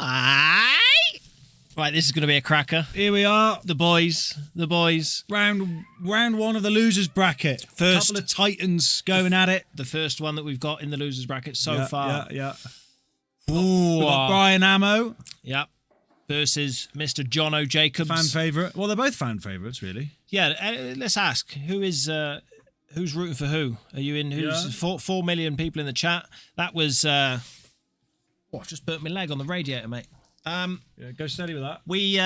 Hi. Right, this is going to be a cracker. Here we are. The boys. Round one of the losers bracket. First. Couple of titans going at it. The first one that we've got in the losers bracket so far. Yeah. Ooh, We've got Brian Ammo. Yep. Versus Mr. Jono Jacobs. Fan favourite. Well, they're both fan favourites, really. Yeah, let's ask. Who's rooting for who? Are you in? Who's 4 million people in the chat? That was... just burnt my leg on the radiator, mate. Go steady with that. We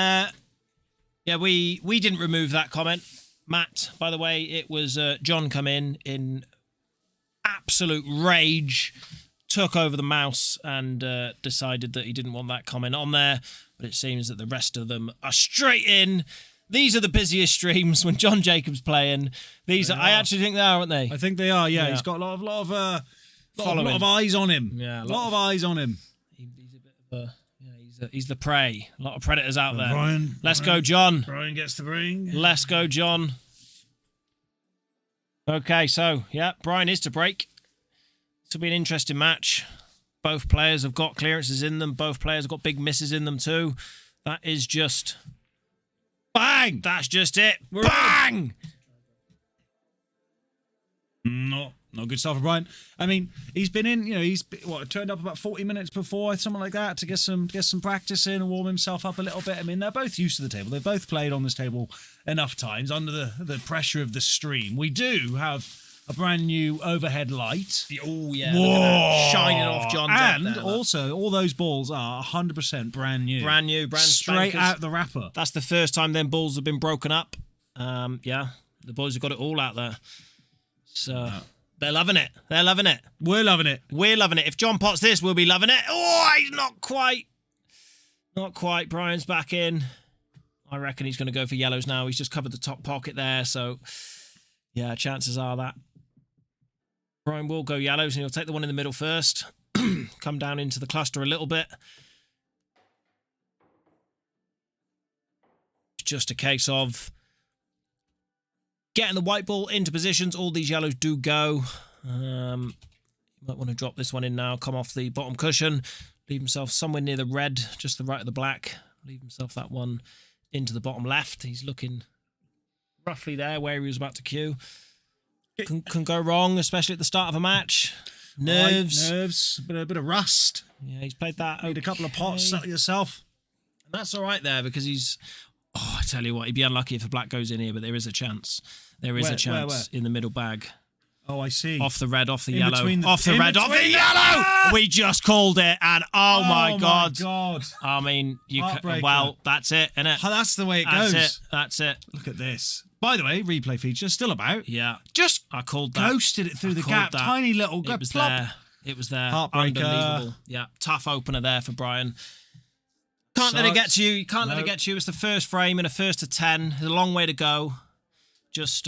didn't remove that comment, Matt. By the way, it was John come in absolute rage, took over the mouse and decided that he didn't want that comment on there. But it seems that the rest of them are straight in. These are the busiest streams when John Jacobs playing. I actually think they are, aren't they? I think they are. Yeah, he's got a lot of eyes on him. Yeah, a lot of eyes on him. He's a bit of a. He's the prey. A lot of predators out there. Let's go, John. Brian gets the ring. Let's go, John. Okay, so, Brian is to break. This will be an interesting match. Both players have got clearances in them. Both players have got big misses in them too. That is just... Bang! That's just it. Bang! Not good stuff for Brian. I mean, he's been in, he's turned up about 40 minutes before, something like that, to get some practice in and warm himself up a little bit. I mean, they're both used to the table. They've both played on this table enough times under the pressure of the stream. We do have a brand new overhead light. Oh, yeah. Look at that. Shining off John's and up there, also, all those balls are 100% brand new. Brand Straight spankers. out the wrapper. That's the first time them balls have been broken up. The boys have got it all out there. So... They're loving it. We're loving it. We're loving it. If John pots this, we'll be loving it. Oh, he's not quite. Not quite. Brian's back in. I reckon he's going to go for yellows now. He's just covered the top pocket there. So, yeah, chances are that Brian will go yellows and he'll take the one in the middle first. Come down into the cluster a little bit. It's just a case of getting the white ball into positions. All these yellows do go. You might want to drop this one in now. Come off the bottom cushion. Leave himself somewhere near the red, just the right of the black. Leave himself that one into the bottom left. He's looking roughly there where he was about to queue. Can go wrong, especially at the start of a match. Nerves. A bit of rust. Yeah, he's played that. Need a couple of pots, settle yourself. And that's all right there because he's... Oh, I tell you what, he'd be unlucky if a black goes in here, but there is a chance. There is a chance in the middle bag. Oh, I see. Off the red, off the In yellow. between the- Off the in red, off the between- yellow! We just called it, and oh my God. God. I mean, Heartbreaker. well, that's it, innit? Oh, that's the way it That's goes. it. That's it. Look at this. By the way, replay feature still about. Yeah. Just I called that. ghosted it through the called gap. that. Tiny little It was plop. there. It was there. Heartbreaker. Unbelievable. Yeah. Tough opener there for Brian. Can't let it get to you. You can't let it get to you. It's the first frame and a first to 10. There's a long way to go. Just,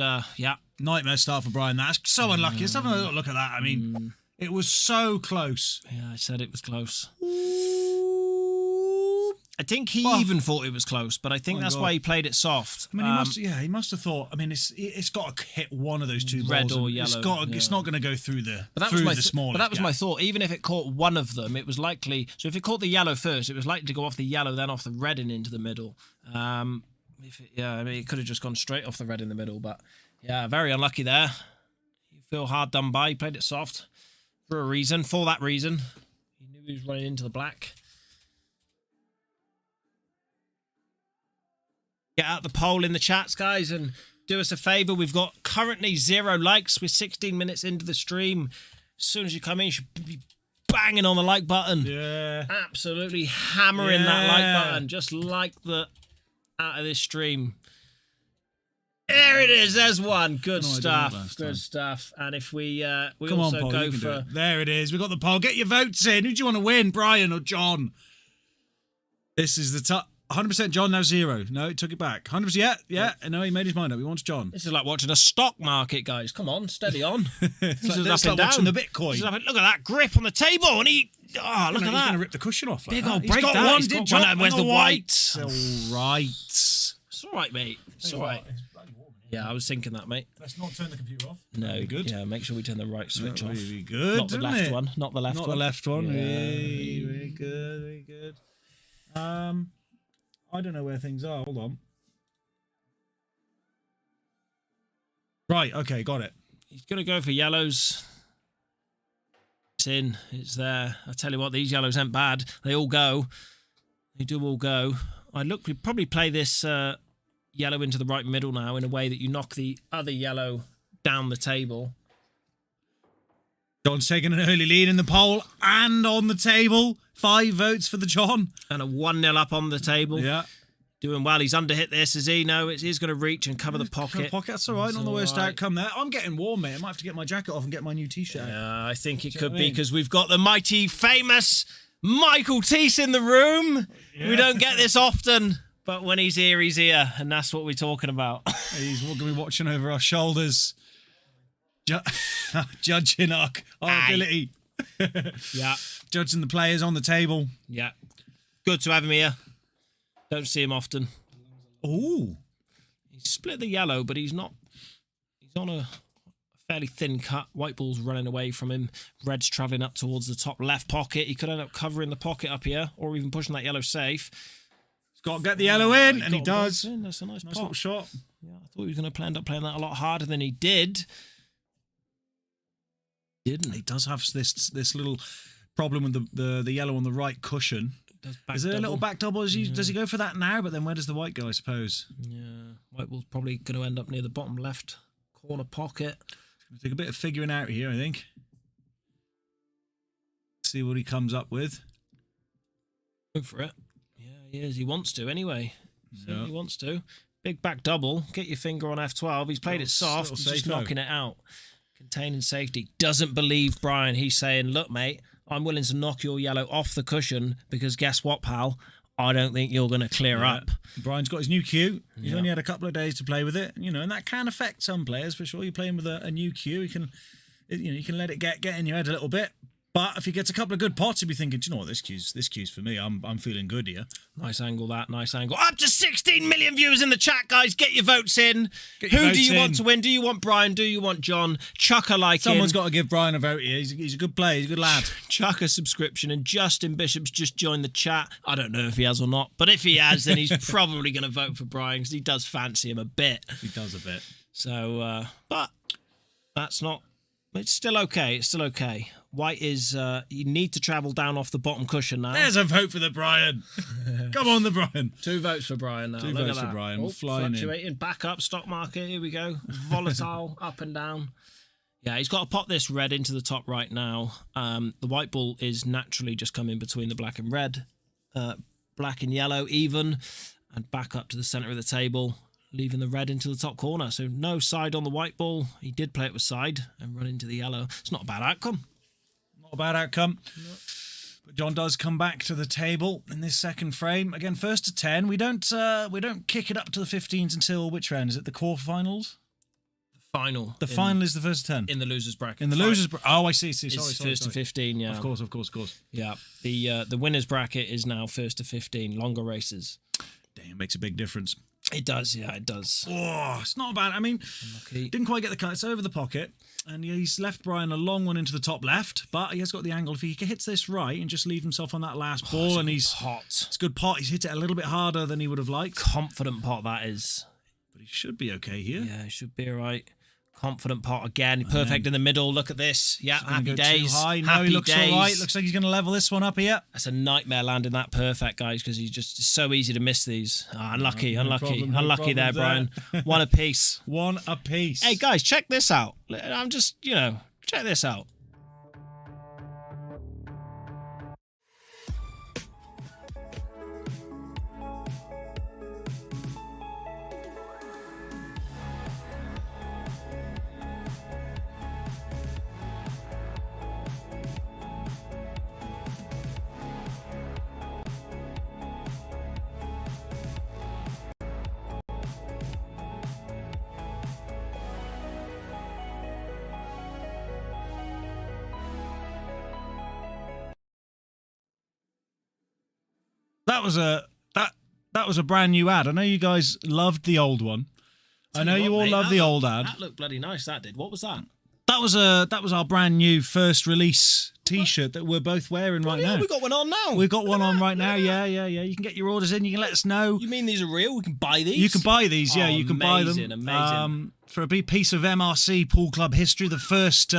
Nightmare start for Brian. That's so unlucky. Let's have a little look at that. I mean, it was so close. Yeah, I said it was close. I think he even thought it was close, but I think that's why he played it soft. I mean, he must have thought. I mean, it's got to hit one of those two red balls. or yellow. It's not going to go through the small. But that was my thought. Even if it caught one of them, it was likely. So if it caught the yellow first, it was likely to go off the yellow, then off the red and into the middle. I mean, it could have just gone straight off the red in the middle. But yeah, very unlucky there. You feel hard done by. He played it soft for a reason. For that reason, he knew he was running into the black. Get out the poll in the chats, guys, and do us a favour. We've got currently 0 likes. We're 16 minutes into the stream. As soon as you come in, you should be banging on the like button. Yeah. Absolutely hammering that like button. Just like the out of this stream. There it is. There's one. Good stuff. Good stuff. And if we also go for... There it is. We've got the poll. Get your votes in. Who do you want to win, Brian or John? This is the top... 100% John, now 0. No, he took it back. 100%, yeah. No, he made his mind up. He wants John. This is like watching a stock market, guys. Come on, steady on. This is like watching the Bitcoin. Look at that grip on the table, and he... Oh, look at that. He's going to rip the cushion off. Big old breakdown. He's got one. Where's the white? All right. It's all right, mate. It's all right. Yeah, I was thinking that, mate. Let's not turn the computer off. No, good. Yeah, make sure we turn the right switch off. Very good. Not the left one. Not the left one. Not the left one. Yeah. Very good. Very good. I don't know where things are. Hold on. Right, okay, got it. He's going to go for yellows. It's in. It's there. I tell you what, these yellows ain't bad. They all go. They do all go. We'd probably play this yellow into the right middle now in a way that you knock the other yellow down the table. John's taking an early lead in the poll and on the table. 5 votes for the John. And a 1-0 up on the table. Yeah. Doing well. He's under-hit this, is he? No, it is going to reach and cover the pocket. That's all right. Not the worst outcome there. I'm getting warm, mate. I might have to get my jacket off and get my new T-shirt. Yeah, I think it could be because we've got the mighty, famous Michael Teese in the room. Yeah. We don't get this often, but when he's here, and that's what we're talking about. He's going to be watching over our shoulders, judging our ability. Yeah. Judging the players on the table. Yeah. Good to have him here. Don't see him often. Oh, He's split the yellow, but he's not. He's on a fairly thin cut. White ball's running away from him. Red's travelling up towards the top left pocket. He could end up covering the pocket up here, or even pushing that yellow safe. He's got to get the yellow in, and he does. That's a nice little shot. Yeah, I thought he was going to end up playing that a lot harder than he did. Didn't he? Does have this little problem with the yellow on the right cushion. Is there a little back double? Does he go for that now? But then where does the white go, I suppose? Yeah, white ball's probably going to end up near the bottom left corner pocket. It's going to take a bit of figuring out here, I think. See what he comes up with. Go for it. Yeah, he is. He wants to anyway. So he wants to. Big back double. Get your finger on F12. He's played it soft. He's just knocking it out. Containing safety. Doesn't believe Brian. He's saying, look, mate, I'm willing to knock your yellow off the cushion because guess what, pal? I don't think you're going to clear up. Brian's got his new cue. He's only had a couple of days to play with it, and that can affect some players for sure. You're playing with a new cue, you can let it get in your head a little bit. But if he gets a couple of good pots, he'll be thinking, do you know what, this cue's for me. I'm feeling good here. Nice angle, that. Nice angle. Up to 16 million viewers in the chat, guys. Get your votes in. Who do you want to win? Do you want Brian? Do you want John? Chuck a like. Someone's got to give Brian a vote here. He's a good player. He's a good lad. Chuck a subscription. And Justin Bishop's just joined the chat. I don't know if he has or not. But if he has, then he's probably going to vote for Brian because he does fancy him a bit. He does a bit. So, but that's not... It's still okay. It's still okay. White is, you need to travel down off the bottom cushion now. There's a vote for the Brian. Come on, the Brian. 2 votes for Brian now. 2 votes for Brian. Oh, flying fluctuating. Back up, stock market. Here we go. Volatile, up and down. Yeah, he's got to pot this red into the top right now. The white ball is naturally just coming between the black and red. Black and yellow even. And back up to the centre of the table. Leaving the red into the top corner. So no side on the white ball. He did play it with side and run into the yellow. It's not a bad outcome. Not a bad outcome. No. But John does come back to the table in this second frame. Again, first to 10. We don't kick it up to the 15s until which round? Is it the quarterfinals? The final. The final is the first to 10. In the losers bracket. In the losers bracket. Oh, I see. Sorry. First to 15, yeah. Of course. Yeah. The winners bracket is now first to 15. Longer races. Damn, it makes a big difference. It does, yeah, it does. Oh, it's not bad. I mean, didn't quite get the cut. It's over the pocket. And he's left Brian a long one into the top left, but he has got the angle. If he hits this right and just leave himself on that last ball, and he's hot. It's a good pot. He's hit it a little bit harder than he would have liked. Confident pot, that is. But he should be okay here. Yeah, he should be all right. Confident pot again. Perfect in the middle. Look at this. Yeah, happy days. Too high. No, happy he looks days. all right. Looks like he's going to level this one up here. That's a nightmare landing that perfect, guys, because he's just so easy to miss these. Oh, unlucky there, Brian. One apiece. One apiece. Hey, guys, check this out. I'm just, check this out. That was a brand new ad. I know you guys loved the old one. I know you all loved the old ad. That looked bloody nice. That did. What was that? That was our brand new first release T-shirt that we're both wearing right now. We've got one on now. We've got one on right now. Yeah. You can get your orders in. You can let us know. You mean these are real? We can buy these? You can buy these. Yeah, you can buy them. Amazing. For a big piece of MRC Pool Club history, the first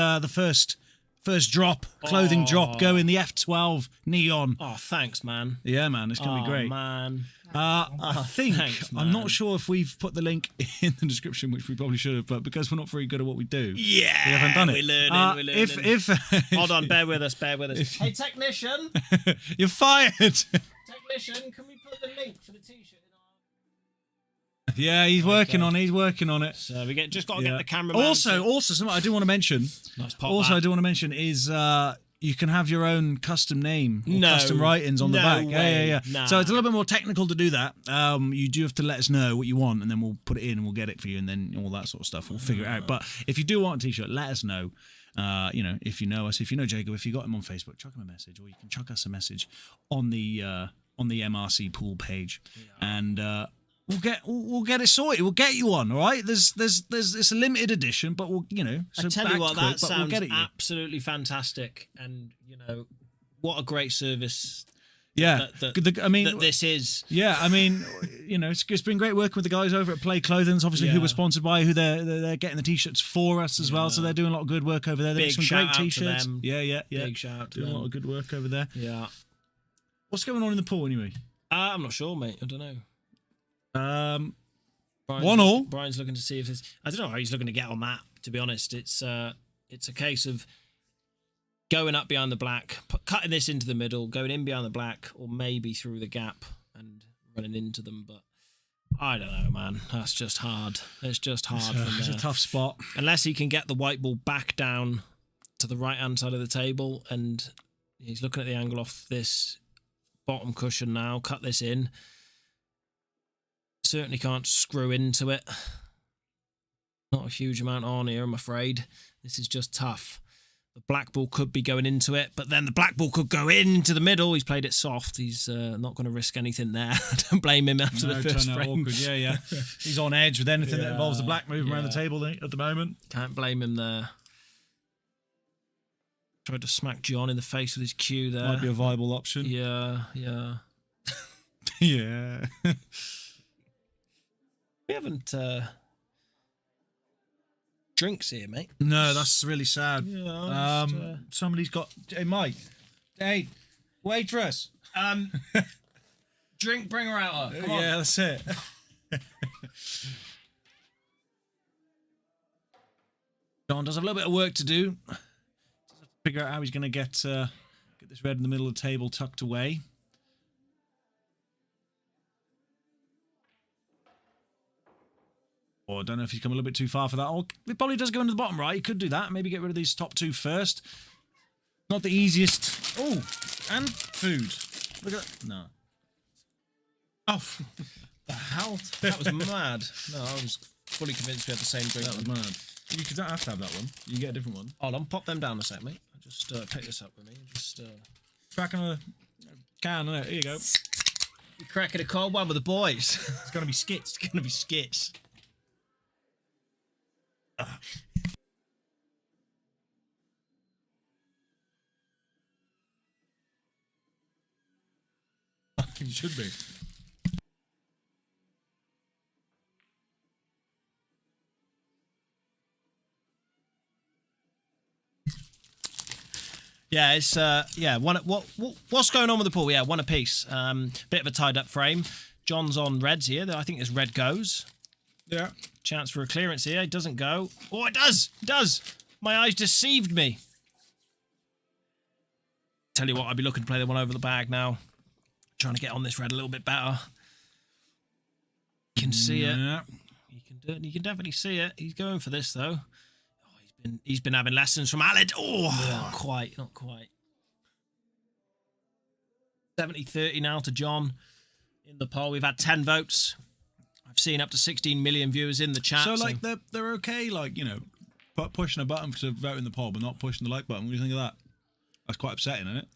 drop, clothing drop, going the F12 neon. Oh, thanks, man. Yeah, man, it's gonna be great. Man. I think thanks, I'm not sure if we've put the link in the description, which we probably should have, but because we're not very good at what we do, we haven't done it. We're learning. If Hold on, bear with us. Hey, technician. You're fired. Technician, can we put the link for the T-shirt in our... Yeah, he's working on it. So we just got to get the camera. Also, something I do want to mention. Nice pop. I do want to mention is you can have your own custom name or custom writings on the back. Yeah. Nah. So it's a little bit more technical to do that. You do have to let us know what you want, and then we'll put it in and we'll get it for you, and then all that sort of stuff. We'll figure it out. But if you do want a T-shirt, let us know. If you know us, if you know Jacob, if you got him on Facebook, chuck him a message, or you can chuck us a message on the MRC pool page, and we'll get it sorted. We'll get you on. All right. There's it's a limited edition, but we'll So I tell you what, that sounds we'll absolutely fantastic, and what a great service. Yeah, that this is. Yeah, I mean, it's been great working with the guys over at Play Clothing, obviously, who we're sponsored by, who they're getting the T-shirts for us as well, so they're doing a lot of good work over there. They've got some great T-shirts. Yeah. Big shout out to doing them. a lot of good work over there. Yeah. What's going on in the pool anyway? I'm not sure, mate. I don't know. Brian's 1-1. Brian's looking to see if there's. I don't know how he's looking to get on that. To be honest, it's a case of going up behind the black, cutting this into the middle, going in behind the black, or maybe through the gap and running into them. But I don't know, man. That's just hard. It's just hard. It's a tough spot. Unless he can get the white ball back down to the right-hand side of the table, and he's looking at the angle off this bottom cushion now. Cut this in. Certainly can't screw into it. Not a huge amount on here, I'm afraid. This is just tough. The black ball could be going into it, but then the black ball could go into the middle. He's played it soft. He's not going to risk anything there. Don't blame him after the first frame. Awkward. Yeah. He's on edge with anything that involves the black moving around the table at the moment. Can't blame him there. Tried to smack John in the face with his cue there. Might be a viable option. Yeah. Yeah. We haven't drinks here, mate. No, that's really sad. Yeah, somebody's got. Hey, Mike. Hey, waitress. Drink bringer out. Come on. Yeah, that's it. John does have a little bit of work to do. Figure out how he's going to get this red in the middle of the table tucked away. Or I don't know if he's come a little bit too far for that. Or it probably does go into the bottom right. He could do that. Maybe get rid of these top two first. Not the easiest. Oh, and food. Look at that. No. Oh, the hell? That was mad. No, I was fully convinced we had the same drink. That was mad. You don't have to have that one. You can get a different one. Hold on, pop them down a sec, mate. I'll just pick this up with me. Just cracking a can on it. Here you go. You're cracking a cold one with the boys. It's going to be skits. It's going to be skits. It should be. Yeah, it's what's going on with the pool? Yeah, one apiece. Bit of a tied up frame. John's on reds here. I think this red goes. Yeah. Chance for a clearance here. It doesn't go. Oh, it does. It does. My eyes deceived me. Tell you what, I'd be looking to play the one over the bag now. Trying to get on this red a little bit better. You can see it. You can do it. You can definitely see it. He's going for this though. Oh, he's been having lessons from Aled. Oh, yeah. Not quite. 70-30 now to John in the poll. We've had 10 votes. I've seen up to 16 million viewers in the chat. So like they're okay, like, you know, pushing a button to vote in the poll, but not pushing the like button. What do you think of that? That's quite upsetting, isn't it?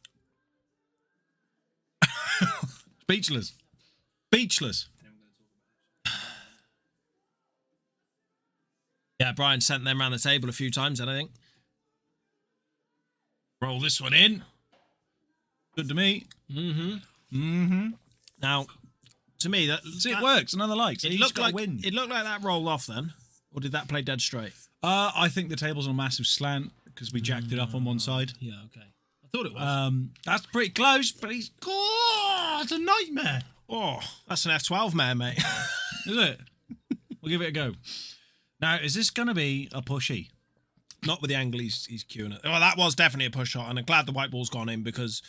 Speechless. Yeah, Brian sent them around the table a few times, I think. Roll this one in. Good to me. Now, to me, See, it works. Another like. So it looked like that rolled off then, or did that play dead straight? I think the table's on a massive slant because we jacked it up on one side. Yeah, okay. I thought it was. That's pretty close, but he's... Oh, it's a nightmare. Oh, that's an F12 man, mate. Is it? We'll give it a go. Now, is this going to be a pushy? Not with the angle he's queuing it. Well, that was definitely a push shot, and I'm glad the white ball's gone in because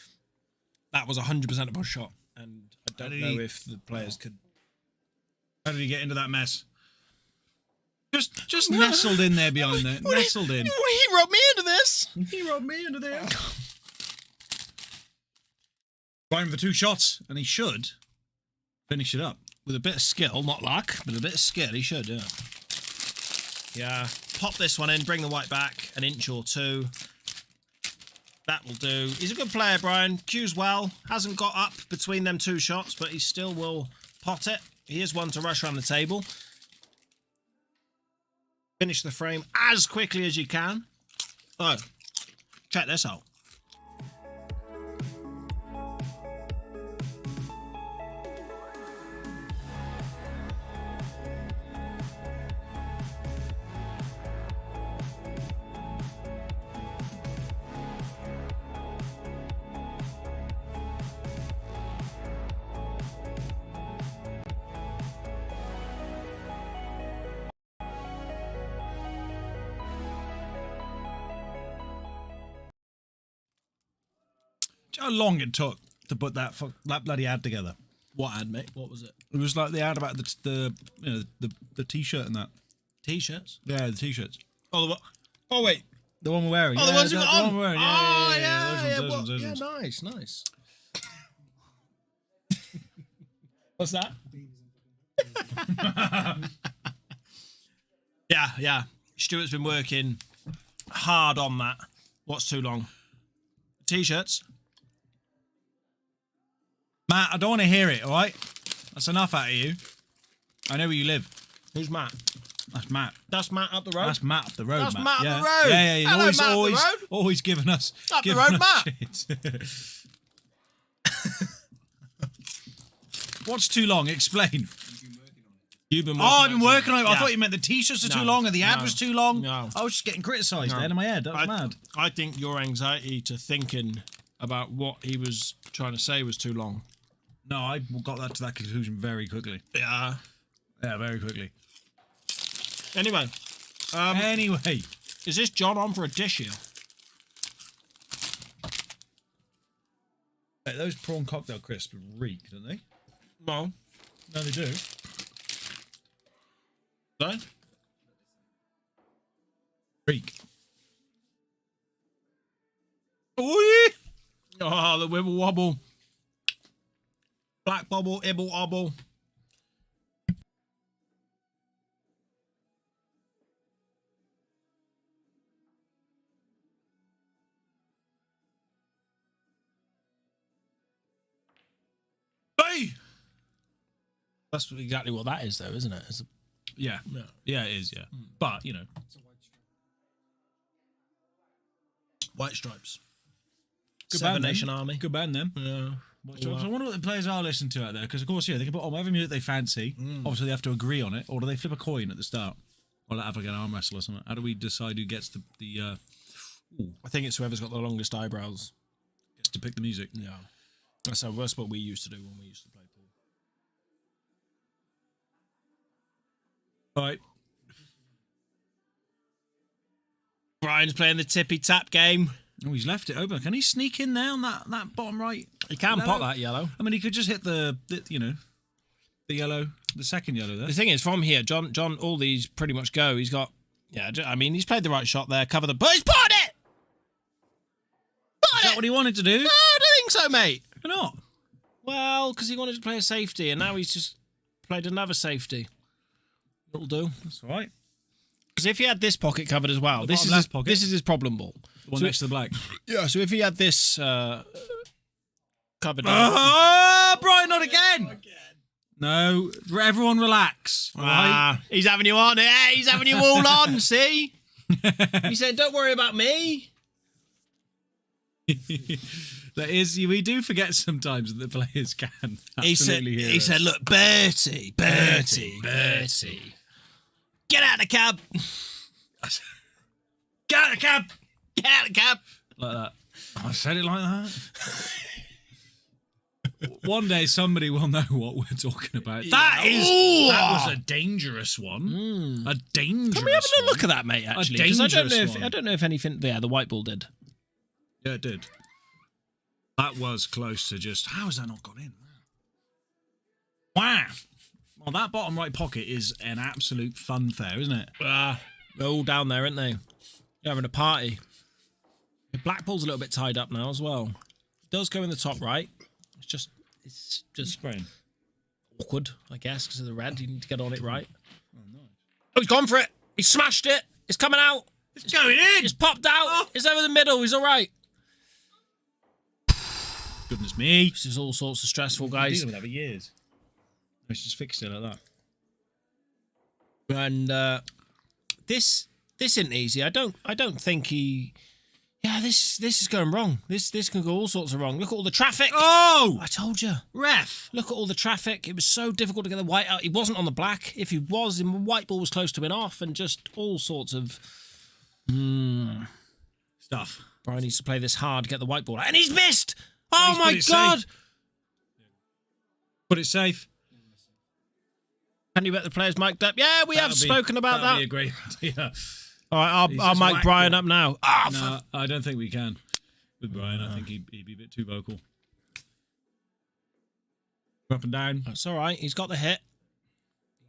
that was 100% a push shot, and I don't know if the players could... How did he get into that mess? Just nestled in there behind there. Nestled in. He rubbed me into this. He rubbed me into there. Going for 2 shots, and he should finish it up. With a bit of skill, not luck, but a bit of skill, he should, yeah. Yeah, pop this one in, bring the white back an inch or 2. That will do. He's a good player, Brian. Cues well. Hasn't got up between them 2 shots, but he still will pot it. He is one to rush around the table. Finish the frame as quickly as you can. Oh, check this out. How long it took to put that bloody ad together? What ad, mate? What was it? It was like the ad about the t-shirt and that. T-shirts? Yeah, the t-shirts. Oh, wait. The one we're wearing. Oh, the ones you've got on. The one we're wearing. Yeah, nice. What's that? Yeah. Stuart's been working hard on that. What's too long? T-shirts. Matt, I don't want to hear it, all right? That's enough out of you. I know where you live. Who's Matt? That's Matt. That's Matt up the road? That's Matt up the road, That's Matt. Matt up yeah. the road. Yeah. Hello, Matt up the road. Always giving us... Up the road, Matt. What's too long? Explain. You've been I've been working on it. I thought you meant the t-shirts are too long and the ad no, was too long. no. I was just getting criticised then in my head. That was mad. I think your anxiety to thinking about what he was trying to say was too long. No, I got that to that conclusion very quickly. Yeah. Yeah, very quickly. Anyway. Anyway. Is this John on for a dish here? Hey, those prawn cocktail crisps reek, don't they? No. No, they do. No? Reek. Oh, yeah. Oh, the wibble wobble. Black bubble, ibble obble. Hey! That's exactly what that is, though, isn't it? Yeah. Yeah, it is, yeah. But, you know. White stripes. Good Seven band, Nation then. Army. Good band, then. Yeah. So I wonder what the players are listening to out there, because of course, yeah, they can put on whatever music they fancy. Obviously, they have to agree on it, or do they flip a coin at the start? Or have like an arm wrestle or something? How do we decide who gets the I think it's whoever's got the longest eyebrows gets to pick the music? Yeah. That's what we used to do when we used to play pool. All right. Brian's playing the tippy tap game. Oh, he's left it open. Can he sneak in there on that bottom right? He can pop that yellow. I mean, he could just hit the yellow, the second yellow there. The thing is, from here, John, all these pretty much go. He's got, I mean, he's played the right shot there. Cover the, but he's put it. Is that what he wanted to do? No, I don't think so, mate. Why not? Well, because he wanted to play a safety, and now he's just played another safety. It'll do. That's all right. Because if he had this pocket covered as well, this is his problem ball. The one next to the black. Yeah. So if he had this covered. Oh, Brian, not again. No, everyone relax. Right? He's having you on. Hey, he's having you all on. See? He said, "Don't worry about me." That is, we do forget sometimes that the players can. He said, look, Bertie, get out of the cab. Get out of the cab. Get out of the cab. Like that. I said it like that. One day somebody will know what we're talking about. That was a dangerous one. A dangerous one. Can we have a look at that, mate, actually? Because I don't know if anything... Yeah, the white ball did. Yeah, it did. That was close to just... How has that not gone in? Wow. Well, that bottom right pocket is an absolute funfair, isn't it? They're all down there, aren't they? They're having a party. The black ball's a little bit tied up now as well. It does go in the top right. It's just spraying. Awkward, I guess, because of the red. You need to get on it right. Oh, nice. Oh, he's gone for it. He smashed it. It's coming out. It's going in. It's popped out. Oh. It's over the middle. He's all right. Goodness me. This is all sorts of stressful, guys. Dealing with that for years. It's just fixed it like that. And this isn't easy. I don't think he. Yeah, this is going wrong. This can go all sorts of wrong. Look at all the traffic. Oh! I told you. Ref. Look at all the traffic. It was so difficult to get the white out. He wasn't on the black. If he was, the white ball was close to being off, and just all sorts of stuff. Brian needs to play this hard, get the white ball out. And he's missed! Oh my God! Safe. Put it safe. Can you bet the players mic'd up? Yeah, we have spoken about that. Be a great idea. All right, I'll mic Brian up now. No, I don't think we can. With Brian, I think he'd be a bit too vocal. Up and down. That's all right. He's got the hit.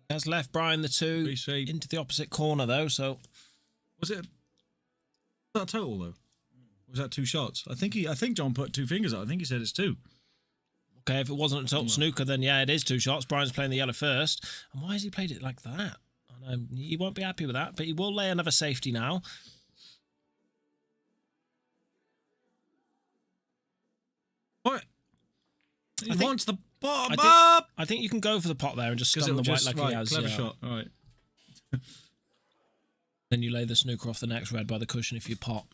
He has left Brian the 2 into the opposite corner, though, so... Was that total, though? Was that 2 shots? I think John put 2 fingers up. I think he said it's 2. Okay, if it wasn't a total snooker, then yeah, it is 2 shots. Brian's playing the yellow first. And why has he played it like that? He won't be happy with that, but he will lay another safety now. What? He wants the bottom up! I think you can go for the pot there and just stun the white like he has. Clever shot, all right. Then you lay the snooker off the next red by the cushion if you pot.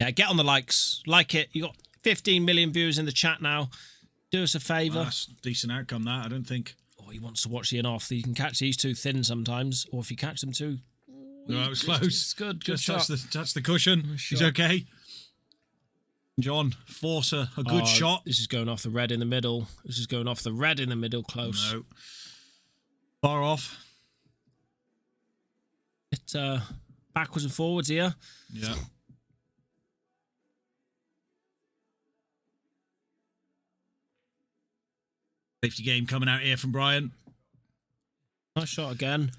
Yeah, get on the likes. Like it. You got 15 million viewers in the chat now. Do us a favour. That's a decent outcome, that. I don't think... Oh, he wants to watch the in-off. You can catch these two thin sometimes, or if you catch them too... No, it was close. It's good. Good shot. Touch the cushion. He's okay. John, force a good shot. This is going off the red in the middle. This is going off the red in the middle, close. No. Far off. Bit backwards and forwards here. Yeah. Safety game coming out here from Brian. Nice shot again.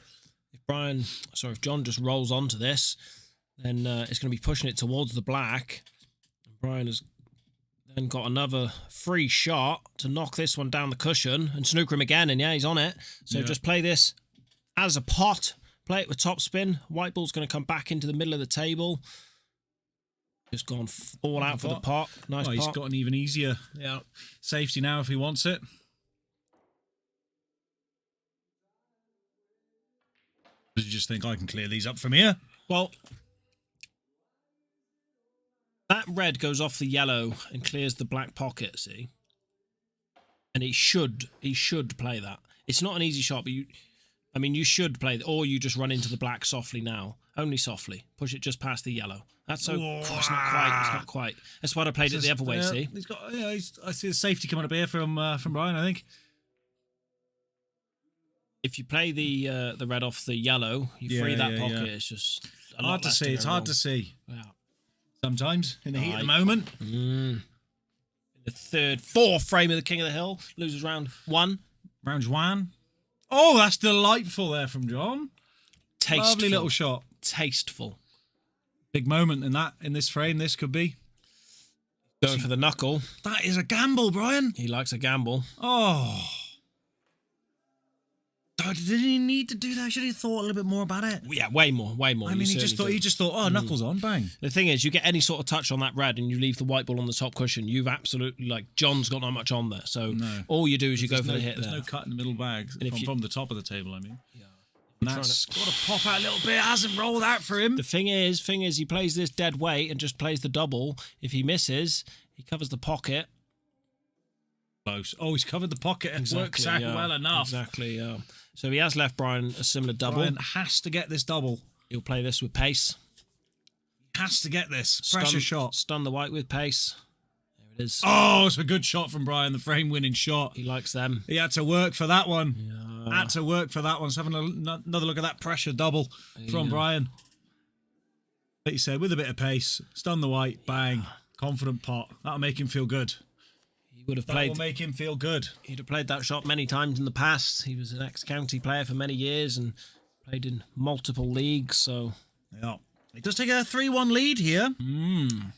If John just rolls onto this, then it's going to be pushing it towards the black. Brian has then got another free shot to knock this one down the cushion and snooker him again, and yeah, he's on it. So just play this as a pot. Play it with topspin. White ball's going to come back into the middle of the table. Just gone all out for the pot. Nice pot. He's got an even easier safety now if he wants it. Does you just think I can clear these up from here? Well, that red goes off the yellow and clears the black pocket, see? And he should play that. It's not an easy shot, but you should play that, or you just run into the black softly now. Only softly. Push it just past the yellow. That's so... Oh, it's not quite. That's why I played it the other way, see? He's got... Yeah, I see the safety coming up here from Brian, I think. If you play the red off the yellow, you free that pocket. Yeah. It's just hard to see. It's hard to see. Yeah. Sometimes in the heat of the moment. In the fourth frame of the King of the Hill, loses round 1. Round 1. Oh, that's delightful there from John. Tasteful. Lovely little shot. Tasteful. Big moment in this frame. This could be going for the knuckle. That is a gamble, Brian. He likes a gamble. Oh. Did he need to do that? Should he have thought a little bit more about it? Yeah, way more. I mean, he just thought, oh, knuckles on, bang. The thing is, you get any sort of touch on that red and you leave the white ball on the top cushion, you've absolutely, John's got not much on there. So all you do is you go for the hit there. There's no cut in the middle bag from the top of the table, I mean. Yeah. That's got to pop out a little bit. It hasn't rolled out for him. The thing is, he plays this dead weight and just plays the double. If he misses, he covers the pocket. Close. Oh, he's covered the pocket. It works out well enough. Exactly, yeah. So he has left Brian a similar double. Brian has to get this double. He'll play this with pace. Has to get this. Pressure shot. Stun the white with pace. There it is. Oh, it's a good shot from Brian. The frame-winning shot. He likes them. He had to work for that one. Yeah. Had to work for that one. Let's have another look at that pressure double from Brian. Like you said, with a bit of pace, stun the white, bang, confident pot. That'll make him feel good. He would have played. That will make him feel good. He'd have played that shot many times in the past. He was an ex-county player for many years and played in multiple leagues. So yeah, he does take a 3-1 lead here. You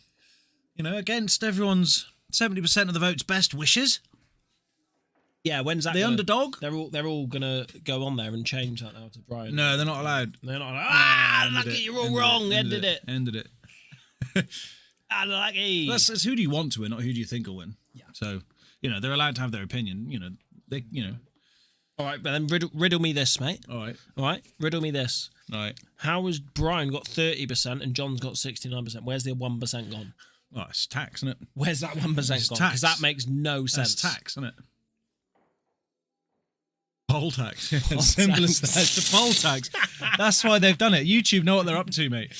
know, against everyone's 70% of the vote's best wishes. Yeah, when's that? The underdog? They're all gonna go on there and change that now to Brian. No, they're not allowed. They're not allowed. Lucky, you're all wrong. Ended it. Ended it. Lucky. That's who do you want to win, not who do you think will win. Yeah. So, you know, they're allowed to have their opinion. You know, they, you know. All right, but then riddle me this, mate. All right, riddle me this. All right. How has Brian got 30% and John's got 69%? Where's the 1% gone? Oh, it's tax, isn't it? Where's that 1% gone? Because that makes no sense. That's tax, isn't it? Poll tax. Simple as that. It's the poll tax. That's why they've done it. YouTube know what they're up to, mate.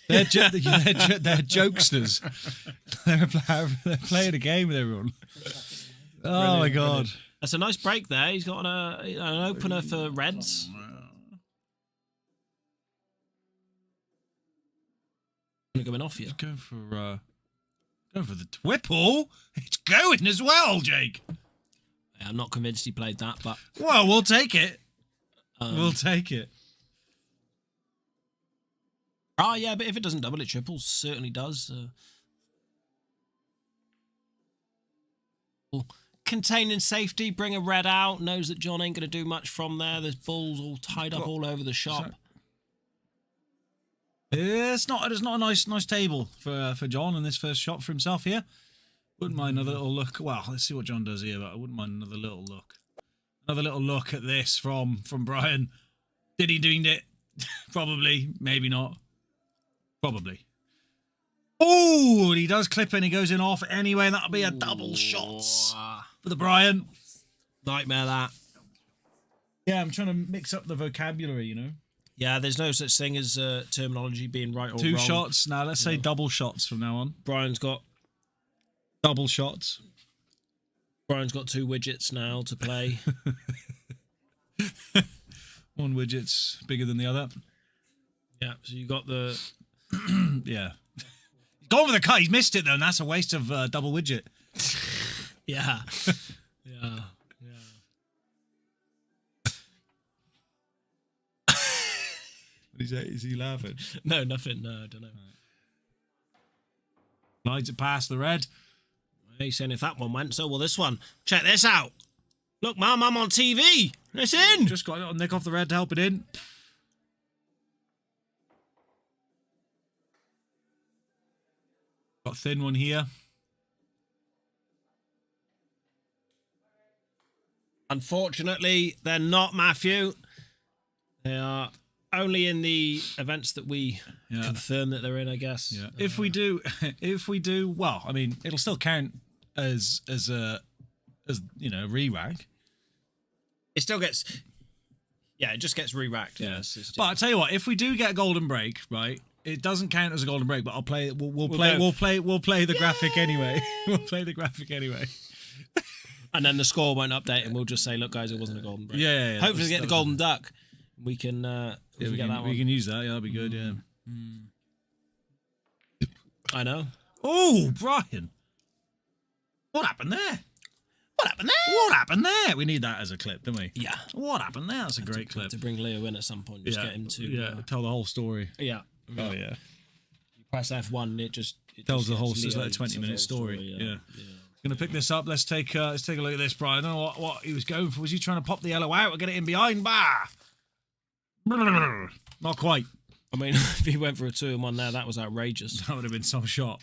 They're jokesters. They're playing a game with everyone. Oh my god. Brilliant. That's a nice break there. He's got an opener for Reds. Going off here. Going for the Whipple. It's going as well, Jake. I'm not convinced he played that, but well, we'll take it. We'll take it. Yeah, but if it doesn't double, it triples. Certainly does. Containing safety, bring a red out. Knows that John ain't going to do much from there. There's balls all tied up all over the shop. It's not a nice table for John in this first shot for himself here. Wouldn't mind another little look. Well, let's see what John does here, but I wouldn't mind another little look. Another little look at this from Brian. Did he doing it? Probably. Maybe not. Probably. Oh, he does clip and he goes in off anyway, and that'll be a double shot for the Brian. Nightmare that. Yeah, I'm trying to mix up the vocabulary, you know. Yeah, there's no such thing as terminology being right or wrong. 2 shots. Now, let's say double shots from now on. Brian's got double shots. Brian's got 2 widgets now to play. One widget's bigger than the other. Yeah, so you got the... yeah. He's gone for the cut. He's missed it, though, and that's a waste of double widget. Yeah. Yeah. Is he laughing? No, nothing. No, I don't know. Slides it past the red. He's saying if that one went, so will this one. Check this out. Look, Mum, I'm on TV. It's in. Just got to nick off the red to help it in. Got a thin one here. Unfortunately, they're not, Matthew. They are only in the events that we confirm that they're in, I guess. Yeah. If we do, well, I mean, it'll still count as you know, re-rack. It still gets, it just gets re-racked. Yeah. But I tell you what, if we do get a golden break, right, it doesn't count as a golden break. But I'll play. We'll play the graphic anyway. We'll play the graphic anyway. And then the score won't update, and we'll just say, "Look, guys, it wasn't a golden break." Yeah. Hopefully, we get the golden duck. We can. We can use that. Yeah, that'd be good. Yeah. I know. Oh, Brian. What happened there? What happened there? We need that as a clip, don't we? Yeah. What happened there? That's a great clip. To bring Leo in at some point, just get him to tell the whole story. Yeah. Oh yeah. You press F1, it tells just the whole. Leo, It's like a 20-minute story. Yeah. Gonna pick this up. Let's take a look at this, Brian. I don't know what he was going for. Was he trying to pop the yellow out or get it in behind? Bah! Not quite. I mean, if he went for a 2-1 there, that was outrageous. That would have been some shot.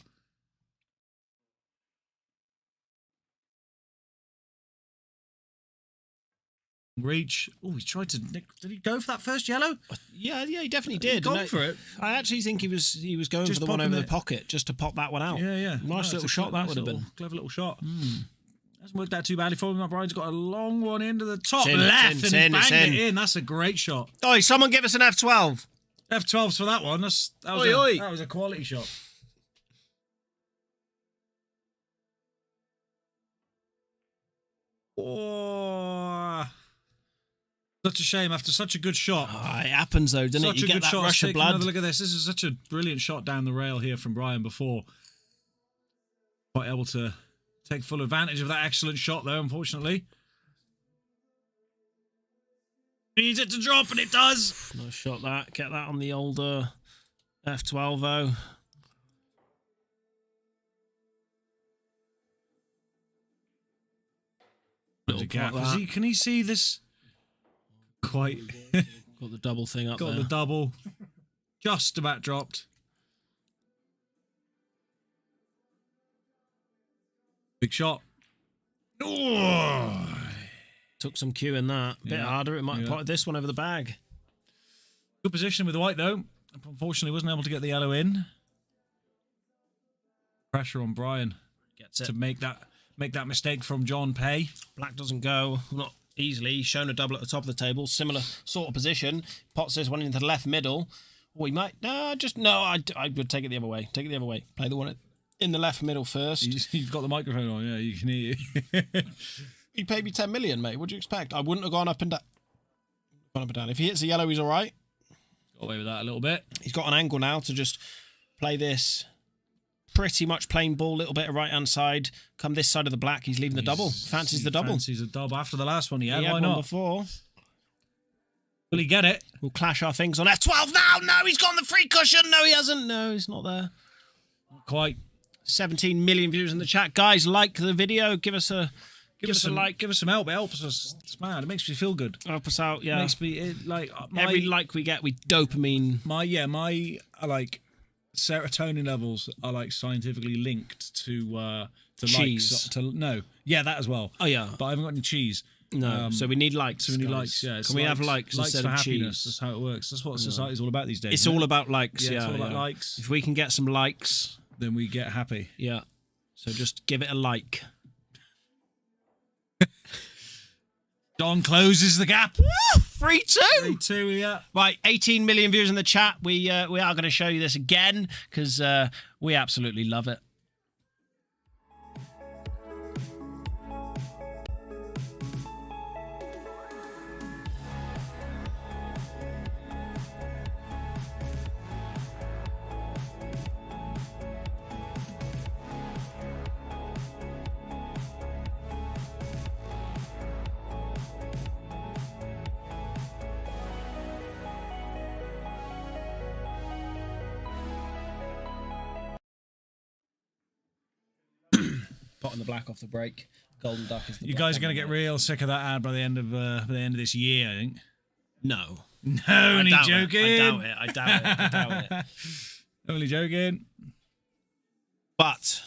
Reach. Oh, he tried to nick. Did he go for that first yellow? Yeah, he definitely did. Gone for it. I actually think he was going Just for the one over popping the pocket, just to pop that one out. Yeah. Nice little shot that would have been. Clever little shot. Hasn't worked out too badly for him. Brian's got a long one into the top It's in, left, it's and in, he it's banged in. it in. That's a great shot. Oh, someone give us an F12. F12s for that one. That was a quality shot. Oh, such a shame after such a good shot. Oh, it happens though, doesn't it? You get that rush of blood. Look at this. This is such a brilliant shot down the rail here from Brian before. Quite able to take full advantage of that excellent shot though, unfortunately. Needs it to drop, and it does. Nice shot that. Get that on the older F12 though. Little gap. Can he see this? Quite. Got the double thing up there. Got the double. Just about dropped. Big shot. Oh. Took some cue in that. A bit harder. It might have potted this one over the bag. Good position with the white though. Unfortunately, wasn't able to get the yellow in. Pressure on Brian. Gets it. To make that mistake from John Pay. Black doesn't go. Not easily. He's shown a double at the top of the table. Similar sort of position. Pots this one into the left middle. Or he might... No, I would take it the other way. Take it the other way. Play the one in the left middle first. You've got the microphone on. Yeah, you can hear you. He paid me 10 million, mate. What do you expect? I wouldn't have gone up and down. If he hits a yellow, he's all right. Got away with that a little bit. He's got an angle now to just play this pretty much plain ball, little bit of right-hand side. Come this side of the black, he's leaving the double. Fancies the double. Fancies a double after the last one he had. Why one not? Before. Will he get it? We'll clash our things on F12 now. No, he's got the free cushion. No, he hasn't. No, he's not there. Not quite. 17 million views in the chat. Guys, like the video. Give us a like. Give us some help. It helps us. It's mad. It makes me feel good. Help us out, yeah. It makes me every like we get, we dopamine. My serotonin levels are like scientifically linked to cheese. Likes. Yeah, that as well. Oh yeah, but I haven't got any cheese. No, so we need likes. So we need likes. Yeah, can we have likes instead for of happiness? cheese? That's how it works. That's what society's all about these days. It's all about likes. Yeah, it's all about likes. If we can get some likes, then we get happy. Yeah. So just give it a like. Don closes the gap. 3-2. 3-2, yeah. Right, 18 million views in the chat. We are going to show you this again because we absolutely love it. Potting the black off the break. Golden duck is the You guys are going to get real sick of that ad by the end of this year, I think. No. No, only joking. I doubt it. Only joking. But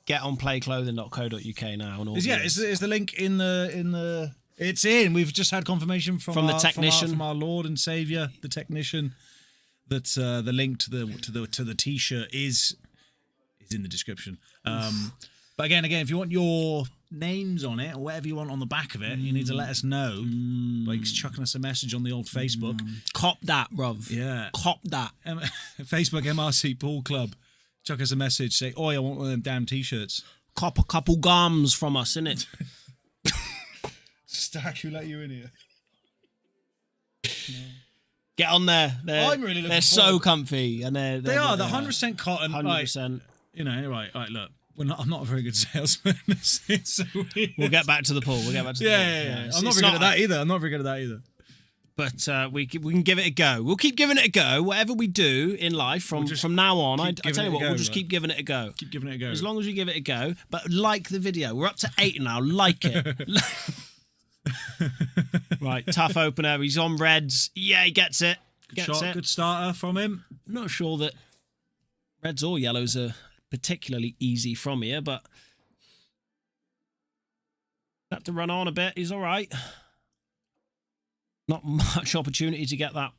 get on playclothing.co.uk now and all. Yeah, is the link in the it's in. We've just had confirmation from the technician, from our Lord and Savior, the technician, that the link to the t-shirt is in the description. But again, if you want your names on it or whatever you want on the back of it, you need to let us know. Like chucking us a message on the old Facebook. Cop that, bruv. Yeah. Cop that. Facebook MRC Pool Club. Chuck us a message. Say, oi, I want one of them damn t-shirts. Cop a couple gums from us, innit? Stack, who let you in here? No. Get on there. I'm really looking They're so comfy. And they're 100% cotton. 100%. Right, you know, right, look. I'm not a very good salesman. So we'll get back to the pool. Yeah. I'm not very good at that either. But we can give it a go. We'll keep giving it a go. Whatever we do in life from now on, I tell you what, we'll just keep giving it a go. Keep giving it a go. As long as we give it a go. But like the video. We're up to 8 now. Like it. Right, tough opener. He's on reds. Yeah, he gets it. Good starter from him. I'm not sure that reds or yellows are particularly easy from here, but have to run on a bit. He's all right. Not much opportunity to get that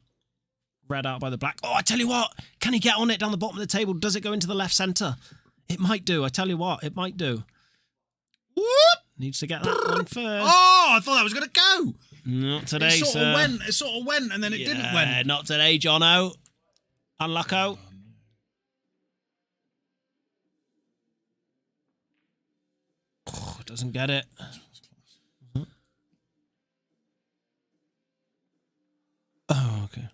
red out by the black. Oh, I tell you what. Can he get on it down the bottom of the table? Does it go into the left centre? It might do. I tell you what. It might do. Whoop! Needs to get that one first. Oh, I thought that was going to go. Not today, It sir. sort of went, and then it didn't went. Not today, Jono. Unlucko. Oh, doesn't get it. Oh, okay.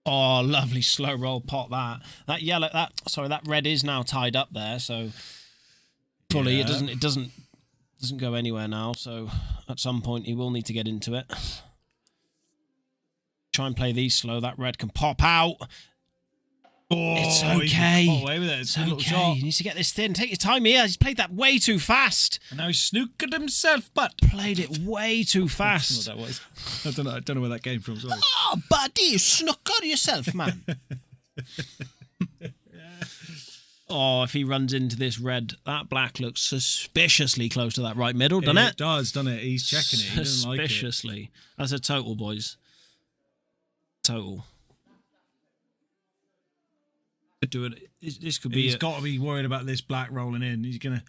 Oh, lovely slow roll pot that yellow that red is now tied up there, so fully Yeah. it doesn't go anywhere now, so at some point he will need to get into it. Try and play these slow, that red can pop out. Oh, It's he okay. got away with it. It's a little Okay, shot. he needs to get this thin. Take your time here. He's played that way too fast. And now he's snookered himself, but Played it way too I fast. don't know what that was. I don't know where that came from. Sorry. Oh, buddy, you snookered yourself, man. Oh, if he runs into this red, that black looks suspiciously close to that right middle, doesn't it? It does, doesn't it? He's checking it. He doesn't like it. Suspiciously. That's a total, boys. Total. Could do it. This could be. He's got to be worried about this black rolling in. He's gonna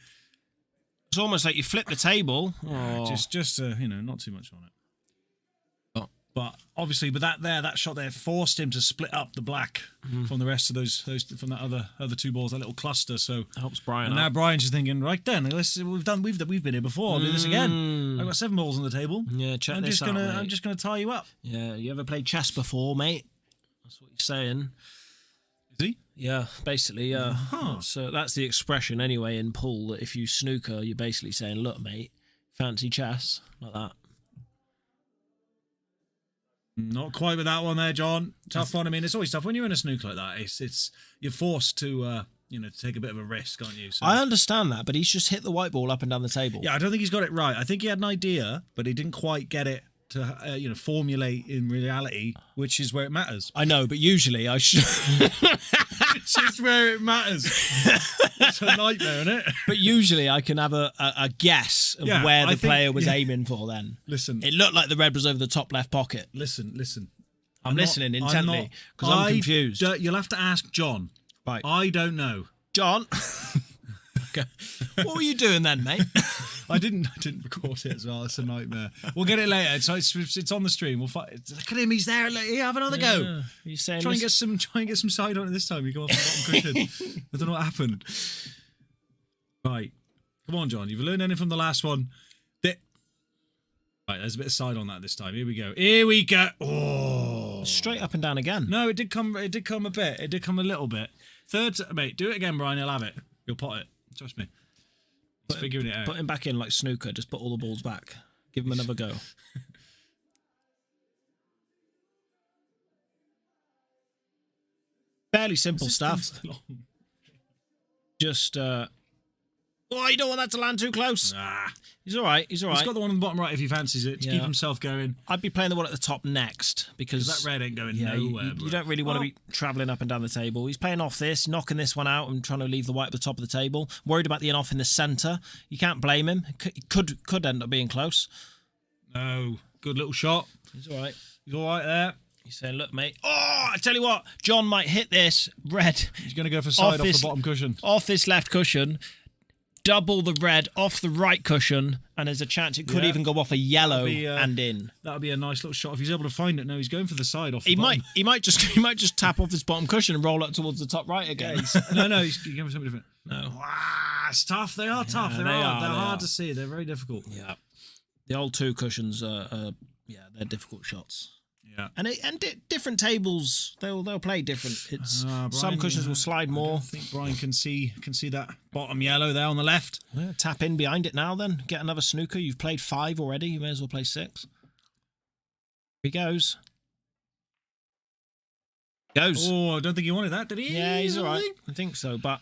It's almost like you flip the table. Oh. just not too much on it. Oh. But obviously, with that shot there forced him to split up the black from the rest of those from that other two balls, that little cluster. So Helps Brian and out. now Brian's just thinking, right then, we've been here before. I'll do this again. I've got 7 balls on the table. Yeah, check I'm this just out, gonna mate. I'm just gonna tie you up. Yeah, you ever played chess before, mate? That's what you're saying. Is he? Yeah, basically, yeah. Uh-huh. So that's the expression anyway in pool, that if you snooker, you're basically saying, look, mate, fancy chess, like that. Not quite with that one there, John. Tough one. I mean, it's always tough when you're in a snooker like that. It's you're forced to to take a bit of a risk, aren't you? So, I understand that, but he's just hit the white ball up and down the table. yeah, I don't think he's got it right. I think he had an idea, but he didn't quite get it to formulate in reality, which is where it matters. I know, but usually I should. It's just where it matters. It's a nightmare, isn't it? But usually I can have a guess of Yeah, where I the think- player was yeah. aiming for then. Listen, It looked like the red was over the top left pocket. listen. I'm listening intently because I'm confused. You'll have to ask John. Right. I don't know. John. Okay. What were you doing then, mate? I didn't record it as well. It's a nightmare. We'll get it later. So it's on the stream. We'll fight. Look at him. He's there. Have another go. Yeah. You saying Try and this- get some side on it this time. You go off the bottom cushion. I don't know what happened. Right. Come on, John. You've learned anything from the last one. Right, there's a bit of side on that this time. Here we go. Here we go. Oh. straight up and down again. No, it did come a bit. It did come a little bit. Third, mate, do it again, Brian. He'll have it. You'll pot it. Trust me. He's figuring it out. Put him back in like snooker. Just put all the balls back. Give him another go. Fairly simple stuff. Just, oh, you don't want that to land too close. Ah. He's all right. He's all right. He's got the one on the bottom right if he fancies it to Yeah. keep himself going. I'd be playing the one at the top next because That red ain't going yeah, nowhere. you bro. don't really want to be travelling up and down the table. He's playing off this, knocking this one out and trying to leave the white at the top of the table. Worried about the in-off in the centre. You can't blame him. It could end up being close. No. Good little shot. He's all right. He's all right there. He's saying, look, mate. Oh, I tell you what, John might hit this red He's going to go for side off this- the bottom cushion. off this left cushion, double the red off the right cushion, and there's a chance it could Yeah. even go off a yellow That'll be, and in. That would be a nice little shot if he's able to find it. No, he's going for the side off the He bottom. might just tap off this bottom cushion and roll up towards the top right again. No, he's going for something different. No. Ah, it's tough. They are tough. they They're are, they hard are. to see. They're very difficult. Yeah, the old two cushions are they're difficult shots. Yeah. And different tables, they'll play different. It's Brian, some cushions will slide I more. don't think Brian can see that bottom yellow there on the left. Yeah, tap in behind it now. Then get another snooker. You've played 5 already. You may as well play 6. Here he goes. Goes. Oh, I don't think he wanted that, did he? Yeah, he's all right. Something? I think so, but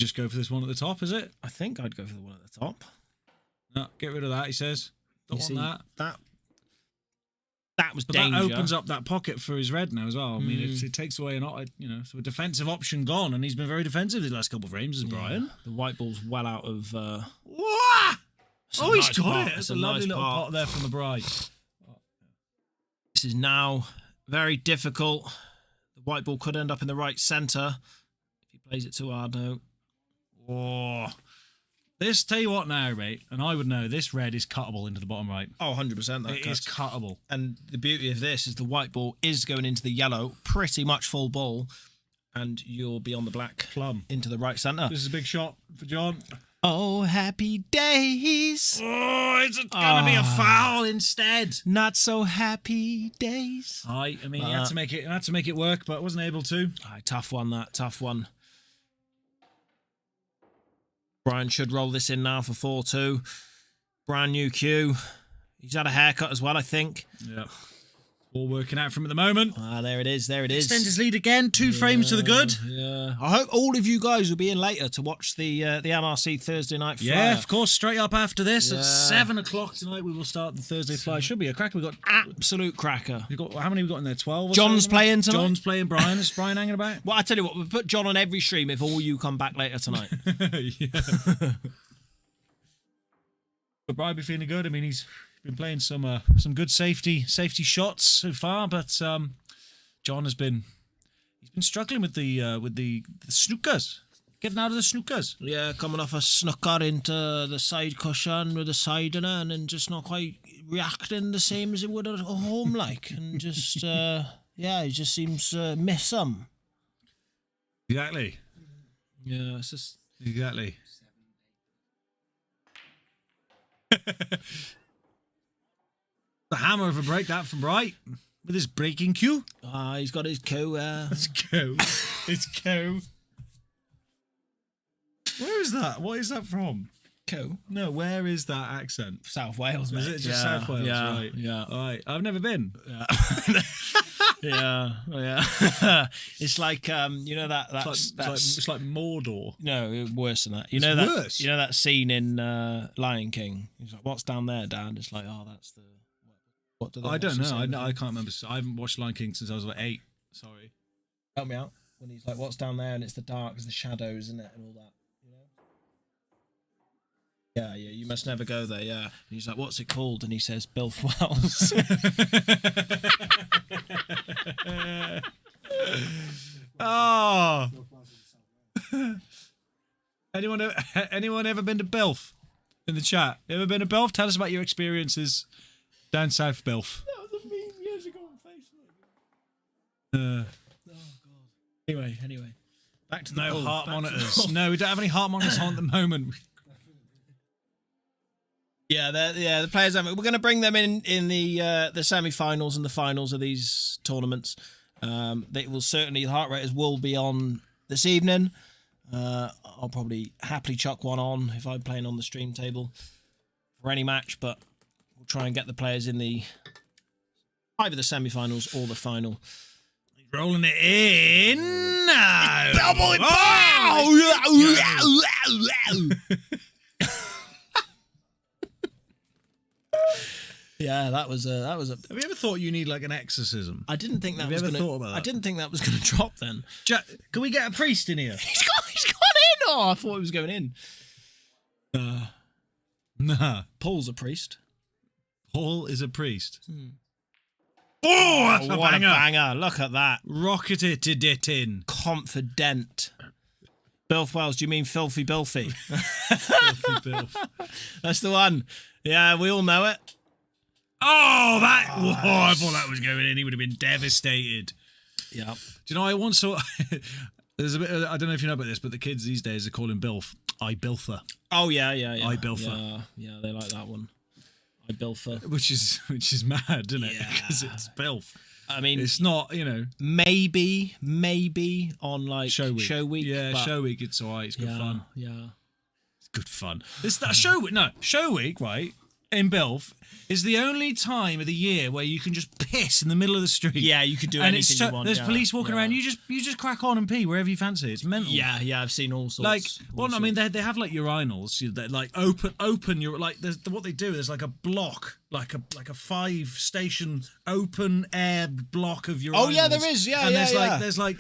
Just go for this one at the top, is it? I think I'd go for the one at the top. No, get rid of that, he says. Don't You want see, that. That was But danger. that opens up that pocket for his red now as well. I mean, it takes away so a defensive option gone, and he's been very defensive the last couple of frames, is Brian. The white ball's well out of... What? Oh, he's nice got pot. it. It's a nice lovely little pot there from the Bright. This is now very difficult. The white ball could end up in the right centre if he plays it too hard now. Oh. This, tell you what now, mate, and I would know, this red is cuttable into the bottom right. Oh, 100% that It is cuttable. And the beauty of this is the white ball is going into the yellow, pretty much full ball, and you'll be on the black Plum. into the right centre. This is a big shot for John. Oh, happy days. Oh, it's going to be a foul instead. Not so happy days. I mean, he had to make it work, but wasn't able to. Tough one, that. Tough one. Brian should roll this in now for 4-2. Brand new cue. He's had a haircut as well, I think. Yeah. All working out for him at the moment. There it is. There it is. Extends his lead again. 2 frames to the good. Yeah. I hope all of you guys will be in later to watch the MRC Thursday night flyer. Yeah, of course. Straight up after this at 7 o'clock tonight, we will start the Thursday flyer. Should be a cracker. We've got absolute cracker. How many have we got in there? 12. John's playing tonight. John's playing. Brian. Is Brian hanging about? Well, I tell you what, we'll put John on every stream if all you come back later tonight. Yeah. But Brian be feeling good. I mean, he's been playing some good safety shots so far, but John he's been struggling with the snookers, getting out of the snookers. Yeah, coming off a snooker into the side cushion with the side in it, and just not quite reacting the same as it would at home, like, and just he just seems to miss some. Exactly. Yeah, it's just Exactly. The hammer of a break that from Bright with his breaking cue. He's got his cue. Let's go. It's go. Where is that? What is that from? Cue? No, where is that accent? South Wales, mate. Is it just South Wales? Yeah, right. yeah. All right. I've never been. Yeah. yeah. It's like you know It's like Mordor. No, worse than that. It's worse? You know that scene in Lion King. He's like, "What's down there, Dad?" It's like, "Oh, that's the." What do they I don't know. say? I can't remember. I haven't watched Lion King since I was like 8. Sorry. Help me out. When he's like, "What's down there?" and it's the dark, it's the shadows, isn't it, and all that. You know? Yeah. You must never go there. Yeah. And he's like, "What's it called?" And he says, "Bilf Wells." Oh. Anyone ever been to Bilf? In the chat, you ever been to Bilf? Tell us about your experiences down south Bilf. That was a meme years ago on Facebook. Oh God. Anyway. Back to the no ball. heart Back to the monitors. ball. No, we don't have any heart monitors on at the moment. Yeah, the players. We're going to bring them in the semi-finals and the finals of these tournaments. They will certainly, the heart raters will be on this evening. I'll probably happily chuck one on if I'm playing on the stream table for any match, but we'll try and get the players in either the semi-finals or the final. He's rolling it in now. Yeah, that was a. Have you ever thought you need like an exorcism? I didn't think that Have was you ever going thought about that? I didn't think that was going to drop then. Can we get a priest in here? He's gone in. Oh, I thought it was going in. Nah. Paul's a priest. Paul is a priest. Oh, that's a what banger. a banger. Look at that. Rocketed it in. Confident. Bilf Wells, do you mean Filthy Bilfy? Filthy Bilf. That's the one. Yeah, we all know it. I thought that was going in. He would have been devastated. Yeah. Do you know, I once saw... There's a bit. I don't know if you know about this, but the kids these days are calling Bilf I Bilfer. Oh yeah. I Bilfer. Yeah, they like that one. I Bilfer. Which is mad, isn't it? Yeah. Because it's Bilf. I mean, it's not, maybe on like show week. Yeah, but show week. It's alright. It's good fun. Yeah. It's good fun. It's that show week. No, show week. Right. in Bilf is the only time of the year where you can just piss in the middle of the street. Yeah, you could do and anything you want. There's police walking around. You just crack on and pee wherever you fancy. It's mental. Yeah, I've seen all sorts. Like, well, I mean, they have like urinals. That like open your like. There's what they do. There's like a block, like a 5-station open air block of urinals. Oh yeah, there is. Yeah, and yeah, there's like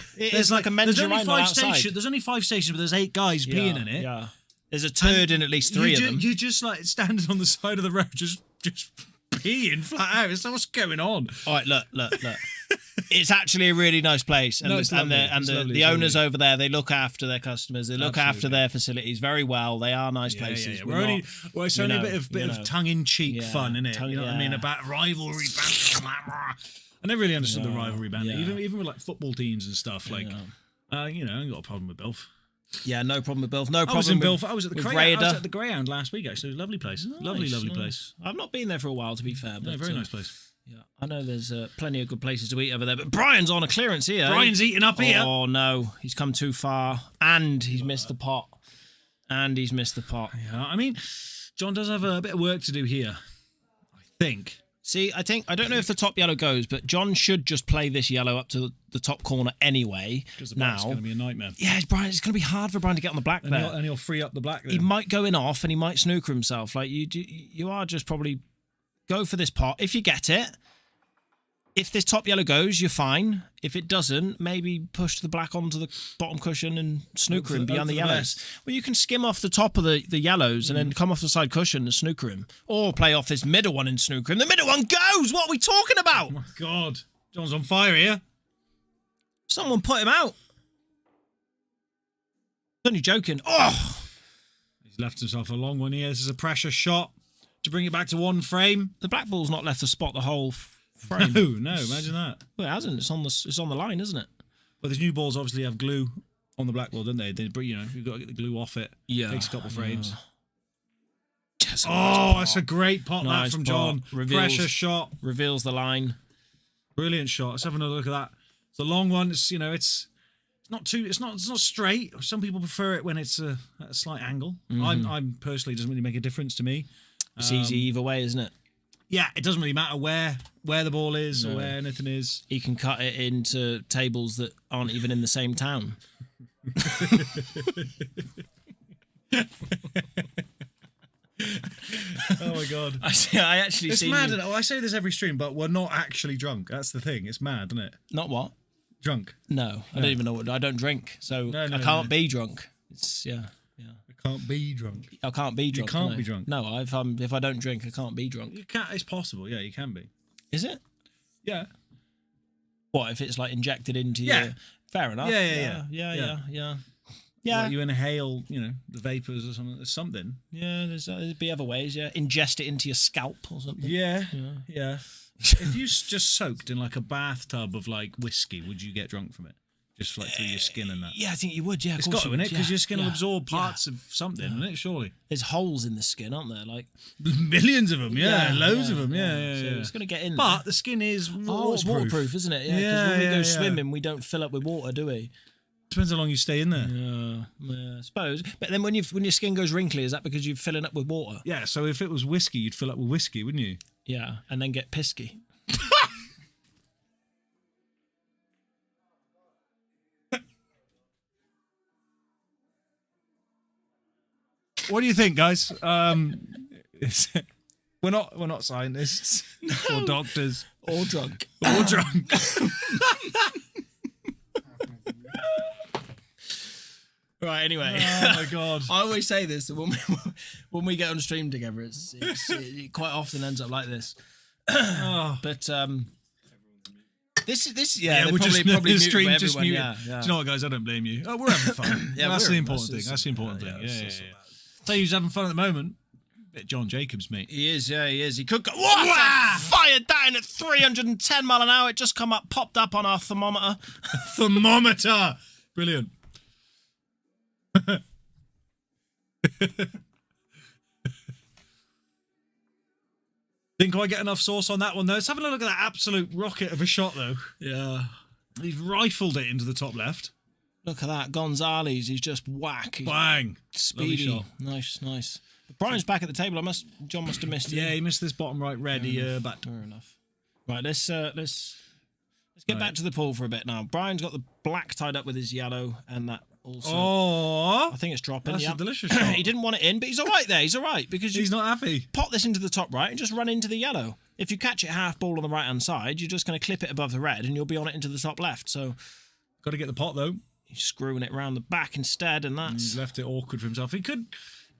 a men's there's only urinal 5 outside. stations. There's only 5 stations, but there's 8 guys peeing in it. Yeah. There's a turd in at least 3 of them. You just like standing on the side of the road, just peeing flat out. It's like, what's going on? All right, look. It's actually a really nice place, and the owners over there, they look after their customers. They look after their facilities very well. They are nice places. Yeah. It's only a bit of tongue-in-cheek fun, isn't it? You know what I mean? About rivalry banter. I never really understood the rivalry banter, even with like football teams and stuff. Like, I ain't got a problem with Bilf. Yeah, no problem with Bilf. No problem. I was in Bilf. I was at the Greyhound last week. Actually, it was a lovely place. Lovely place. I've not been there for a while, to be fair. But very nice place. Yeah, I know there's plenty of good places to eat over there. But Brian's on a clearance here. Brian's eating up here. Oh no, he's come too far, and he's missed the pot. Yeah, I mean, John does have a bit of work to do here, I think. See, I don't know if the top yellow goes, but John should just play this yellow up to the top corner anyway. Because the black's going to be a nightmare. Yeah, it's going to be hard for Brian to get on the black there. And he'll free up the black there. He might go in off and he might snooker himself. Like, you are just probably go for this pot. If you get it, if this top yellow goes, you're fine. If it doesn't, maybe push the black onto the bottom cushion and snooker him beyond the yellows. Well, you can skim off the top of the yellows and then come off the side cushion and snooker him. Or play off this middle one and snooker him. The middle one goes! What are we talking about? Oh, my God. John's on fire here. Someone put him out. Only joking. Oh! He's left himself a long one here. This is a pressure shot to bring it back to one frame. The black ball's not left the spot the whole frame. No, imagine that. Well, it hasn't. It's on the line, isn't it? Well, these new balls obviously have glue on the black ball, don't they? You've got to get the glue off it. Yeah. Takes a couple of frames. Oh, that's a great pot that from John. Pressure shot. Reveals the line. Brilliant shot. Let's have another look at that. It's a long one. It's it's not straight. Some people prefer it when it's at a slight angle. I'm personally, it doesn't really make a difference to me. It's easy either way, isn't it? Yeah, it doesn't really matter where the ball is or where anything is. He can cut it into tables that aren't even in the same town. Oh my God! I actually it's mad. I say this every stream, but we're not actually drunk. That's the thing. It's mad, isn't it? Not what? Drunk. No, I don't even know what. I don't drink, so I can't be drunk. It's I can't be drunk. I can't be drunk. You can't be drunk. No, if I don't drink, I can't be drunk. You can. It's possible. Yeah, you can be. Is it? Yeah. What if it's like injected into you? Fair enough. Yeah. Like you inhale, the vapors or something. There's something. Yeah, there'd be other ways. Yeah, ingest it into your scalp or something. Yeah. If you just soaked in like a bathtub of like whiskey, would you get drunk from it? Just like through your skin and that. Yeah, I think you would. Yeah, it's got to, innit? Because your skin will absorb parts of something, isn't it? Surely. There's holes in the skin, aren't there? Like millions of them. Yeah, loads of them. Yeah. So it's gonna get in. But the skin is waterproof. It's waterproof, isn't it? Yeah. Because when we go swimming, we don't fill up with water, do we? Depends how long you stay in there. Yeah, I suppose. But then when your skin goes wrinkly, is that because you're filling up with water? Yeah. So if it was whiskey, you'd fill up with whiskey, wouldn't you? Yeah, and then get pisky. What do you think, guys? We're not scientists or doctors or drunk. Right. Anyway. Oh my God. I always say this that when we get on stream together, it quite often ends up like this. But this we're probably stream just muted. Yeah. Do you know what, guys? I don't blame you. Oh, we're having fun. That's the important thing. That's the important thing. Yeah. Tell you who's having fun at the moment. Bit John Jacobs, mate. He is. He could go. What? Fired that in at 310 mile an hour. It just popped up on our thermometer. Thermometer. Brilliant. Didn't quite get enough sauce on that one though. Let's have a look at that absolute rocket of a shot though. Yeah. He's rifled it into the top left. Look at that. Gonzalez, he's just whack. He's Bang. speedy. Lovely Nice, nice. But Brian's back at the table. John must have missed it. Yeah, he missed this bottom right red. But Fair enough. Right, let's get back to the pool for a bit now. Brian's got the black tied up with his yellow, and that also. Oh, I think it's dropping. that's Yeah. a delicious shot. He didn't want it in, but he's all right there. He's all right because He's not happy. pop this into the top right and just run into the yellow. If you catch it half ball on the right hand side, you're just going to clip it above the red, and you'll be on it into the top left. So, Got to get the pot though. he's screwing it round the back instead, and that's He's left it awkward for himself. He could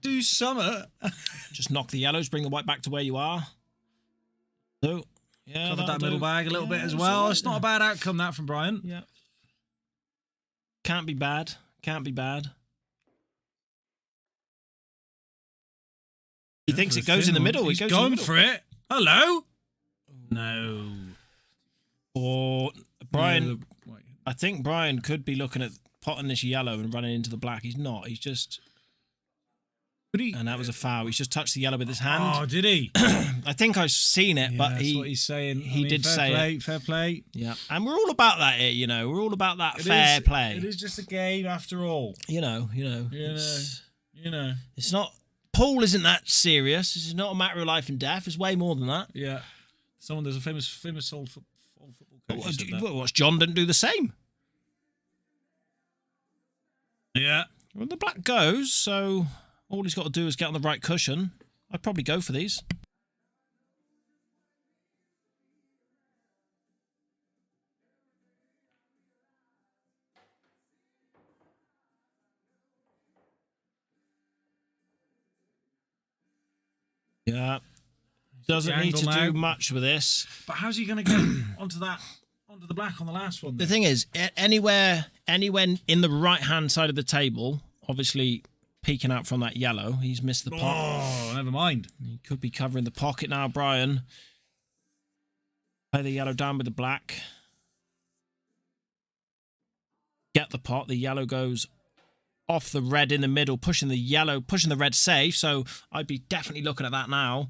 do summer. just knock the yellows, bring the white back to where you are. So, yeah, Covered that'll that middle do. bag a little bit Yeah, as it's well. all right It's not a bad outcome that from Brian. Yeah. Can't be bad. Can't be bad. He thinks it goes in the middle. He's It goes in the going middle. for it. Hello. No. Or Brian, No, wait. I think Brian could be looking at potting this yellow and running into the black. He's not. He's just, Could he? and that was a foul. He's just touched the yellow with his hand. Oh, did he? I think I've seen it, but that's what he's saying. he did fair say play, fair play. yeah. And we're all about that here, you know. We're all about that It fair is- play. It is just a game after all. You know. You know. It's not. Pool isn't that serious. This is not a matter of life and death. It's way more than that. Yeah. There's a famous old football coach who said that. Watch John didn't do the same. Yeah. Well, the black goes, so all he's got to do is get on the right cushion. I'd probably go for these. Yeah. Doesn't The need to angle do now. much with this. But how's he going to get onto the black on the last one? The then? thing is, anywhere in the right-hand side of the table, obviously peeking out from that yellow, he's missed the pot. Oh, never mind. He could be covering the pocket now, Brian. Play the yellow down with the black. Get the pot. The yellow goes off the red in the middle, pushing the red safe. So I'd be definitely looking at that now.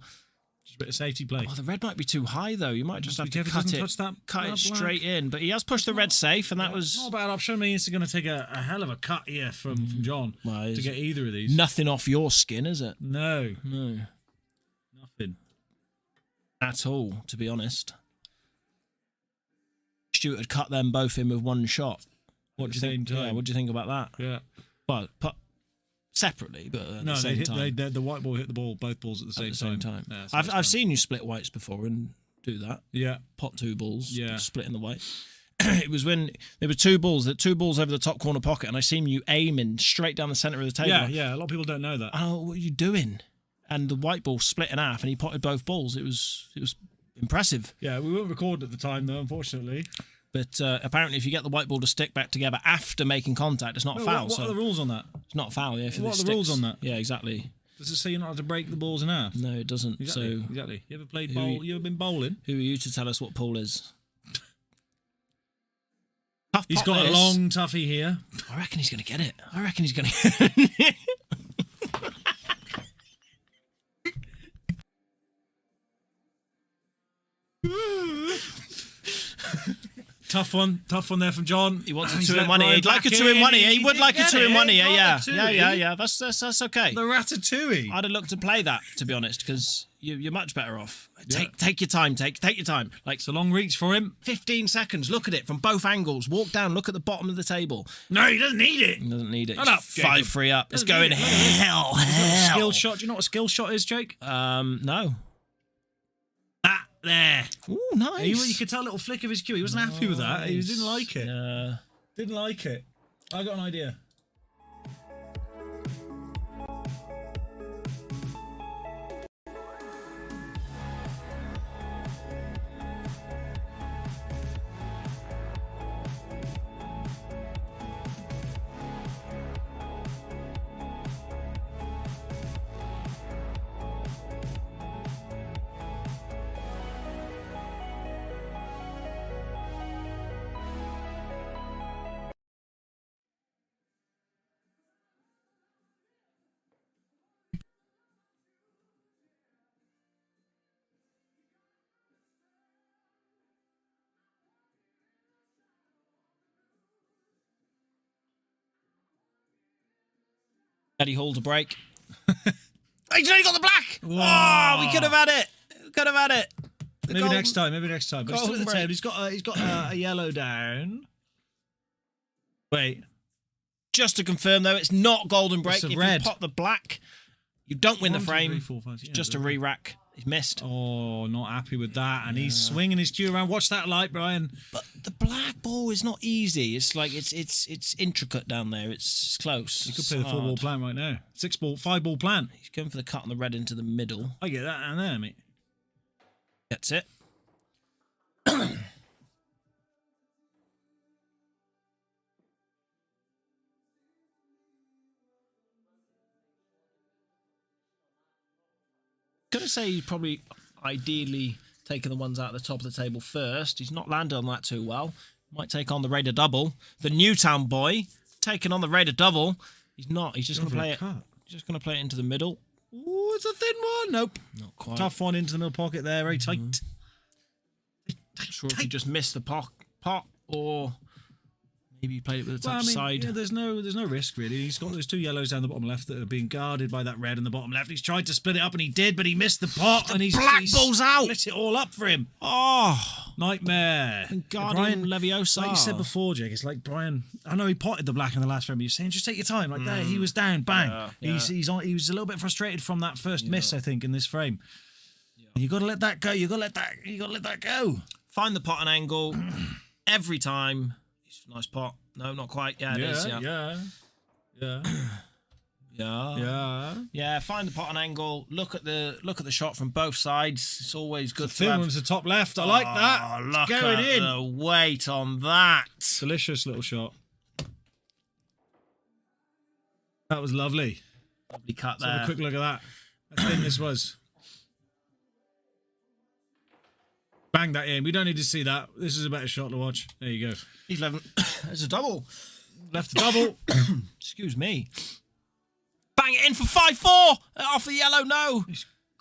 Just a bit of safety play. Oh, the red might be too high, though. You might just have Be to careful cut doesn't it, touch that black. straight in. But he has pushed the red safe, and that was Not a bad option. I mean, it's going to take a hell of a cut here from John Well, to it's get either of these. nothing off your skin, is it? No, No. nothing. At all, to be honest. Stuart had cut them both in with one shot. What At do you the think? same Yeah, time. what do you think about that? Yeah. Well, put separately, but at No, the same time. the white ball hit the ball, both balls at the At same the same time. Yeah, so I've it's fine. seen you split whites before and do that. Yeah. Pot two balls, Yeah. splitting the white. It was when there were two balls over the top corner pocket, and I seen you aiming straight down the centre of the table. Yeah. A lot of people don't know that. Oh, what are you doing? And the white ball split in half, and he potted both balls. It was impressive. Yeah, we weren't recorded at the time though, unfortunately. But apparently, if you get the white ball to stick back together after making contact, it's not a foul. What so are the rules on that? it's not a foul. Yeah, if What it are the rules sticks. on that? Yeah, exactly. Does it say you're not allowed to break the balls in half? No, it doesn't. Exactly. So, Exactly. You ever played Who- bowl? You ever been bowling? who are you to tell us what pool is? Tough He's pot got a this. long toughie here. I reckon he's going to get it. I reckon he's going to get it. Tough one there from John. He wants a He's 2 in let 1 here. Brian He'd like a back 2 in 1 in. here. He would did like a get 2 in 1 it. here. Got Yeah. the Yeah. two. That's okay. The ratatouille. I'd have looked to play that, to be honest, because you're much better off. Take your time. Take your time. Like It's a long reach for him. 15 seconds. Look at it from both angles. Walk down. Look at the bottom of the table. No, he doesn't need it. He doesn't need it. Shut up, 5-3 up. It's Doesn't going need it. Look at this. hell. Skill shot. Do you know what a skill shot is, Jake? No. Ah, there. Ooh, nice. You could tell a little flick of his cue. He wasn't happy with that. He didn't like it. Yeah. Didn't like it. I got an idea. Eddie Hall to break. He's only got the black. Oh, we could have had it. Could have had it. Maybe next time. Maybe next time. But he's still at the Golden table. He's got a yellow down. Wait. Just to confirm, though, it's not golden break. It's a if red. you pop the black, you don't win the 1, 2, frame. 3, 4, 5, It's just a re-rack. He's missed. Oh, not happy with that. And he's swinging his cue around. Watch that light, Brian. But the black ball is not easy. It's like it's intricate down there. It's close. You could play the 4-ball plan right now. 6-ball, 5-ball plan. He's going for the cut on the red into the middle. I get that down there, mate. That's it. Gonna say he's probably ideally taking the ones out of the top of the table first. He's not landed on that too well. Might take on the Raider double. The Newtown boy taking on the Raider double. He's not. He's just gonna play it. He's just gonna play it into the middle. Ooh, it's a thin one. Nope. Not quite. Tough one into the middle pocket there. Very tight. Not sure if he just missed the pot or maybe he played it with a touch side. Yeah, there's no risk really. He's got those 2 yellows down the bottom left that are being guarded by that red in the bottom left. He's tried to split it up and he did, but he missed the pot and he's black ball's out. Split it all up for him. Oh, Nightmare. Guardian Leviosa. Like you said before, Jake, it's like Brian. I know he potted the black in the last frame. You're saying just take your time. Like there, he was down, bang. Yeah. He was a little bit frustrated from that first miss, I think, in this frame. You got to let that go. You got to let that go. Find the pot and angle every time. Nice pot. No, not quite. Yeah, it is. Yeah. Find the pot and angle. Look at the shot from both sides. It's always good. The thin one's the top left. I like that. Look going at in. the weight on that. Delicious little shot. That was lovely. Lovely cut Let's there. have a quick look at that. How thin this was. Bang that in. We don't need to see that. This is a better shot to watch. There you go. He's 11. There's a double. Left the double. Excuse me. Bang it in for 5-4. Off the yellow, no.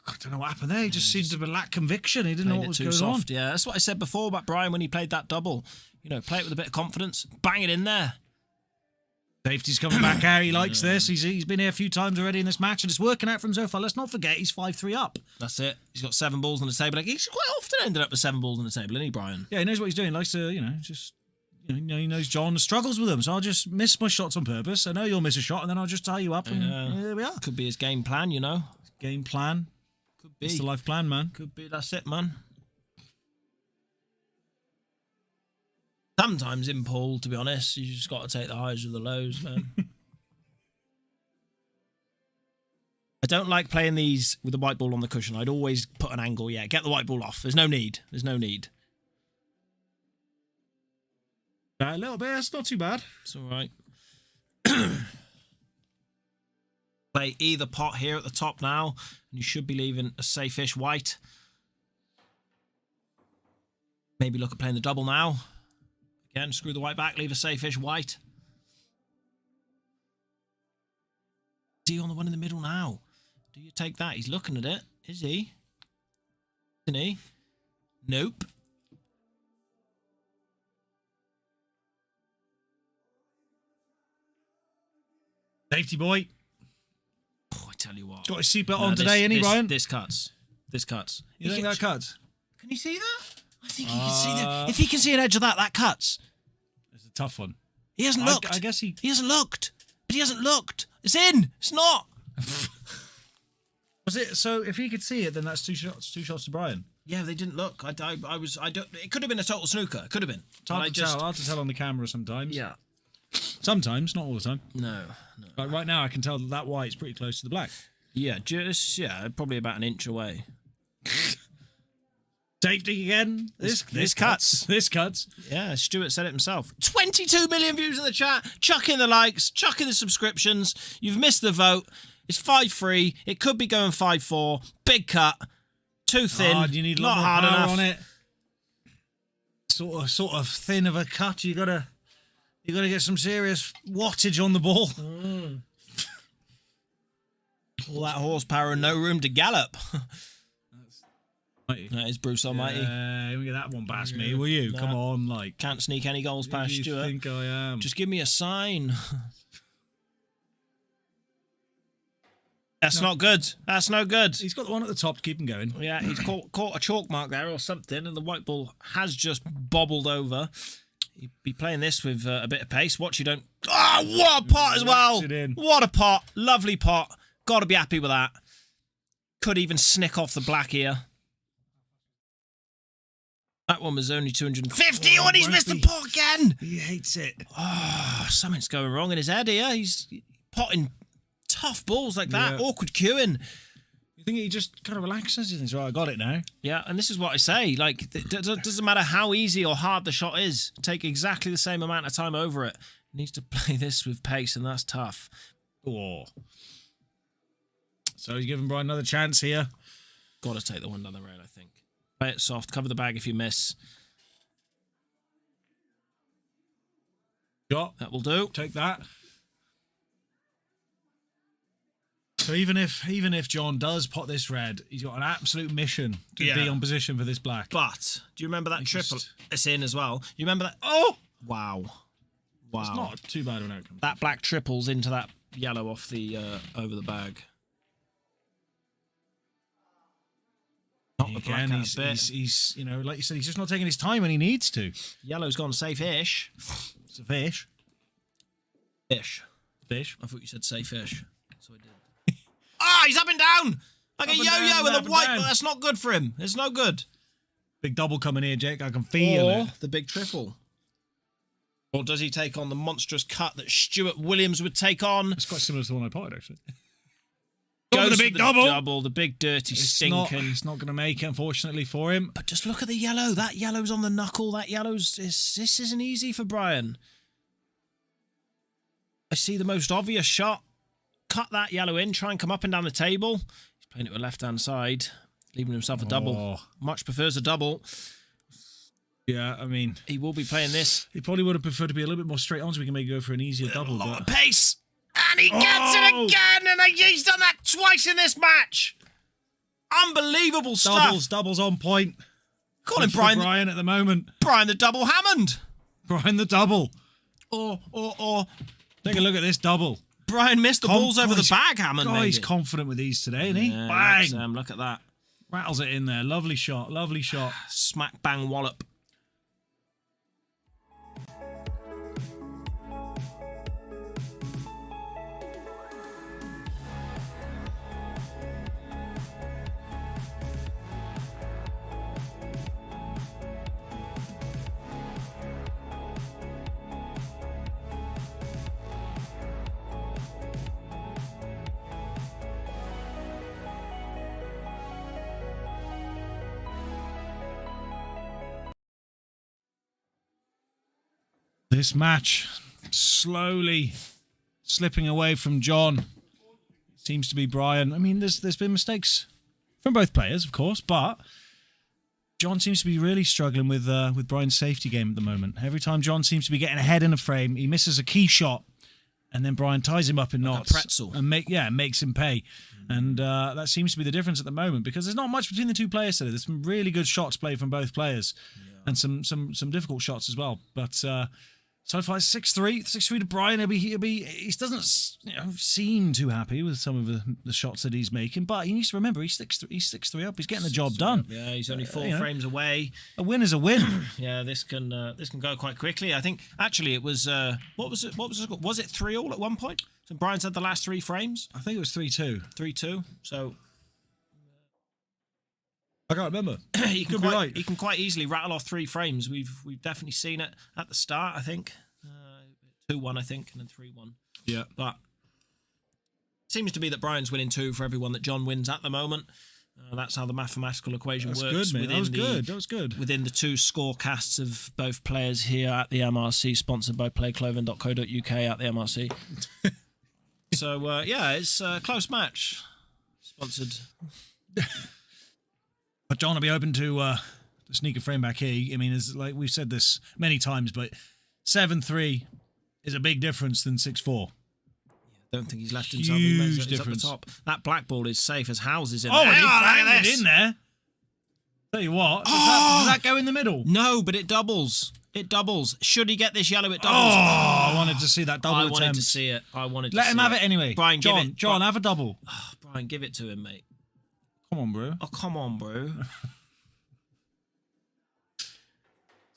I don't know what happened there. He just seemed to lack conviction. He didn't know what was going on. Yeah, that's what I said before about Brian when he played that double. You know, play it with a bit of confidence. Bang it in there. Safety's coming back out. He likes this. He's been here a few times already in this match, and it's working out for him so far. Let's not forget he's 5-3 up. That's it. He's got 7 balls on the table. Like, he's quite often ended up with 7 balls on the table, isn't he, Brian? Yeah, he knows what he's doing. He likes to, he knows John struggles with them. So I'll just miss my shots on purpose. I know you'll miss a shot, and then I'll just tie you up, and there we are. Could be his game plan, you know. Game plan. Could be. It's the life plan, man. Could be. That's it, man. Sometimes in pool, to be honest, you just got to take the highs with the lows, man. I don't like playing these with the white ball on the cushion. I'd always put an angle. Yeah, get the white ball off. There's no need. There's no need. A little bit. It's not too bad. It's all right. Play either pot here at the top now, and you should be leaving a safe-ish white. Maybe look at playing the double now. Again, screw the white back, leave a safe-ish white. D on the one in the middle now. Do you take that? He's looking at it. Is he? Isn't he? Nope. Safety boy. Oh, I tell you what. Got his seatbelt on today, ain't he, Ryan? This cuts. This cuts. You think that cuts? Can you see that? I think he can see that. If he can see an edge of that, that cuts. It's a tough one. He hasn't looked. I guess he hasn't looked. But he hasn't looked. It's in. It's not. Was it? So if he could see it, then that's 2 shots. 2 shots to Brian. Yeah, they didn't look. I don't. It could have been a total snooker. It could have been. Hard to tell on the camera sometimes. Yeah. Sometimes, not all the time. No. But right now, I can tell that white's pretty close to the black. Yeah, probably about an inch away. Safety again. This cuts. This cuts. Yeah, Stuart said it himself. 22 million views in the chat. Chuck in the likes. Chuck in the subscriptions. You've missed the vote. It's 5-3. It could be going 5-4. Big cut. Too thin. You need a lot more power on it. Sort of thin of a cut. You gotta get some serious wattage on the ball. All that horsepower and no room to gallop. That is Bruce Almighty. Let get that one past me, will you? Come on, can't sneak any goals past you Stuart. Think I am? Just give me a sign. That's not good. That's no good. He's got the one at the top to keep him going. Yeah, he's caught a chalk mark there or something, and the white ball has just bobbled over. He'd be playing this with a bit of pace. Watch you don't... Oh, what a pot as well! What a pot. Lovely pot. Got to be happy with that. Could even snick off the black here. That one was only 250, and he's missed the pot again! He hates it. Oh, something's going wrong in his head here. He's potting tough balls like that. Yeah. Awkward queuing. You think he just kind of relaxes? He thinks, right, I got it now. Yeah, and this is what I say. Like, it doesn't matter how easy or hard the shot is. Take exactly the same amount of time over it. He needs to play this with pace, and that's tough. Oh. So he's giving Brian another chance here. Got to take the one down the rail, I think. Play it soft. Cover the bag if you miss. Shot. That will do. Take that. So even if John does pot this red, he's got an absolute mission to be on position for this black. But do you remember that triple? It's in as well. You remember that? Oh! Wow. Wow. It's not too bad of an outcome. That black triples into that yellow off the over the bag. Again, he's you know, like you said, he's just not taking his time when he needs to. Yellow's gone safe-ish. It's a fish. Fish. Fish. I thought you said safe-ish. So I did. Ah, he's up and down! Like a yo-yo with a white, but that's not good for him. It's no good. Big double coming here, Jake. I can feel it. The big triple. Or does he take on the monstrous cut that Stuart Williams would take on? It's quite similar to the one I potted, actually. Goes the big double. The big dirty stinking. It's not going to make it, unfortunately, for him. But just look at the yellow. That yellow's on the knuckle. That yellow's... This isn't easy for Brian. I see the most obvious shot. Cut that yellow in. Try and come up and down the table. He's playing it with left-hand side. Leaving himself a double. Much prefers a double. Yeah, I mean... He will be playing this. He probably would have preferred to be a little bit more straight on so we can maybe go for an easier double. A lot of pace. And he gets it again, and he's done that twice in this match. Unbelievable stuff. Doubles on point. Call him Brian at the moment. Brian the double Hammond. Brian the double. Or. Take a look at this double. Brian missed the balls over the bag, Hammond. God, he's confident with these today, isn't he? Yeah, Bang! Look at that. Rattles it in there. Lovely shot. Lovely shot. Smack bang wallop. This match slowly slipping away from John. Seems to be Brian. I mean, there's been mistakes from both players, of course, but John seems to be really struggling with Brian's safety game at the moment. Every time John seems to be getting ahead in a frame, he misses a key shot, and then Brian ties him up in knots. Like a pretzel. And makes him pay. And that seems to be the difference at the moment, because there's not much between the two players today. There's some really good shots played from both players, and some difficult shots as well. But so far, 6-3 to Brian. He doesn't seem too happy with some of the shots that he's making, but he needs to remember he's 6-3 up. He's getting the job done. Yeah, he's only 4 frames away. A win is a win. Yeah, this can go quite quickly. I think actually it was what was it? Was it 3-3 at one point? So Brian's had the last 3 frames. I think it was 3-2. 3-2. So I can't remember. He can quite easily rattle off 3 frames. We've definitely seen it at the start. I think 2-1, I think, and then 3-1. Yeah, but it seems to be that Brian's winning 2 for everyone that John wins at the moment. That's how the mathematical equation works. Good, mate. That was good. Within the 2 scorecasts of both players here at the MRC, sponsored by playclothing.co.uk at the MRC. So it's a close match. Sponsored. But John will be open to sneak a frame back here. I mean, it's like we've said this many times, but 7-3 is a big difference than 6-4. I don't think he's left himself. Huge Up difference. the top. That black ball is safe as houses in there. Look at this. In there. Tell you what, does that go in the middle? No, but it doubles. It doubles. Should he get this yellow, it doubles. I wanted to see that double attempt. I wanted to see it. Let him have it anyway. Brian, John, have a double. Brian, give it to him, mate. Come on, bro. Oh, come on, bro.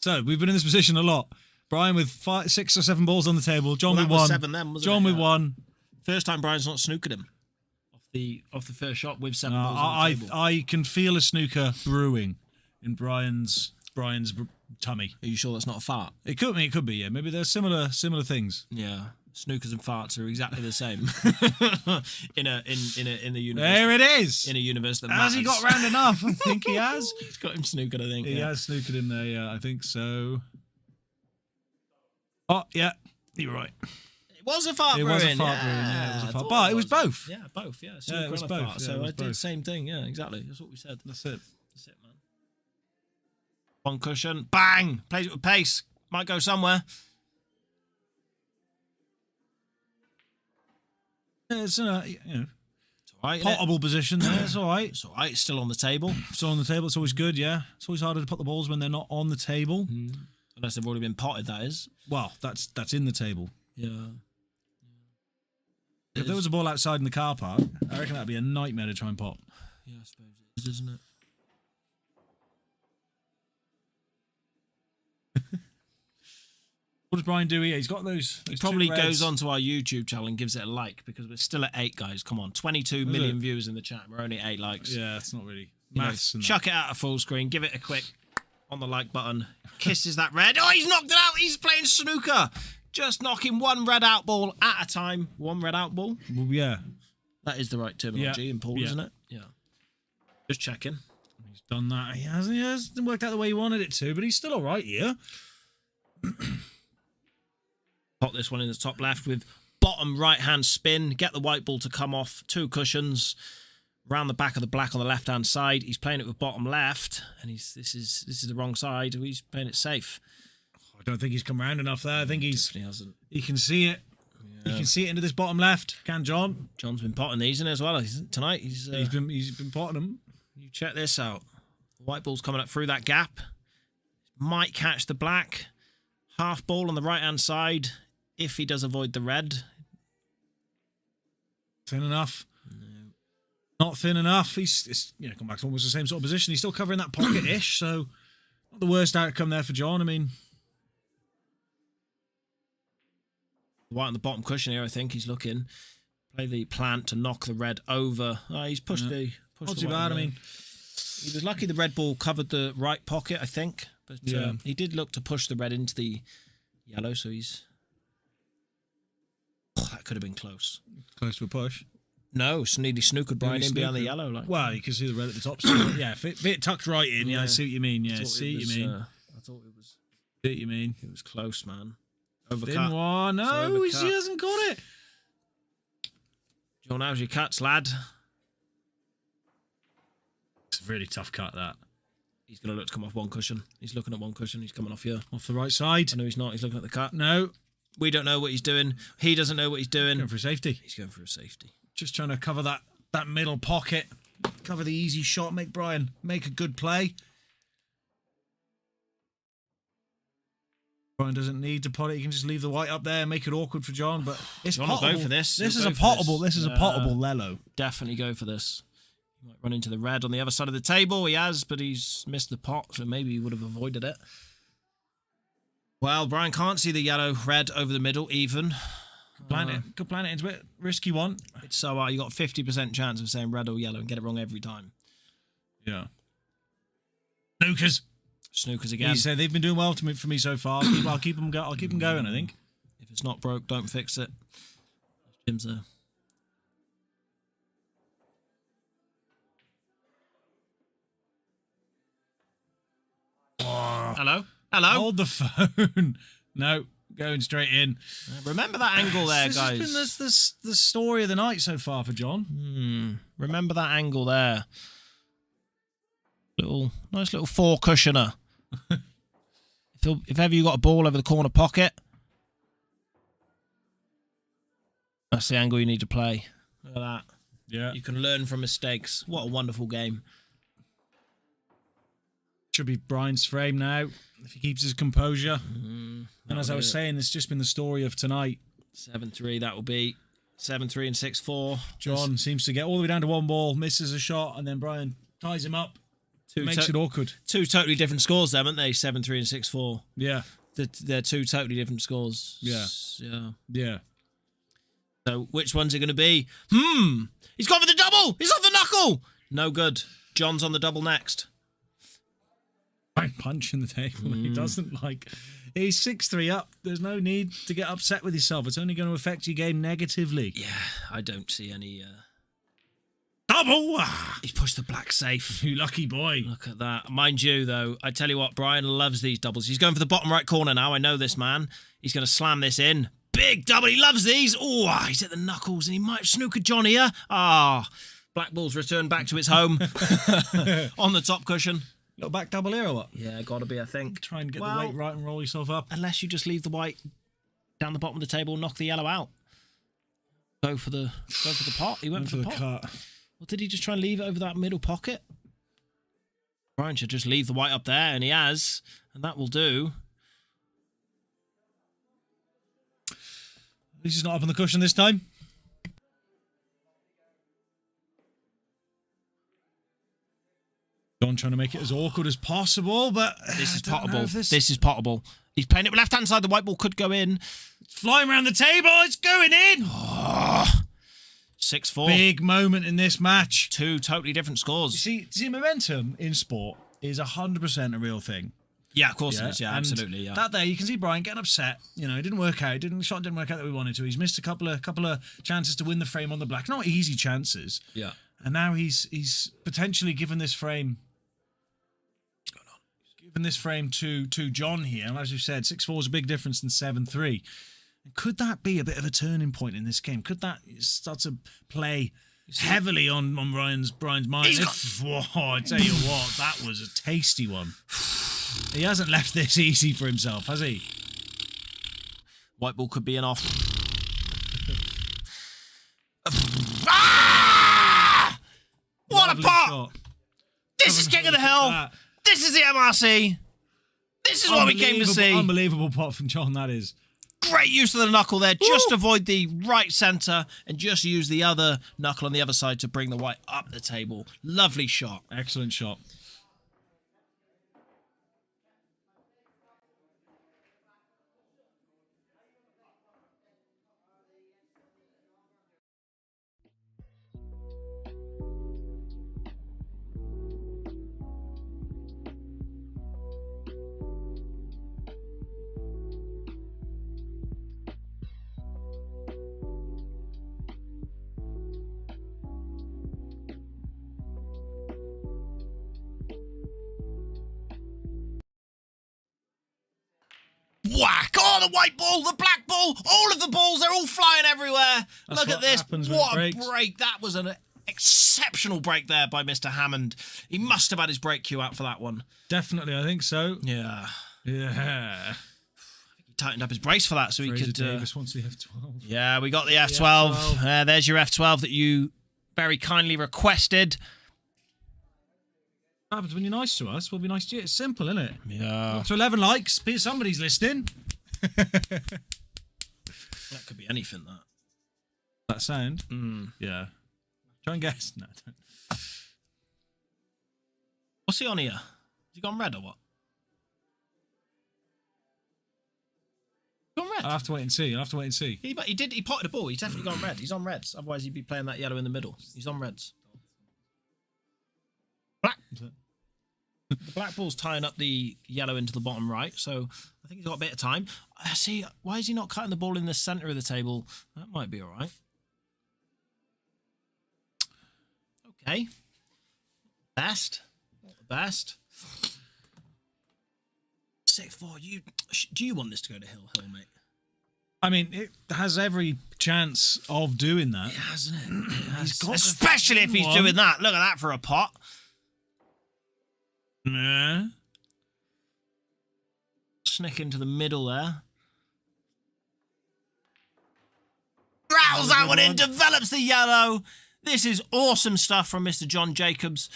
So we've been in this position a lot. Brian with 6 or 7 balls on the table. John with 1. 7 then, wasn't John it? with 1. First time Brian's not snookered him off the first shot with 7 balls on the table. I can feel a snooker brewing in Brian's tummy. Are you sure that's not a fart? It could be. Yeah, maybe they're similar things. Yeah, snookers and farts are exactly the same in the universe. There it is. In a universe that has matters. he got round enough? I think he has. He's got him snookered, I think. He has snookered him there. Yeah, I think so. Oh yeah, you're right. It was a fart. It was a fart brewing. Yeah, it was a fart. But it was both. Yeah, both. Yeah, Yeah, it was both. Fart. Yeah, So it was I did both. the same thing. Yeah, exactly. That's what we said. That's it. That's it, man. One cushion, bang! Plays it with pace. Might go somewhere. Yeah, it's It's all right. potable position there. It's all right. It's all right. It's still on the table. Still on the table. It's always good. Yeah, it's always harder to put the balls when they're not on the table. Unless they've already been potted, that is. Well, that's in the table. Yeah. If there was a ball outside in the car park, I reckon that'd be a nightmare to try and pop. Yeah, I suppose it is, isn't it? What does Brian do here? He's got those He 2 probably reds. goes onto our YouTube channel and gives it a like because we're still at 8, guys. Come on, 22 million viewers in the chat. We're only 8 likes. Yeah, it's not really You know, maths. and that. chuck it out of full screen. Give it a quick on the like button. Kisses that red. Oh, he's knocked it out. He's playing snooker. Just knocking 1 red out ball at a time. 1 red out ball. Well, yeah, That is the right terminology in pool, Yeah. isn't it? Yeah. Just checking. he's done that. He hasn't worked out the way he wanted it to, but he's still all right here. Pop this one in the top left with bottom right-hand spin. Get the white ball to come off. 2 cushions. Round the back of the black on the left-hand side. He's playing it with bottom left, and this is the wrong side. He's playing it safe. I don't think he's come round enough there. I think Definitely hasn't. he can see it. Yeah. He can see it into this bottom left. Can John? John's been potting these in as well tonight. He's He's been potting them. You check this out. White ball's coming up through that gap. Might catch the black. Half ball on the right-hand side if he does avoid the red. Thin enough. No. Not thin enough. He's come back to almost the same sort of position. He's still covering that pocket-ish, so not the worst outcome there for John. I mean, White on the bottom cushion here, I think he's looking. Play the plant to knock the red over. He's pushed the not the too white bad. I away. mean, He was lucky the red ball covered the right pocket, I think. But Yeah. he did look to push the red into the yellow, so he's... Oh, that could have been close. close to a push. No, nearly snookered Brian Nearly in behind the snookered. yellow. Like. Well, you can see the red at the top. So, yeah, if it tucked right in, yeah, I see what you mean. Yeah, I see what you mean. I thought it was... See what you mean. It was close, man. Thin Overcut. one. No, he overcut. hasn't got it. John, how's your cuts, lad? It's a really tough cut, that. He's going to look to come off one cushion. He's looking at one cushion. He's coming off here. Off the right side. I know he's not. He's looking at the cut. No. We don't know what he's doing. He doesn't know what he's doing. Going for safety. He's going for a safety. Just trying to cover that middle pocket. Cover the easy shot. Make Brian make a good play. Brian doesn't need to pot it. He can just leave the white up there and make it awkward for John. But it's John will potable. go for this. This He'll is a go for potable. this. This is a potable Lello. Definitely go for this. He might run into the red on the other side of the table. He has, but he's missed the pot, so maybe he would have avoided it. Well, Brian can't see the yellow, red over the middle, even. Could plan it into it. Risky one. It's so you got 50% chance of saying red or yellow and get it wrong every time. Yeah. Snookers. Snookers again. He said they've been doing well for me so far. I'll keep them going. I think. If it's not broke, don't fix it. Jim's there. Hello? Hello? Hold the phone. No, going straight in. Remember that angle there, This guys. has been the story of the night so far for John. Remember that angle there. Nice little 4 cushioner. If ever you got a ball over the corner pocket, that's the angle you need to play. Look at that. Yeah. You can learn from mistakes. What a wonderful game. Should be Brian's frame now, if he keeps his composure. And as I was saying, it's just been the story of tonight. 7-3, that will be. 7-3 and 6-4. John seems to get all the way down to one ball, misses a shot, and then Brian ties him up. Makes it awkward. Two totally different scores, then, haven't they? 7-3 and 6-4. Yeah. They're two totally different scores. Yeah. Yeah. So which one's it going to be? He's gone for the double. He's off the knuckle. No good. John's on the double next. Right, punch in the table. He doesn't like. He's 6-3 up. There's no need to get upset with yourself. It's only going to affect your game negatively. Yeah, I don't see any. Double! He's pushed the black safe. You lucky boy. Look at that. Mind you, though, I tell you what, Brian loves these doubles. He's going for the bottom right corner now. I know this man. He's going to slam this in. Big double. He loves these. Oh, he's at the knuckles, and he might have snookered John here. Black ball's returned back to its home on the top cushion. Little back double here or what? Yeah, gotta be, I think. Try and get the weight right and roll yourself up. Unless you just leave the white down the bottom of the table and knock the yellow out. Go for the pot. He went for the pot. cut. Or did he just try and leave it over that middle pocket? Brian should just leave the white up there, and he has. And that will do. At least he's not up on the cushion this time. John trying to make it as awkward as possible, but this is potable. This is potable. He's playing it with left hand side. The white ball could go in. It's flying around the table. It's going in. 6-4. Big moment in this match. Two totally different scores. You see, momentum in sport is 100% a real thing. Yeah, of course it is. Yeah, and absolutely. Yeah. That day, you can see Brian getting upset. You know, it didn't work out. The shot didn't work out that we wanted to. He's missed a couple of chances to win the frame on the black. Not easy chances. Yeah. And now he's potentially given this frame. What's going on? He's given this frame to John here. And as you said, 6-4 is a big difference than 7-3. Could that be a bit of a turning point in this game? Could that start to play heavily on Brian's mind? I tell you what, that was a tasty one. He hasn't left this easy for himself, has he? White ball could be an off. What a pot! Shot. This is King of the Hill. This is the MRC. This is what we came to see. Unbelievable pot from John, that is. Great use of the knuckle there. Just avoid the right centre and just use the other knuckle on the other side to bring the white up the table. Lovely shot. Excellent shot. Whack! Oh, the white ball, the black ball, all of the balls, they're all flying everywhere. Look at this. What a break. That was an exceptional break there by Mr. Hammond. He must have had his break cue out for that one. Definitely, I think so. Yeah. Yeah. He tightened up his brace for that so Fraser he could... Davis wants the F12. Yeah, we got the F12. There's your F12 that you very kindly requested. What happens when you're nice to us? We'll be nice to you. It's simple, isn't it? Yeah. Up to 11 likes. Somebody's listening. That could be anything, that. That sound? Yeah. Try and guess. No, don't. What's he on here? Has he gone red or what? Gone red? I'll have to wait and see. He potted a ball. He's definitely gone red. He's on reds. Otherwise, he'd be playing that yellow in the middle. He's on reds. Black. The black ball's tying up the yellow into the bottom right, so I think he's got a bit of time. See, why is he not cutting the ball in the centre of the table? That might be all right. Okay. Not the best. 6-4. Do you want this to go to Hill, mate? I mean, it has every chance of doing that. It hasn't it? Especially if he's doing that. Look at that for a pot. Yeah. Snick into the middle there. Rattles that one in, develops the yellow. This is awesome stuff from Mr. John Jacobs.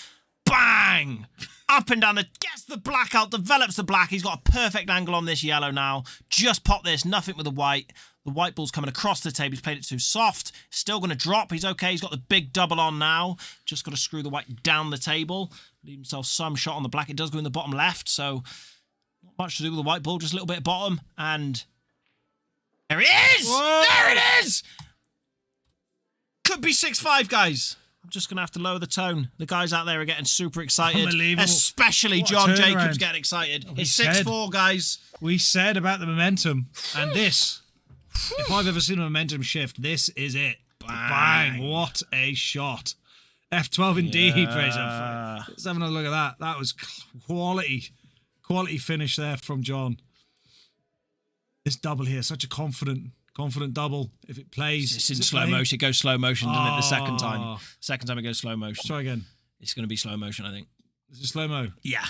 Bang! Up and down gets the black out, develops the black. He's got a perfect angle on this yellow now. Just pop this, nothing with the white. The white ball's coming across the table. He's played it too soft. Still going to drop. He's okay. He's got the big double on now. Just got to screw the white down the table. Leave himself some shot on the black. It does go in the bottom left, so not much to do with the white ball. Just a little bit at bottom. And there it is! Whoa. There it is! Could be 6-5, guys. I'm just going to have to lower the tone. The guys out there are getting super excited. Unbelievable. Especially What a John turnaround. Jacobs getting excited. It's 6-4, guys. We said about the momentum, and this... If I've ever seen a momentum shift, this is it. Bang. What a shot. F12 indeed, Fraser. Let's have another look at that. That was quality finish there from John. This double here, such a confident double. If it plays... It's in slow motion. It goes slow motion, doesn't it, the second time? Second time it goes slow motion. Try again. It's going to be slow motion, I think. Is it slow-mo? Yeah.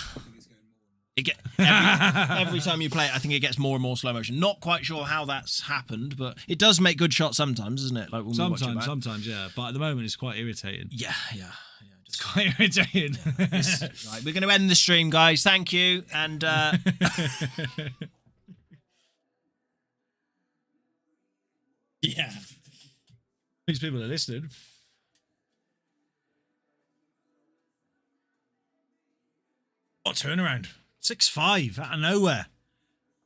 Every time you play it, I think it gets more and more slow motion. Not quite sure how that's happened, but it does make good shots sometimes, doesn't it? Like when Sometimes, yeah. But at the moment, it's quite irritating. Yeah. It's quite irritating. Right, we're going to end the stream, guys. Thank you. And yeah. These people are listening. What a turnaround. 6-5 out of nowhere.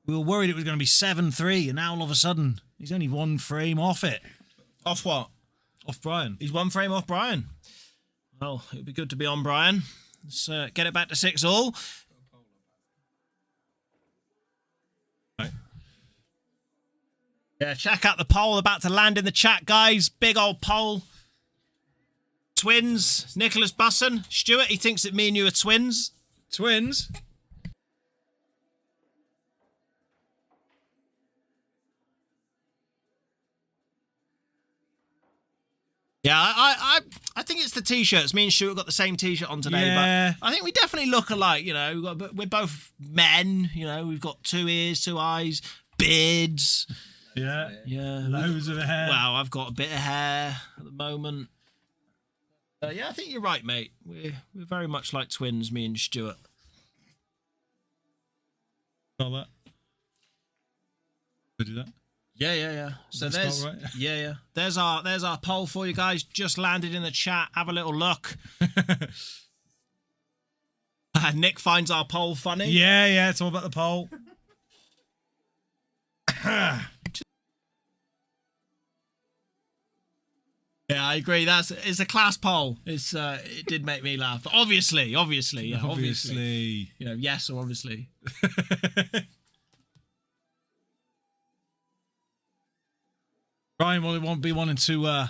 We were worried it was going to be 7-3, and now all of a sudden, he's only one frame off it. off what? Off Brian. He's one frame off Brian. Well, it would be good to be on Brian. Let's get it back to 6-all. Right. Yeah, check out the poll about to land in the chat, guys. Big old poll. Twins. Nicholas Busson. Stuart, he thinks that me and you are twins. Twins? Yeah, I think it's the t-shirts. Me and Stuart got the same t-shirt on today, Yeah. but I think we definitely look alike, you know. We're both men, you know. We've got 2 ears, 2 eyes, beards. Yeah. Yeah. Loads of hair. Wow, I've got a bit of hair at the moment. Yeah, I think you're right, mate. We're very much like twins, me and Stuart. All that. We do that. Yeah. So That's there's not right. yeah. There's our poll for you guys. Just landed in the chat. Have a little look. Nick finds our poll funny. Yeah, it's all about the poll. Yeah, I agree. It's a class poll. It did make me laugh. But obviously. You know, yes or obviously. Brian won't be wanting to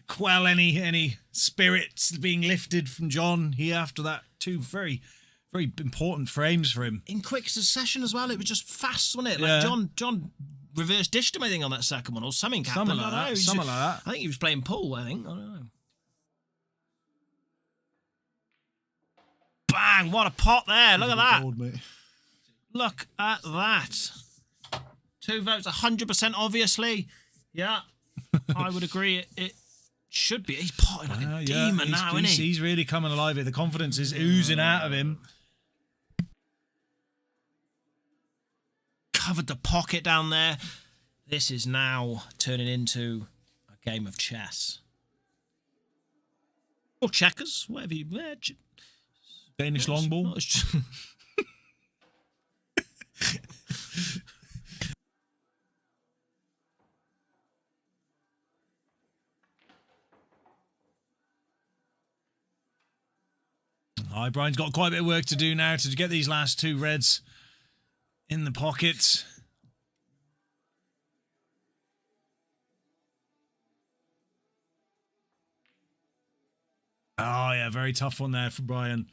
quell any spirits being lifted from John here after that 2 very, very important frames for him. In quick succession as well. It was just fast, wasn't it? Yeah. Like John reverse dished him, I think, on that second one, or something happened. Something like I don't know. that. Something like that. I think he was playing pool, I don't know. Bang! What a pot there. Look at that. Look at that. 2 votes, 100% obviously. Yeah, I would agree. It should be. He's potting like a demon now, isn't he? He's really coming alive here. The confidence is oozing out of him. Covered the pocket down there. This is now turning into a game of chess. Or checkers, whatever you... Danish long ball. Brian's got quite a bit of work to do now to get these last 2 reds in the pocket. Oh yeah, very tough one there for Brian.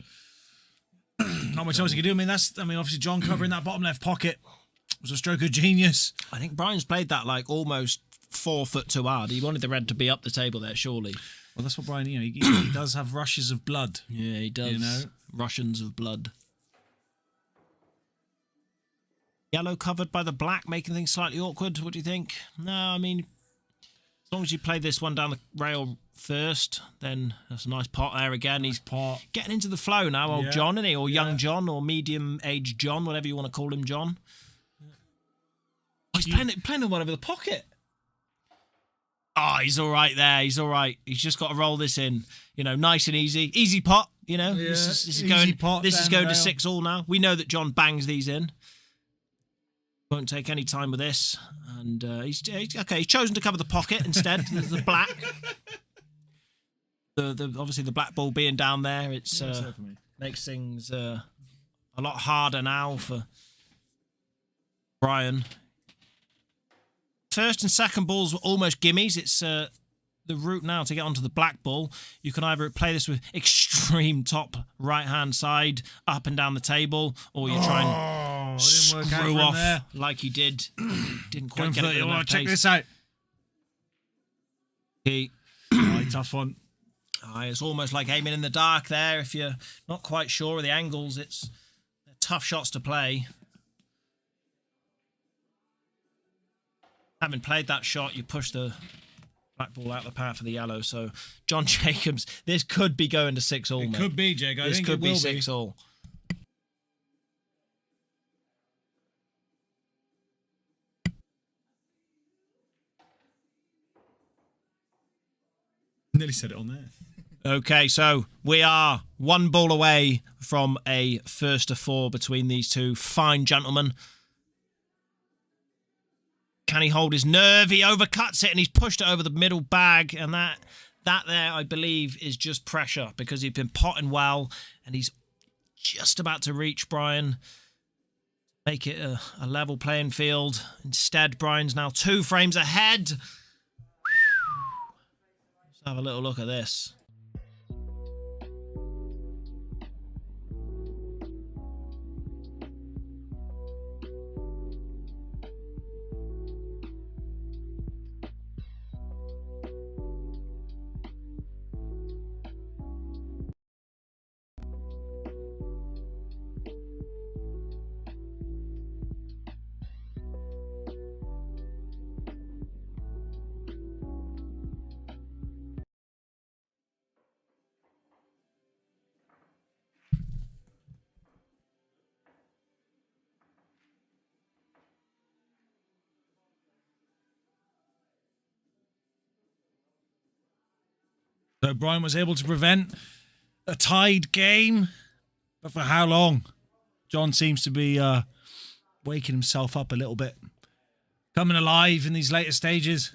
Not much else he can do. I mean, obviously John covering that bottom left pocket was a stroke of genius. I think Brian's played that like almost 4 foot too hard. He wanted the red to be up the table there, surely. Well, that's what Brian, he does have rushes of blood. Yeah, he does. You know? Russians of blood. Yellow covered by the black, making things slightly awkward. What do you think? No, I mean, as long as you play this one down the rail first, then that's a nice pot there again. He's getting into the flow now, old John, isn't he? Or young John, or medium-aged John, whatever you want to call him, John. Oh, he's playing the one over the pocket. Oh, he's all right there. He's all right. He's just got to roll this in. You know, nice and easy. Easy pot, you know. Yeah, this is easy going, pot this is down going the to rail. 6 all now. We know that John bangs these in. Won't take any time with this. And he's okay. He's chosen to cover the pocket instead. the black. Obviously the black ball being down there, it's makes things a lot harder now for Brian. First and second balls were almost gimmies. It's the route now to get onto the black ball. You can either play this with extreme top right hand side up and down the table, or you try and screw off there. like he did. Didn't quite Going get for it. it. With enough Check pace. this out. He, Right, tough one. It's almost like aiming in the dark there. If you're not quite sure of the angles, they're tough shots to play. Having played that shot, you push the black ball out the path for the yellow. So John Jacobs, this could be going to 6 all. It could be, Jake. I This think could it be will 6 all. Nearly said it on there. Okay, so we are 1 ball away from a first to 4 between these two fine gentlemen. Can he hold his nerve? He overcuts it and he's pushed it over the middle bag. And that there, I believe, is just pressure because he's been potting well and he's just about to reach Brian. Make it a level playing field. Instead, Brian's now 2 frames ahead. Let's have a little look at this. So Brian was able to prevent a tied game, but for how long? John seems to be waking himself up a little bit, coming alive in these later stages.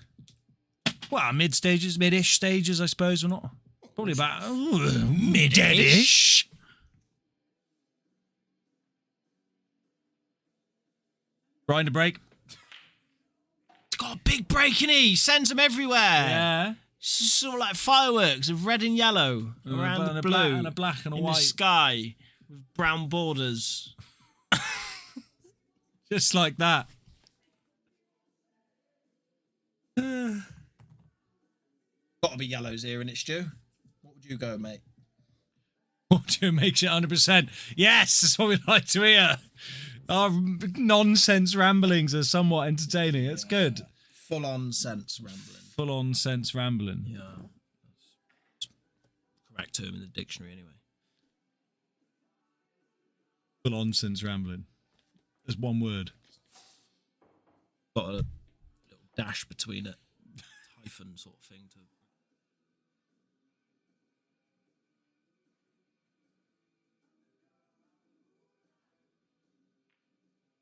Well, mid-ish stages, I suppose, or not. Probably about mid-ish. Brian to break. It's got a big break in he sends them everywhere. Yeah. It's sort of like fireworks of red and yellow around and the a blue black and a black and a in white. the sky with brown borders. Just like that. Got to be yellows here in it, Stu. What would you go, mate? Audio makes it 100%. Yes, that's what we like to hear. Our nonsense ramblings are somewhat entertaining. It's good. Full-on sense rambling. Full-on sense rambling. Yeah. Correct term in the dictionary, anyway. Full-on sense rambling. There's one word. Got a little dash between it. Hyphen sort of thing to...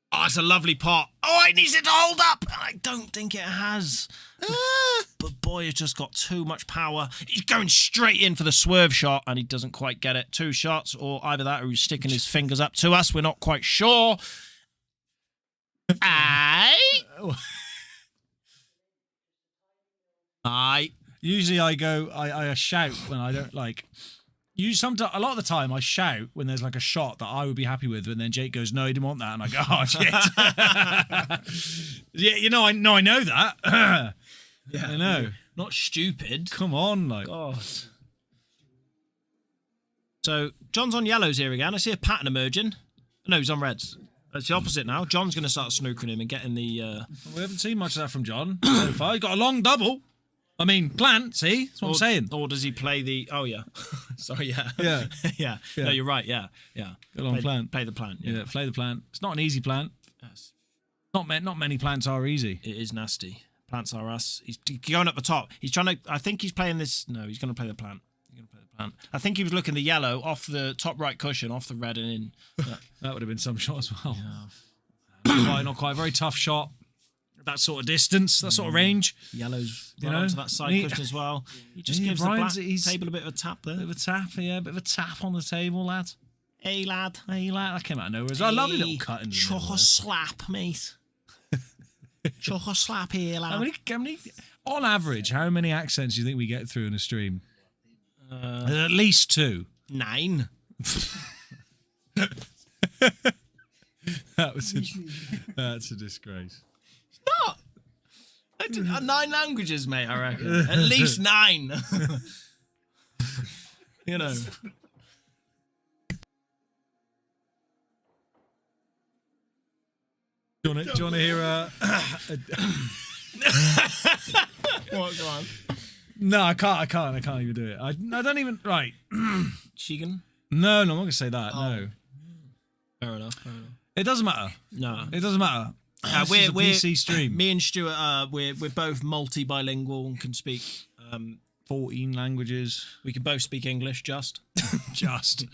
Oh, it's a lovely pot. Oh, it needs it to hold up. I don't think it has. But boy, it's just got too much power. He's going straight in for the swerve shot, and he doesn't quite get it. 2 shots, or either that, or he's sticking his fingers up to us. We're not quite sure. Aye. Aye. Usually I go, I shout when I don't like... Sometimes, a lot of the time, I shout when there's like a shot that I would be happy with, and then Jake goes, "No, he didn't want that," and I go, "Oh shit!" Yeah, I know that. Yeah, I know. Not stupid. Come on, like. God. So John's on yellows here again. I see a pattern emerging. No, he's on reds. It's the opposite now. John's going to start snooking him and getting the... We haven't seen much of that from John so far. He got a long double. I mean, plant, see? That's what I'm saying. Or does he play the... Oh, yeah. Sorry, yeah. Yeah. Yeah. No, you're right, yeah. Yeah. Go long plant. Play the plant, Yeah, play the plant. It's not an easy plant. Yes. Not many plants are easy. It is nasty. Plants are us. He's going up the top. He's trying to. I think he's playing this. No, he's going to play the plant. I think he was looking the yellow off the top right cushion, off the red and in. That would have been some shot as well. Yeah. Not quite. Very tough shot. That sort of distance, that sort of range. Yellow's right onto that side cushion as well. He just gives the black table a bit of a tap there. Bit of a tap, yeah. Bit of a tap on the table, lad. Hey, lad. Hey, lad. That came out of nowhere. I love the little cut in the middle. Chuck a slap, mate. Chuck a slap here, lad. How many, on average, how many accents do you think we get through in a stream? At least 2. 9. That's a disgrace. Not 9 languages, mate, I reckon. At least 9. You know. Do you want to hear What, go on. No, I can't even do it. I don't even... Right. Chicken? No, I'm not going to say that, no. Fair enough. It doesn't matter. No. It doesn't matter. We're a PC stream. Me and Stuart, we're both multi-bilingual and can speak 14 languages. We can both speak English, just. Just.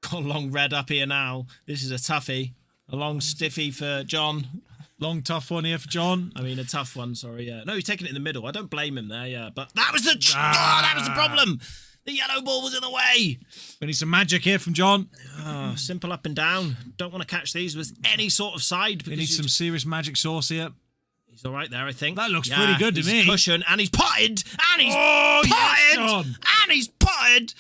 Got a long red up here now. This is a toughie. A long stiffy for John. Long tough one here for John. I mean, a tough one, sorry, yeah. No, he's taking it in the middle. I don't blame him there, yeah. But that was that was the problem. The yellow ball was in the way. We need some magic here from John. Simple up and down. Don't want to catch these with any sort of side. We need some serious magic sauce here. He's all right there, I think. That looks pretty good to me. He's cushion, and he's potted, and he's potted, yes, John. And he's potted.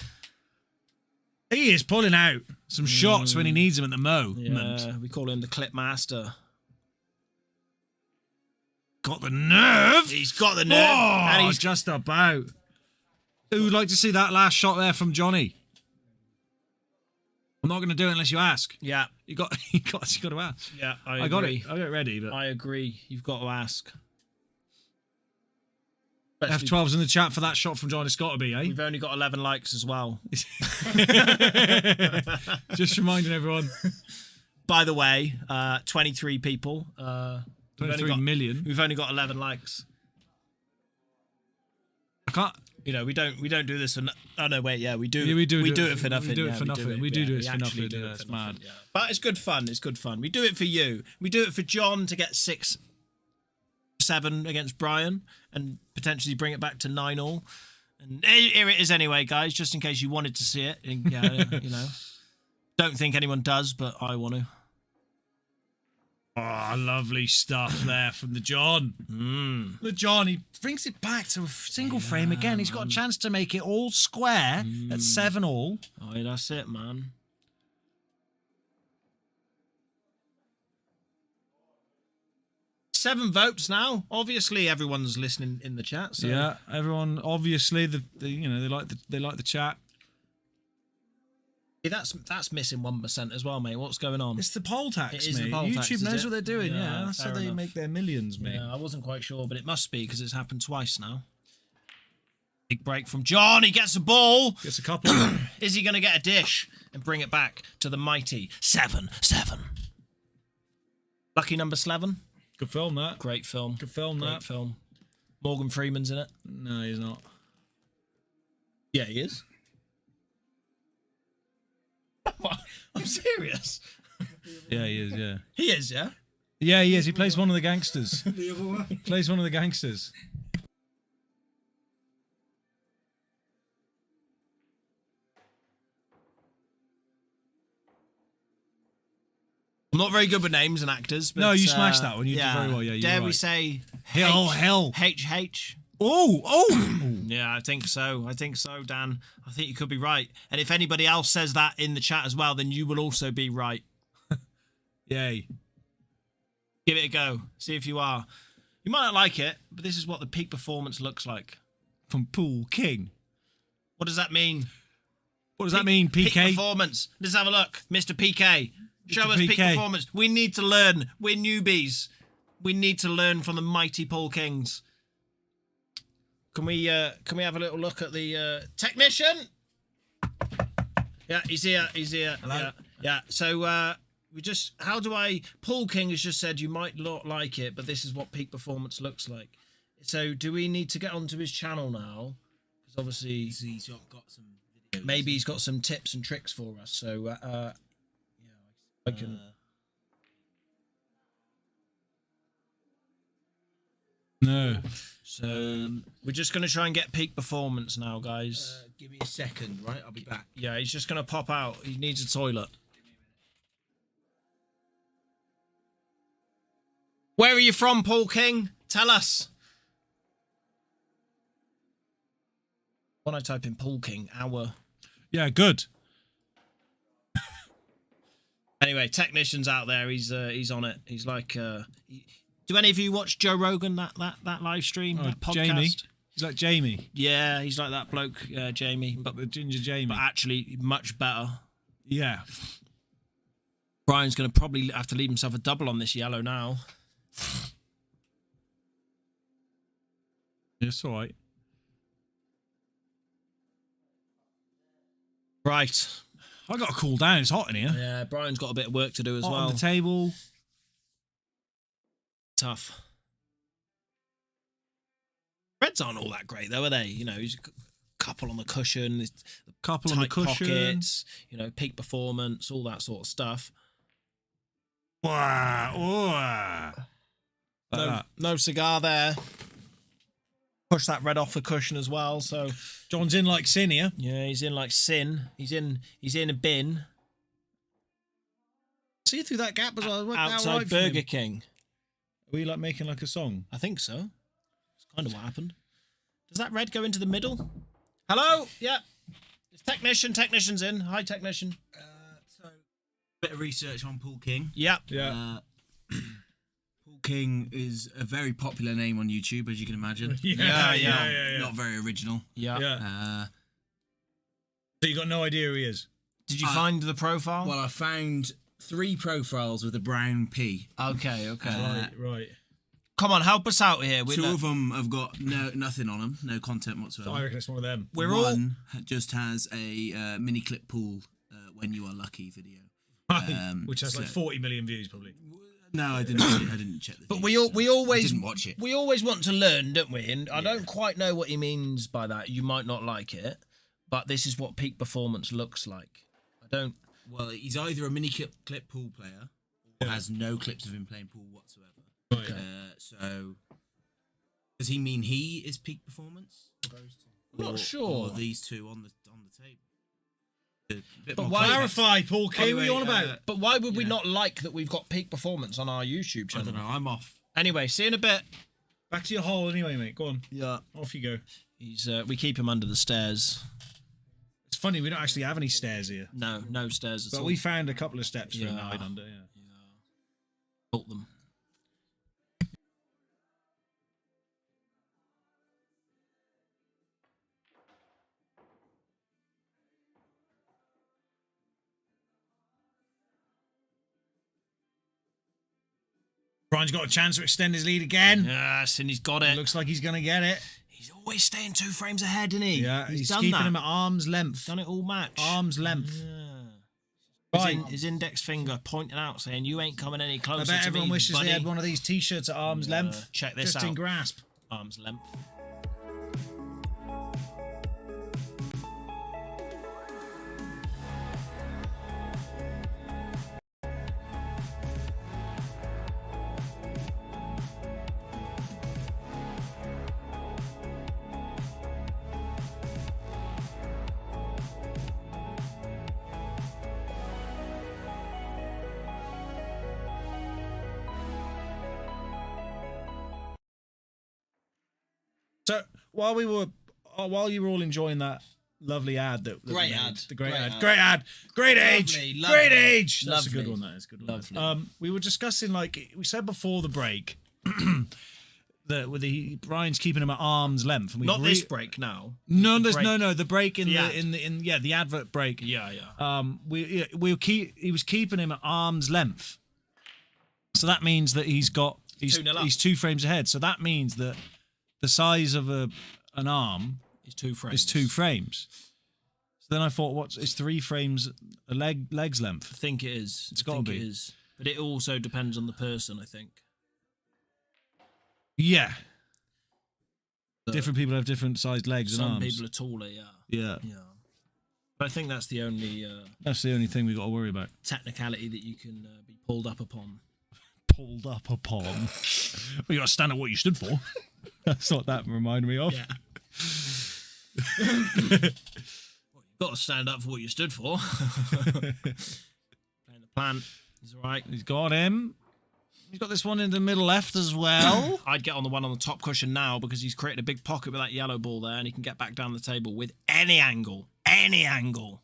He is pulling out some shots when he needs them at the moment. Yeah, we call him the clip master. Got the nerve. He's got the nerve. Oh, and he's just about. Who would like to see that last shot there from Johnny? I'm not going to do it unless you ask. Yeah, you got to ask. Yeah, I got it. I got it ready. But I agree. You've got to ask. F12's in the chat for that shot from John. It's got to be, eh? We've only got 11 likes as well. Just reminding everyone. By the way, 23 people. 23 million. We've only got 11 likes. I can't. You know, we don't do this for. Oh no, wait, yeah, we do. Yeah, we do it for nothing. We do it for nothing. We do it for nothing. Yeah, it's mad. Yeah. But it's good fun. It's good fun. We do it for you. We do it for John to get 6-7 against Brian and potentially bring it back to 9-all. And here it is anyway, guys. Just in case you wanted to see it. Yeah, you know. Don't think anyone does, but I want to. Oh, lovely stuff there from the John. The John, he brings it back to a single frame again. He's got a chance to make it all square at 7-all. Oh, that's it, man. Seven votes now. Obviously, everyone's listening in the chat. So. Yeah, everyone. Obviously, they like the chat. That's missing 1% as well, mate. What's going on? It's the poll tax, it is mate. The poll YouTube tax, knows what they're doing. Yeah, that's how they enough. make their millions, mate. Yeah, I wasn't quite sure, but it must be because it's happened twice now. Big break from John. He gets the ball. Gets a couple. Is he going to get a dish and bring it back to the mighty 7-7? Lucky number 7. Good film, that. Great film. Good film, Great that. film. Morgan Freeman's in it. No, he's not. Yeah, he is. I'm serious. Yeah, he is, yeah. He is, yeah? Yeah, he is. He plays one of the gangsters. Plays one of the gangsters. I'm not very good with names and actors. But, no, you smashed that one. You did very well. Yeah, Dare right. we say hell. HH? Oh. Yeah, I think so, Dan. I think you could be right. And if anybody else says that in the chat as well, then you will also be right. Yay. Give it a go. See if you are. You might not like it, but this is what the peak performance looks like. From Pool King. What does that mean? What does that mean, PK? Peak performance. Let's have a look. Mr. PK. Show us PK. peak performance. We need to learn. We're newbies. We need to learn from the mighty Paul Kings. Can we have a little look at the technician? Yeah, he's here. Hello? Yeah. So How do I? Paul King has just said you might not like it, but this is what peak performance looks like. So do we need to get onto his channel now? Because obviously he's got some videos. Maybe he's got some tips and tricks for us. So I can. No. So we're just going to try and get peak performance now, guys. Give me a second, right? I'll be back. Yeah, he's just going to pop out. He needs a toilet. Where are you from, Paul King? Tell us. When I type in Paul King, Yeah, good. Anyway, technician's out there. He's on it. He's like. Do any of you watch Joe Rogan that live stream, that podcast? Jamie. He's like Jamie. Yeah, he's like that bloke, Jamie, but the ginger Jamie. But actually much better. Yeah. Brian's going to probably have to leave himself a double on this yellow now. It's all right. Right. I got to cool down. It's hot in here. Yeah, Brian's got a bit of work to do as Hot well. on the table. Tough. Reds aren't all that great, though, are they? You know, he's a couple on the cushion, Couple on the cushion. pockets, you know, peak performance, all that sort of stuff. Wow. No cigar there. Push that red off the cushion as well. So John's in like sin here. yeah, he's in like sin. He's in a bin See through that gap as well. outside Burger King. Are we like making like a song? I think so. That's kind of what happened. Does that red go into the middle? Hello? Yeah. It's technician. Technician's in. Hi, technician. So, bit of research on Paul King. Yeah. Yeah. Paul King is a very popular name on YouTube, as you can imagine. Yeah. Not very original. Yeah. So you got no idea who he is? Did you find the profile? Well, I found 3 profiles with a brown P. Okay. Right. Come on, help us out here. 2 of them have got nothing on them, no content whatsoever. So I reckon it's one of them. One just has a mini clip pool when you are lucky video, which has like 40 million views probably. No, I didn't check the. But views, we always didn't watch it. We always want to learn, don't we? And I don't quite know what he means by that. You might not like it, but this is what peak performance looks like. I don't. Well, he's either a mini clip pool player or has no clips of him playing pool whatsoever. Right. So, does he mean he is peak performance? Not sure. Or these 2 on the table. But why Clarify, Paul King. Anyway, what are you on about? But why would we not like that we've got peak performance on our YouTube I channel? don't know. I'm off. Anyway, see you in a bit. Back to your hole anyway, mate. Go on. Yeah. Off you go. He's. We keep him under the stairs. It's funny, we don't actually have any stairs here. No stairs at But all. we found a couple of steps for him to Yeah. hide under, built them. Brian's got a chance to extend his lead again. Yes, and he's got it. Looks like he's going to get it. He's always staying 2 frames ahead, isn't he? Yeah, he's done keeping that. him at arm's length. Done it all match. Arm's length. Yeah. Right. His index finger pointing out, saying, "You ain't coming any I closer." bet to everyone me, wishes buddy. they had one of these T-shirts at arm's length. Check this just in out. grasp. Arm's length. So while you were all enjoying that lovely ad that Great we made, ad. the great Great ad, ad. great ad, great age, Lovely. great age. That's a Lovely. good one. That is a good one. Lovely. We were discussing, like we said before the break, that with the Brian's keeping him at arm's length. And we Not this break now. No, The there's break. the break in The the ad. the advert break. Yeah. He was keeping him at arm's length. So that means that he's 2-0 up. he's 2 frames ahead. So that means that the size of an arm It's 2 frames. is 2 frames. So then I thought, it's 3 frames a leg's length? I think it is. It's got to be. It is. But it also depends on the person, I think. Yeah. So different people have different sized legs and some arms. people are taller, yeah. Yeah. Yeah. But I think that's the only That's the only thing we got to worry about. technicality that you can be pulled up upon. Pulled up upon. Well, you got to stand at what you stood for. That's what that reminded me of. Yeah. Got to stand up for what you stood for. Playing the plan. He's all right. He's got him. He's got this one in the middle left as well. I'd get on the one on the top cushion now because he's created a big pocket with that yellow ball there and he can get back down the table with any angle. Any angle.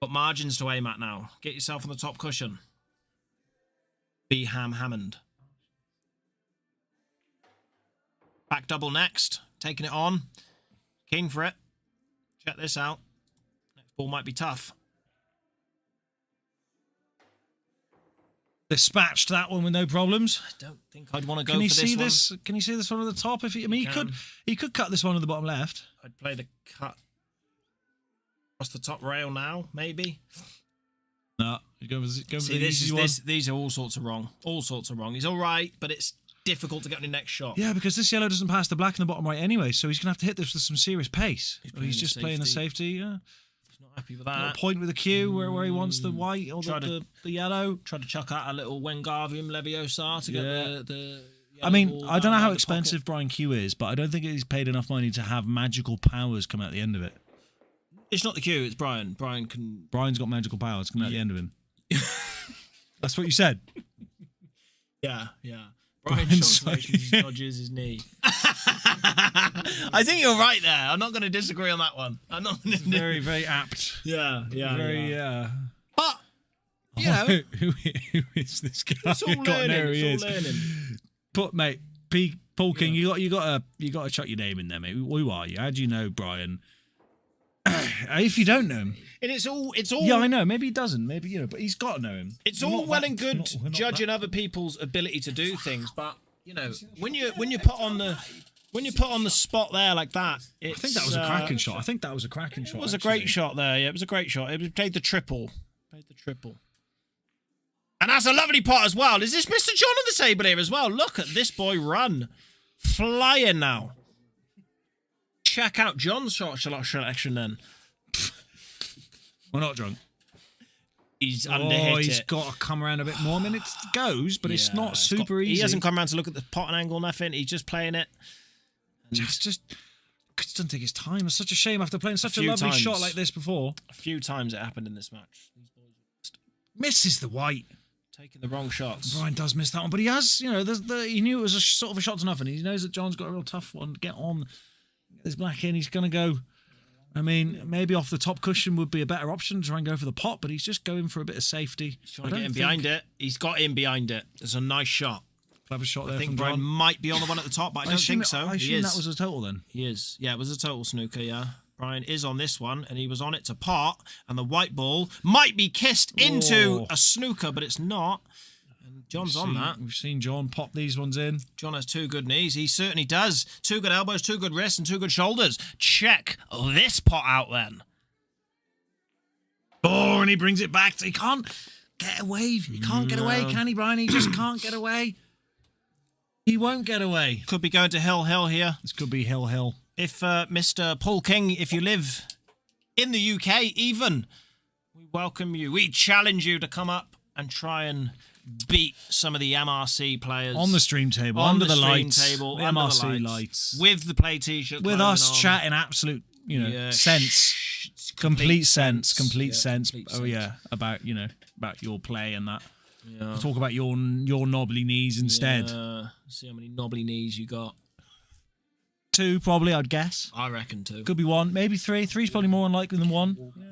Got margins to aim at now. Get yourself on the top cushion. Be Hammond. Back double next. Taking it on. Keen for it. Check this out. Next ball might be tough. Dispatched that one with no problems. I don't think I'd want to go Can you for see this this? Can you see this one at the top? If he, I mean, he could cut this one at the bottom left. I'd play the cut across the top rail now, maybe. No, go with the See, easy one. these are all sorts of wrong. All sorts of wrong. He's all right, but it's difficult to get on the next shot. Yeah, because this yellow doesn't pass the black in the bottom right anyway, so he's going to have to hit this with some serious pace. He's just playing the safety, yeah. He's not happy with Got that. a point with the Q where he wants the white or the yellow. Tried to chuck out a little Wingardium Leviosa to get the I mean, ball I don't down know how the expensive Brian Q is, but I don't think he's paid enough money to have magical powers come out the end of it. It's not the Q, it's Brian. Brian's got magical powers coming out the end of him. That's what you said. Yeah. Brian dodges his knee. I think you're right there. I'm not going to disagree on that one. I'm not gonna very, very apt. Yeah. But you know, who is this guy? it's all learning. But mate, Paul King, you got to chuck your name in there, mate. Who are you? How do you know Brian? If you don't know him, and it's all. Yeah, I know. Maybe he doesn't. Maybe but he's got to know him. It's all well and good judging other people's ability to do things, but when you put on the spot there like that, I think that was a cracking shot. It was a great shot there. Yeah, it was a great shot. It played the triple. And that's a lovely pot as well. Is this Mr. John on the table here as well? Look at this boy run, flying now. Check out John's shot selection then. We're not drunk. He's underhit he's it. got to come around a bit more. I mean, it goes, but it's not super easy. He hasn't come around to look at the pot and angle, nothing. He's just playing it. Just doesn't take his time. It's such a shame after playing such a lovely shot like this before. A few times it happened in this match. These boys misses the white. Taking the wrong shots. Brian does miss that one, but he has, he knew it was a sort of a shot to nothing. He knows that John's got a real tough one to get on. Get this black in. He's going to go. I mean, maybe off the top cushion would be a better option to try and go for the pot, but he's just going for a bit of safety. He's trying to get in behind it. He's got in behind it. It's a nice shot. Clever shot there. I think Brian might be on the one at the top, but I don't think so. I assume that was a total then. He is. Yeah, it was a total snooker, yeah. Brian is on this one, and he was on it to pot, and the white ball might be kissed into a snooker, but it's not. And John's on that. We've seen John pop these ones in. John has 2 good knees. He certainly does. 2 good elbows, 2 good wrists, and 2 good shoulders. Check this pot out then. Oh, and he brings it back. He can't get away. He can't get away, can he, Brian? He just can't get away. He won't get away. Could be going to Hill here. This could be Hill. If Mr. Paul King, if you live in the UK even, we welcome you. We challenge you to come up and try and beat some of the MRC players. On the stream table, under the stream lights. Table, the under MRC the lights. With the play t-shirt. With us on. chatting absolute, sense. Complete sense. Oh, yeah. About your play and that. Yeah. We'll talk about your knobbly knees instead. See how many knobbly knees you got. 2 probably, I'd guess. I reckon 2. Could be 1, maybe 3. 3's probably more unlikely than 1. Yeah.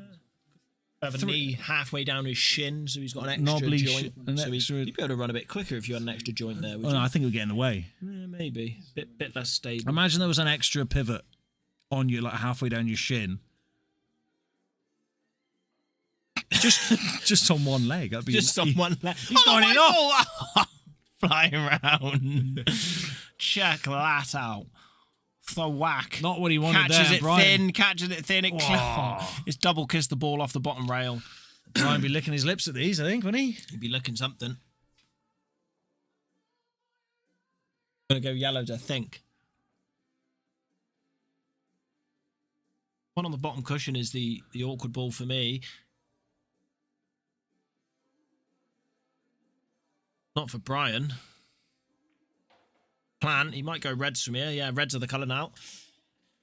Have a knee halfway down his shin, so he's got an extra knobbly joint. You'd be able to run a bit quicker if you had an extra joint there. No, I think it would get in the way. Yeah, maybe. Bit less stable. Imagine there was an extra pivot on you, like halfway down your shin. Just on one leg. That'd be just on one leg. He's going in off. Flying around. Check that out. the whack. Not what he wanted Catches there, it Brian. thin, catches it thin. It's double kissed the ball off the bottom rail. Brian be licking his lips at these, I think, wouldn't he? He'd be looking something. Gonna go yellows, I think. One on the bottom cushion is the awkward ball for me. Not for Brian. Plan, he might go reds from here. Yeah, reds are the colour now.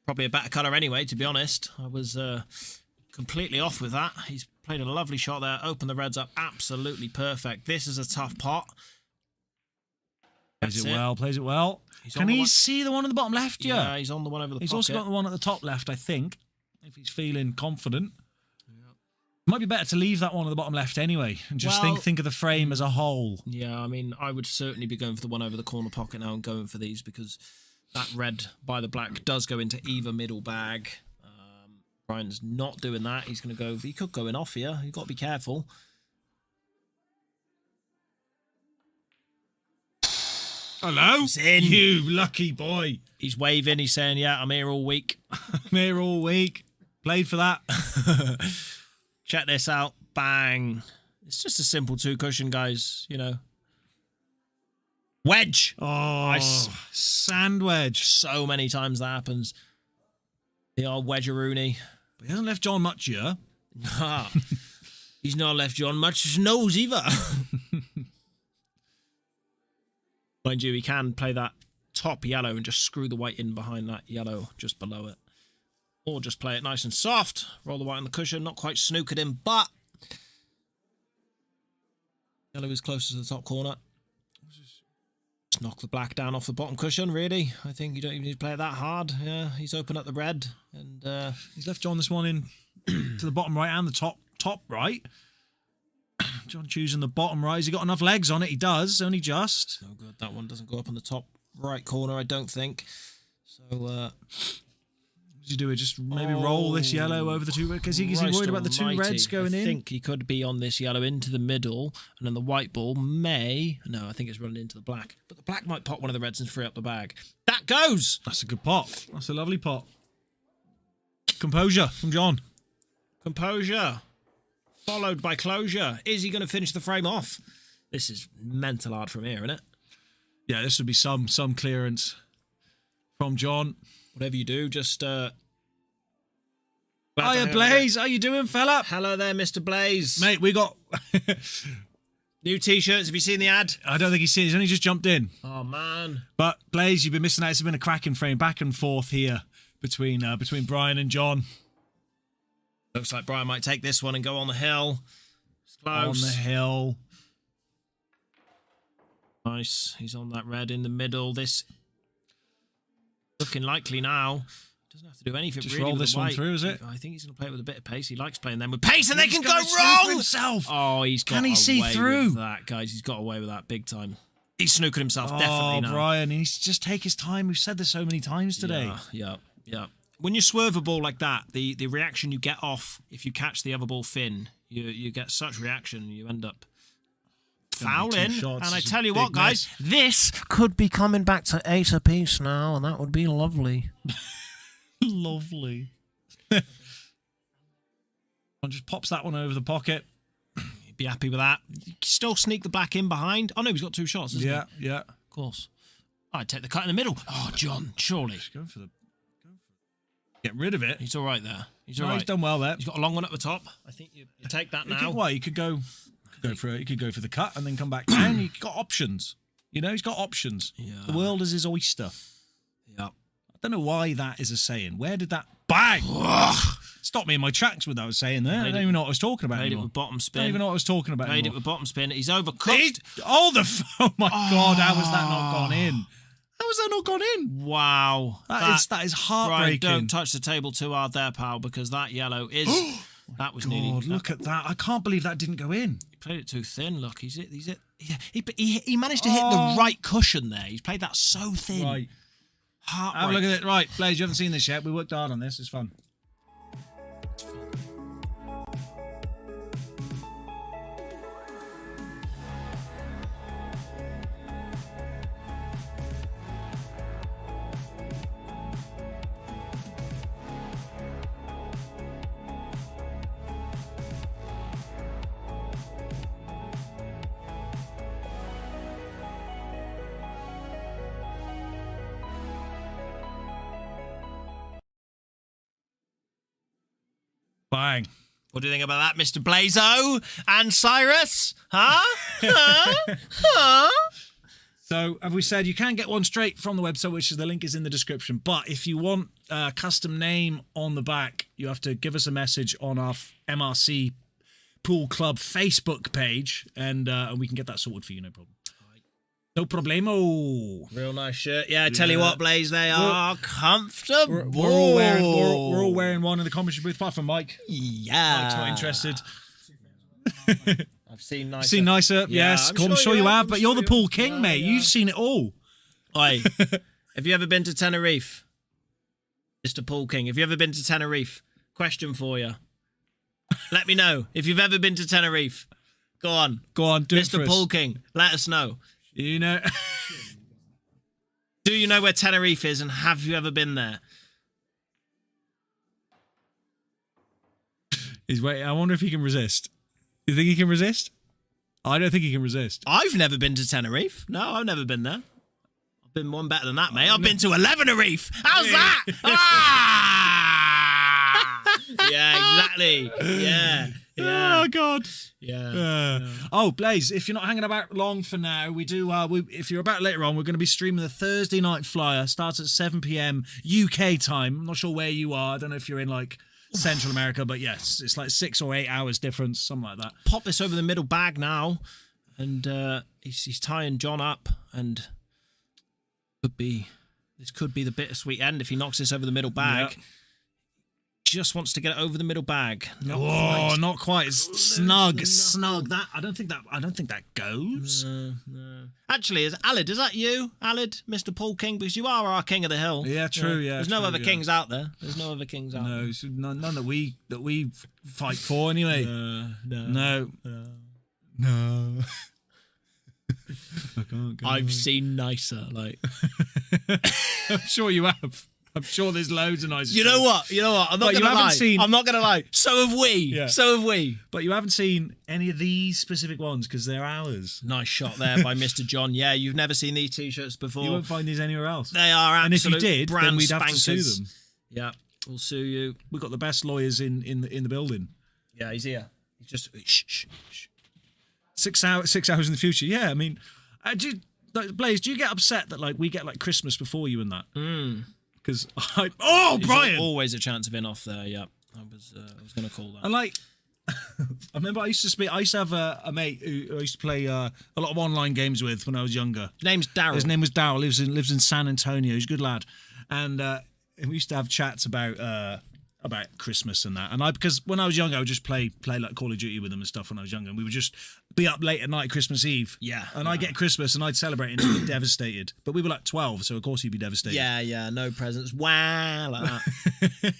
Probably a better colour anyway, to be honest. I was completely off with that. He's played a lovely shot there. Opened the reds up. Absolutely perfect. This is a tough pot. Plays it well. Can he see the one at the bottom left? Yeah, he's on the one over the He's pocket. also got the one at the top left, I think, if he's feeling confident. Might be better to leave that one at the bottom left anyway, and just think of the frame as a whole. Yeah, I mean, I would certainly be going for the one over the corner pocket now and going for these because that red by the black does go into either middle bag. Brian's not doing that. He's going to go. He could go in off here. You've got to be careful. Hello? He's in. You lucky boy. He's waving. He's saying, yeah, I'm here all week. I'm here all week. Played for that. Check this out. Bang. It's just a simple two cushion, guys. You know. Wedge. Oh, sand wedge. So many times that happens. The old wedge-a-rooney. But he hasn't left John much here. He's not left John much nose either. Mind you, he can play that top yellow and just screw the white in behind that yellow just below it. Or just play it nice and soft. Roll the white on the cushion. Not quite snookered him, but yellow is closer to the top corner. Just knock the black down off the bottom cushion, really. I think you don't even need to play it that hard. Yeah, he's opened up the red. And he's left John this one in to the bottom right and the top right. John choosing the bottom right. Has he got enough legs on it? He does, only just. Oh, good. That one doesn't go up on the top right corner, I don't think. So, what does he do? Just maybe roll this yellow over the two, because he's worried about the two reds going in. I think he could be on this yellow into the middle, and then the white ball may. No, I think it's running into the black. But the black might pot one of the reds and free up the bag. That goes. That's a good pot. That's a lovely pot. Composure from John. Composure. Followed by closure. Is he going to finish the frame off? This is mental art from here, isn't it? Yeah, this would be some clearance from John. Whatever you do, just... Hiya, Blaze. How you doing, fella? Hello there, Mr. Blaze. Mate, we got... new T-shirts. Have you seen the ad? I don't think he's seen it. He's only just jumped in. Oh, man. But, Blaze, you've been missing out. It's been a cracking frame back and forth here between Brian and John. Looks like Brian might take this one and go on the hill. It's close. On the hill. Nice. He's on that red in the middle. This looking likely now. Doesn't have to do anything. Just really roll with this the one white. through, is it? I think he's going to play it with a bit of pace. He likes playing them with pace, and they can go snooker wrong. Himself. Oh, he's got Can he see away through? with that, guys. He's got away with that big time. He's snookered himself definitely now. Brian, he needs to just take his time. We've said this so many times today. Yeah. When you swerve a ball like that, the reaction you get off if you catch the other ball fin, you get such reaction, you end up fouling. And I tell you what, guys, this could be coming back to 8 apiece now, and that would be lovely. Lovely. Just pops that one over the pocket. You'd be happy with that. You can still sneak the black in behind. Oh, no, he's got two shots, isn't he? Yeah. Of course. I'd take the cut in the middle. Oh, John, surely. Just going for the... Get rid of it. He's all right there. He's all right. He's done well there. He's got a long one at the top. I think you take that now. You could go for it. You could go for the cut and then come back down. You've got options. You know, he's got options. Yeah. The world is his oyster. Yeah. I don't know why that is a saying. Where did that... Bang! Stop me in my tracks with that I was saying there. I don't even know what I was talking about Made anymore. it with bottom spin. I don't even know what I was talking about Made anymore. it with bottom spin. He's overcooked. Oh my God, how has that not gone in? How has that not gone in? Wow. That is heartbreaking. Brian, don't touch the table too hard there, pal, because that yellow is... that was nearly... God, look at that. I can't believe that didn't go in. He played it too thin. Look, he managed to hit the right cushion there. He's played that so thin. Right. Heartbreak. Have a look at it. Right, Blaze, you haven't seen this yet. We worked hard on this. It's fun. Bang. What do you think about that, Mr. Blazo and Cyrus? Huh? Huh? So, have we said you can get one straight from the website, which is the link is in the description. But if you want a custom name on the back, you have to give us a message on our MRC Pool Club Facebook page, and we can get that sorted for you, no problem. No problemo. Real nice shirt. Yeah, I tell you what, Blaze, they are comfortable. We're all wearing one in the commentary booth, apart from Mike. Yeah. Mike's not interested. I've seen nicer. Seen nicer, Yeah, yes. I'm I'm sure you have, I'm but sure you're the you pool have. king, Yeah, mate. yeah. You've seen it all. Oi, have you ever been to Tenerife? Mr. Pool King, have you ever been to Tenerife? Question for you. Let me know if you've ever been to Tenerife. Go on. Go on, do it for Mr. us. Pool King, let us know. You know... Do you know where Tenerife is, and have you ever been there? He's waiting. I wonder if he can resist. You think he can resist? I don't think he can resist. I've never been to Tenerife. No, I've never been there. I've been one better than that, mate. I've been to 11erife. How's that? Ah! Yeah, exactly. Yeah. Yeah. Oh, God. Yeah. Oh, Blaze, if you're not hanging about long for now, we do. If you're about later on, we're going to be streaming the Thursday Night Flyer. Starts at 7 p.m. UK time. I'm not sure where you are. I don't know if you're in like Central America, but yes, it's like 6 or 8 hours difference, something like that. Pop this over the middle bag now, and he's tying John up, and this could be the bittersweet end if he knocks this over the middle bag. Yep. Just wants to get it over the middle bag. Not quite. It's snug. That I don't think that goes. No. Actually, is that you, Alid, Mr. Paul King? Because you are our king of the hill. Yeah, true. Yeah, There's no true, other yeah. kings out there. There's no other kings out there. No, so none that we fight for anyway. No. I can't go. I've seen nicer. Like, I'm sure you have. I'm sure there's loads of nice. you know what? I'm not But you gonna haven't lie. seen- I'm not gonna lie. So have we. Yeah. So have we. But you haven't seen any of these specific ones because they're ours. Nice shot there by Mr. John. Yeah, you've never seen these t-shirts before. You won't find these anywhere else. They are And if you absolute did, brand then we'd have to spankers. sue them. Yeah, we'll sue you. We've got the best lawyers in the building. Yeah, he's here. He's just shh. 6 hours in the future. Yeah, I mean, Blaze, do you get upset that like we get like Christmas before you and that? Because There's Brian. always a chance of being off there. Yeah, I was going to call that. And like, I remember I used to have a mate who I used to play a lot of online games with when I was younger. His name's Daryl. His name was Daryl. Lives in San Antonio. He's a good lad, and we used to have chats about Christmas and that. And because when I was younger, I would just play like Call of Duty with him and stuff when I was younger. And we would just be up late at night Christmas Eve. Yeah. And I'd get Christmas and I'd celebrate and he'd be devastated. But we were like 12, so of course he'd be devastated. Yeah, no presents. Wow, like that.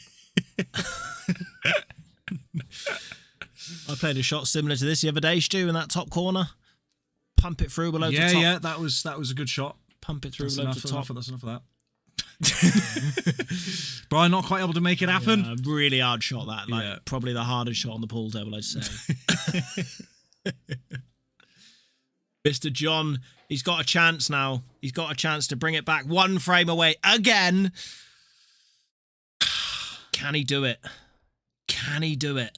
I played a shot similar to this the other day, Stu, in that top corner. Pump it through below the top. Yeah, that was a good shot. Pump it through That's below enough, the top. that's enough of that. Brian not quite able to make it happen. Really hard shot that. Like Yeah. probably the hardest shot on the pool table, I'd say. Mr. John, he's got a chance now. He's got a chance to bring it back one frame away again. Can he do it? Can he do it?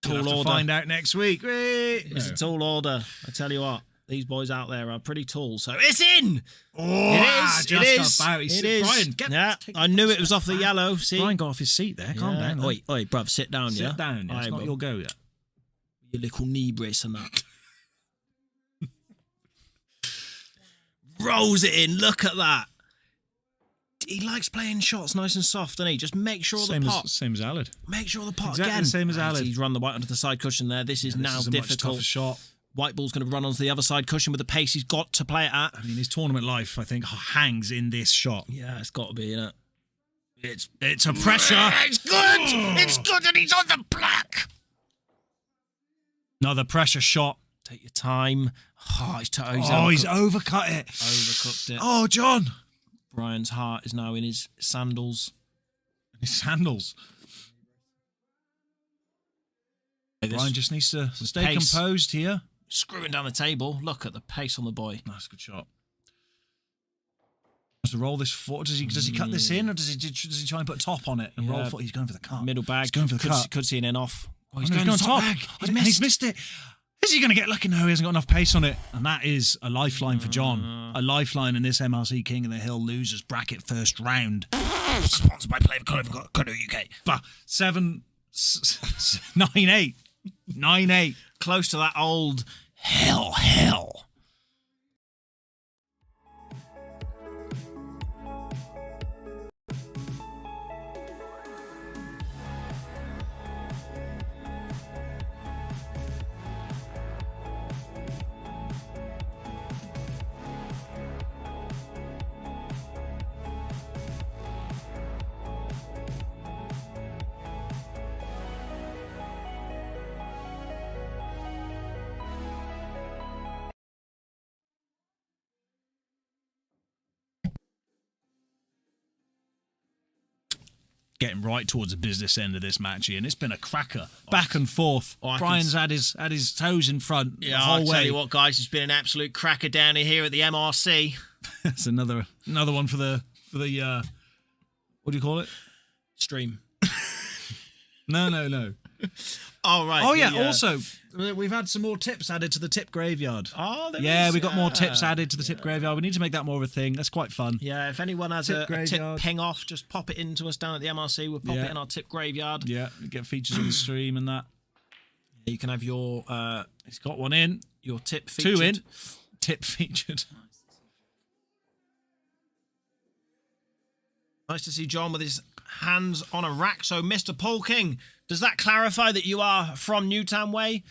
We'll have Tall to order. find out next week. It's a tall order. I tell you what, these boys out there are pretty tall. So it's in. Oh, It is. about. It is. Brian, Yeah, I knew it was off the yellow. See, Brian got off his seat there. Calm down. Oi, bruv, sit down. Sit yeah, down. Yeah. It's Aye, not bro. your go yet. Your little knee brace and that. Rolls it in. Look at that. He likes playing shots nice and soft, doesn't he? Just make sure the pot. Same as Alid. Make sure the pot Exactly again. the same as Right, Alid. He's run the white onto the side cushion there. This is now This is a much difficult. tougher shot. White ball's going to run onto the other side cushion with the pace he's got to play it at. I mean, his tournament life, I think, hangs in this shot. Yeah, it's got to be, innit? It's a pressure. It's good. It's good, and he's on the black. Another pressure shot. Take your time. Oh, he's overcut it. overcooked it. Oh, John. Brian's heart is now in his sandals. His sandals. Brian just needs to stay pace. composed here. Screwing down the table. Look at the pace on the boy. That's a good shot. To roll this foot, does he cut this in, or does he try and put a top on it and roll foot? He's going for the cut. Middle bag. He's going for the cut. Could see an in off. Oh, he's going top bag. He's missed it. Is he going to get lucky? No, he hasn't got enough pace on it. And that is a lifeline for John. A lifeline in this MRC King of the Hill losers bracket first round. Sponsored by Play of Colour UK. But 9-8. 9-8. Close to that old hell. Getting right towards the business end of this match here, and it's been a cracker. Back and forth. Brian's had his toes in front the whole way. I'll tell you what, guys, it's been an absolute cracker down here at the MRC. That's another one for the what do you call it? Stream. No. Oh, right. Oh, yeah. Also, we've had some more tips added to the tip graveyard. Oh, we got more tips added to the tip graveyard. We need to make that more of a thing. That's quite fun. Yeah, if anyone has a tip ping off, just pop it into us down at the MRC. We'll pop it in our tip graveyard. Yeah, we get features on the stream and that. You can have your... He's got one in. Your tip featured. 2 in. Tip featured. Nice to see John with his hands on a rack. So, Mr. Paul King, does that clarify that you are from Newtown Way?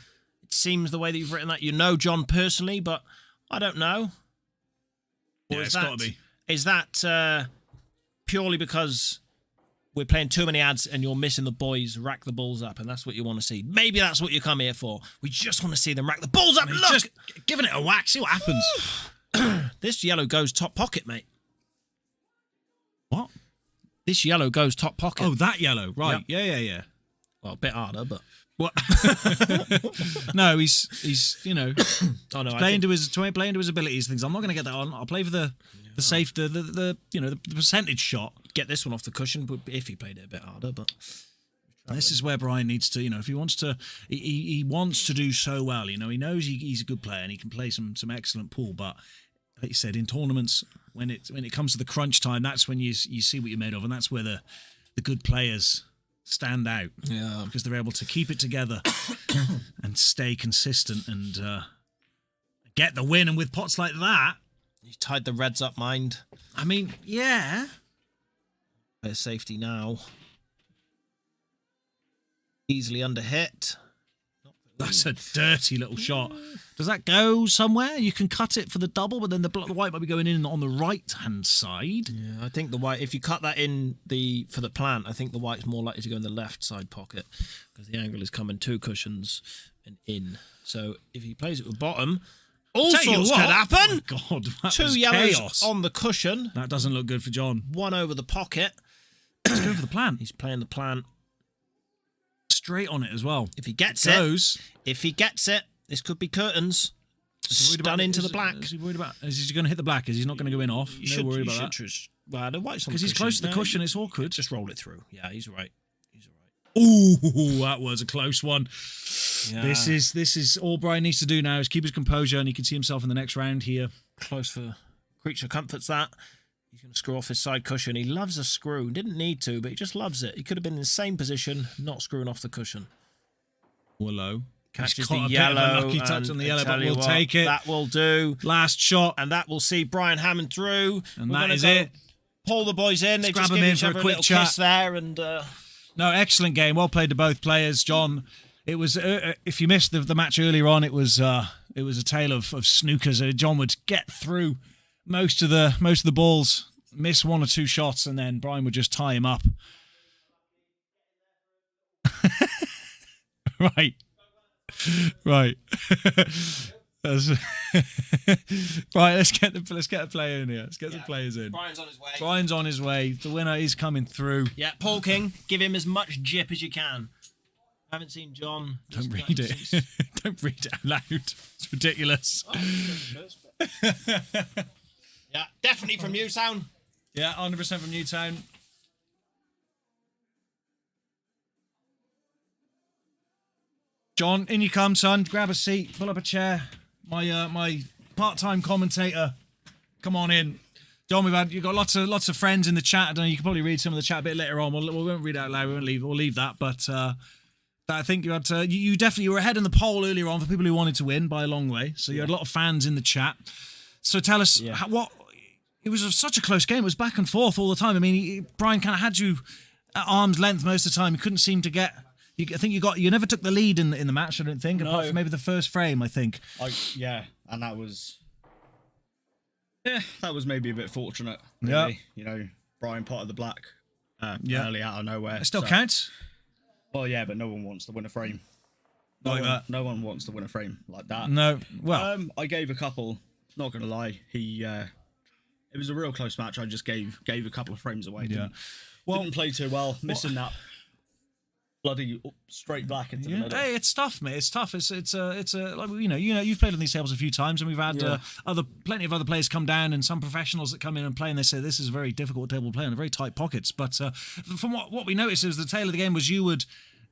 It seems the way that you've written that you know John personally, but I don't know. Yeah, it's got to be. Is that purely because we're playing too many ads and you're missing the boys rack the balls up, and that's what you want to see? Maybe that's what you come here for. We just want to see them rack the balls up. Look! Just giving it a whack, see what happens. This yellow goes top pocket, mate. What? This yellow goes top pocket. Oh, that yellow. Right. Yep. Yeah. Well, a bit harder, but... What? No, he's playing to his abilities. Things. I'm not going to get that on. I'll play for the safe, the percentage shot. Get this one off the cushion, but if he played it a bit harder, but... This is where Brian needs to, if he wants to, he wants to do so well. He knows he's a good player and he can play some excellent pool, but... Like you said, in tournaments, when it comes to the crunch time, that's when you see what you're made of, and that's where the good players stand out. Yeah, because they're able to keep it together and stay consistent and get the win. And with pots like that, he's tied the Reds up, mind. I mean, yeah. There's safety now. Easily under hit. That's a dirty little shot. Does that go somewhere? You can cut it for the double, but then the white might be going in on the right-hand side. Yeah, I think the white, if you cut that in for the plant, I think the white's more likely to go in the left side pocket because the angle is coming 2 cushions and in. So if he plays it with bottom, all sorts could happen. Oh God, that 2 was yellows chaos on the cushion. That doesn't look good for John. 1 over the pocket. He's going for the plant. He's playing the plant. Straight on it as well. If he gets it, this could be curtains. Done into the black. Is he worried about? Is he going to hit the black? Is he not going to go in off? No worry about that. Well, the white's on because he's close to the cushion. It's awkward. Just roll it through. Yeah, he's right. Ooh, that was a close one. Yeah. This is all Brian needs to do now is keep his composure, and he can see himself in the next round here. Close for creature comforts that. He's going to screw off his side cushion. He loves a screw. Didn't need to, but he just loves it. He could have been in the same position, not screwing off the cushion. Hello. Catches the yellow. Lucky touch on the yellow, but we'll take it. That will do. Last shot. And that will see Brian Hammond through. And that is it. Pull the boys in. They just grab give him in each for other a quick little chat. kiss there. And, no, excellent game. Well played to both players. John, it was, if you missed the match earlier on, it was a tale of snookers. John would get through most of the balls, miss 1 or 2 shots, and then Brian would just tie him up. Right. Right. Right, let's get the player in here. Let's get the players in. Brian's on his way. Brian's on his way. The winner is coming through. Yeah, Paul King, give him as much jip as you can. I haven't seen John. Don't read it. Don't read it out loud. It's ridiculous. Yeah, definitely from Newtown. Yeah, 100% from Newtown. John, in you come, son. Grab a seat. Pull up a chair. My part-time commentator. Come on in. John, you've got lots of friends in the chat. I don't know, you can probably read some of the chat a bit later on. We won't read it out loud. We'll leave that. But I think you had you definitely were ahead in the poll earlier on for people who wanted to win by a long way. So you had a lot of fans in the chat. So tell us what it was such a close game. It was back and forth all the time. I mean, Brian kind of had you at arm's length most of the time. You couldn't seem to get. I think you never took the lead in the match. I don't think, apart from maybe the first frame. I think. And that was. Yeah, that was maybe a bit fortunate. Yeah, you know, Brian potted the black early out of nowhere. It still counts. Well, yeah, but no one wants to win a frame. No one wants to win a frame like that. No. Well, I gave a couple. Not gonna lie, it was a real close match. I just gave a couple of frames away. Didn't play too well, missing that bloody straight black into the middle. Hey, it's tough, mate. It's tough. It's like, you know, you've played on these tables a few times, and we've had plenty of other players come down, and some professionals that come in and play, and they say this is a very difficult table to play on, very tight pockets. But from what we noticed is the tail of the game was you would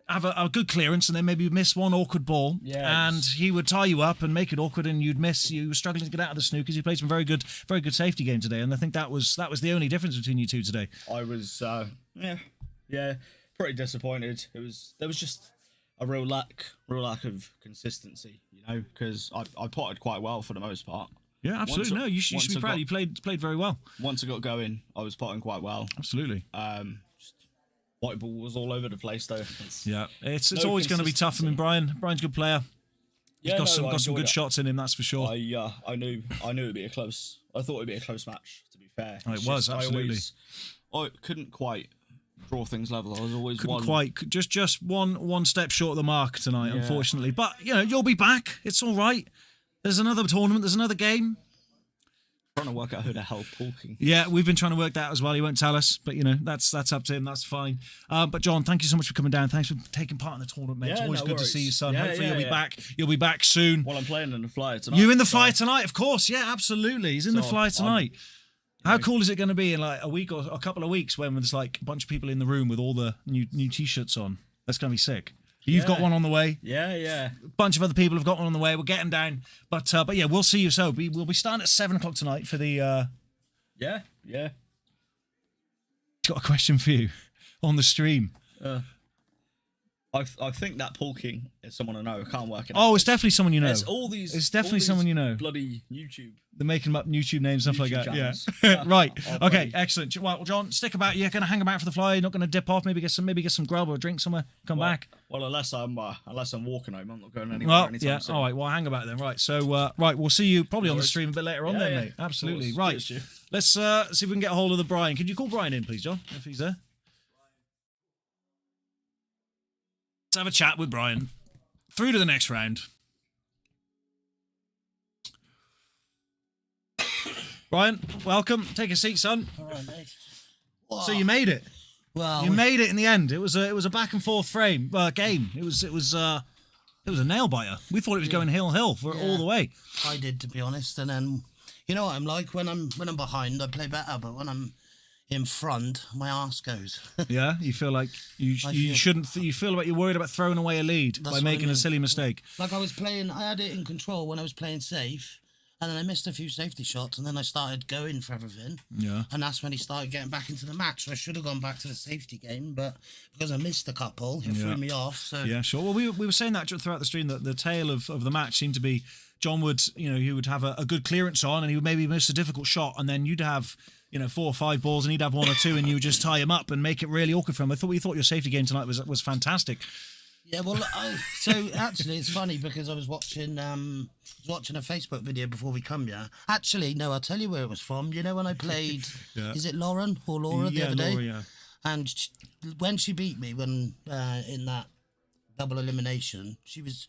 have a good clearance and then maybe miss one awkward ball, and he would tie you up and make it awkward, and you'd miss. You were struggling to get out of the snookers. You played some very good safety game today, and I think that was the only difference between you two today. I was pretty disappointed. There was just a real lack of consistency, you know, because I potted quite well for the most part. Yeah, absolutely. You should be proud. You played very well. Once I got going, I was potting quite well. Absolutely. White ball was all over the place though. It's always going to be tough. I mean, Brian's a good player. He's got some good shots in him, that's for sure. I knew it'd be a close. I thought it'd be a close match. To be fair, it was absolutely. I couldn't quite draw things level. I was always just one step short of the mark tonight, unfortunately. But you know, you'll be back. It's all right. There's another tournament. There's another game. Trying to work out who the hell talking. Yeah, we've been trying to work that out as well. He won't tell us, but you know that's up to him. That's fine. But John, thank you so much for coming down. Thanks for taking part in the tournament, mate. It's always good to see you, son. Hopefully you'll be back. You'll be back soon. Well, I'm playing in the flyer tonight. You're in the flyer tonight, of course. Yeah, absolutely. He's in the flyer tonight. How cool is it going to be in like a week or a couple of weeks when there's like a bunch of people in the room with all the new t-shirts on? That's going to be sick. You've got one on the way. Yeah. A bunch of other people have got one on the way. We'll get them down. But yeah, we'll see you. So we'll be starting at 7 o'clock tonight for the. Yeah. Got a question for you on the stream. I think that Paul King is someone I know. I can't work it out. Oh, it's definitely someone you know. It's definitely someone you know. Bloody YouTube. They're making up YouTube names and stuff like that. Channels. Yeah. Right. Okay. Excellent. Well, John, stick about. You're going to hang about for the fly. You're not going to dip off. Maybe get some grub or a drink somewhere. Come back. Well, unless I'm walking home, I'm not going anywhere anytime soon. All right. Well, hang about then. Right. So, we'll see you probably on the stream a bit later on then, mate. Absolutely. Right. Let's see if we can get a hold of the Brian. Could you call Brian in, please, John, if he's there? Let's have a chat with Brian. Through to the next round. Brian, welcome. Take a seat, son. All right, mate. So you made it. Well, you made it in the end. It was a back and forth game. It was a nail biter. We thought it was going hill for all the way. I did, to be honest. And then, you know what I'm like when I'm behind, I play better. But when I'm in front, my arse goes. Yeah, you feel like you shouldn't. You feel like you're worried about throwing away a lead by making a silly mistake. Like I had it in control when I was playing safe. And then I missed a few safety shots, and then I started going for everything. Yeah. And that's when he started getting back into the match. So I should have gone back to the safety game, but because I missed a couple, it threw me off. So yeah, sure. Well, we were saying that throughout the stream that the tail of the match seemed to be John would, he would have a good clearance on, and he would maybe miss a difficult shot, and then you'd have 4 or 5 balls, and he'd have 1 or 2, and you would just tie him up and make it really awkward for him. We thought your safety game tonight was fantastic. Yeah, well, so actually, it's funny because I was watching a Facebook video before we come here. Actually, no, I'll tell you where it was from. You know when I played, is it Lauren or Laura the other day? Laura, yeah. And when she beat me in that double elimination, she was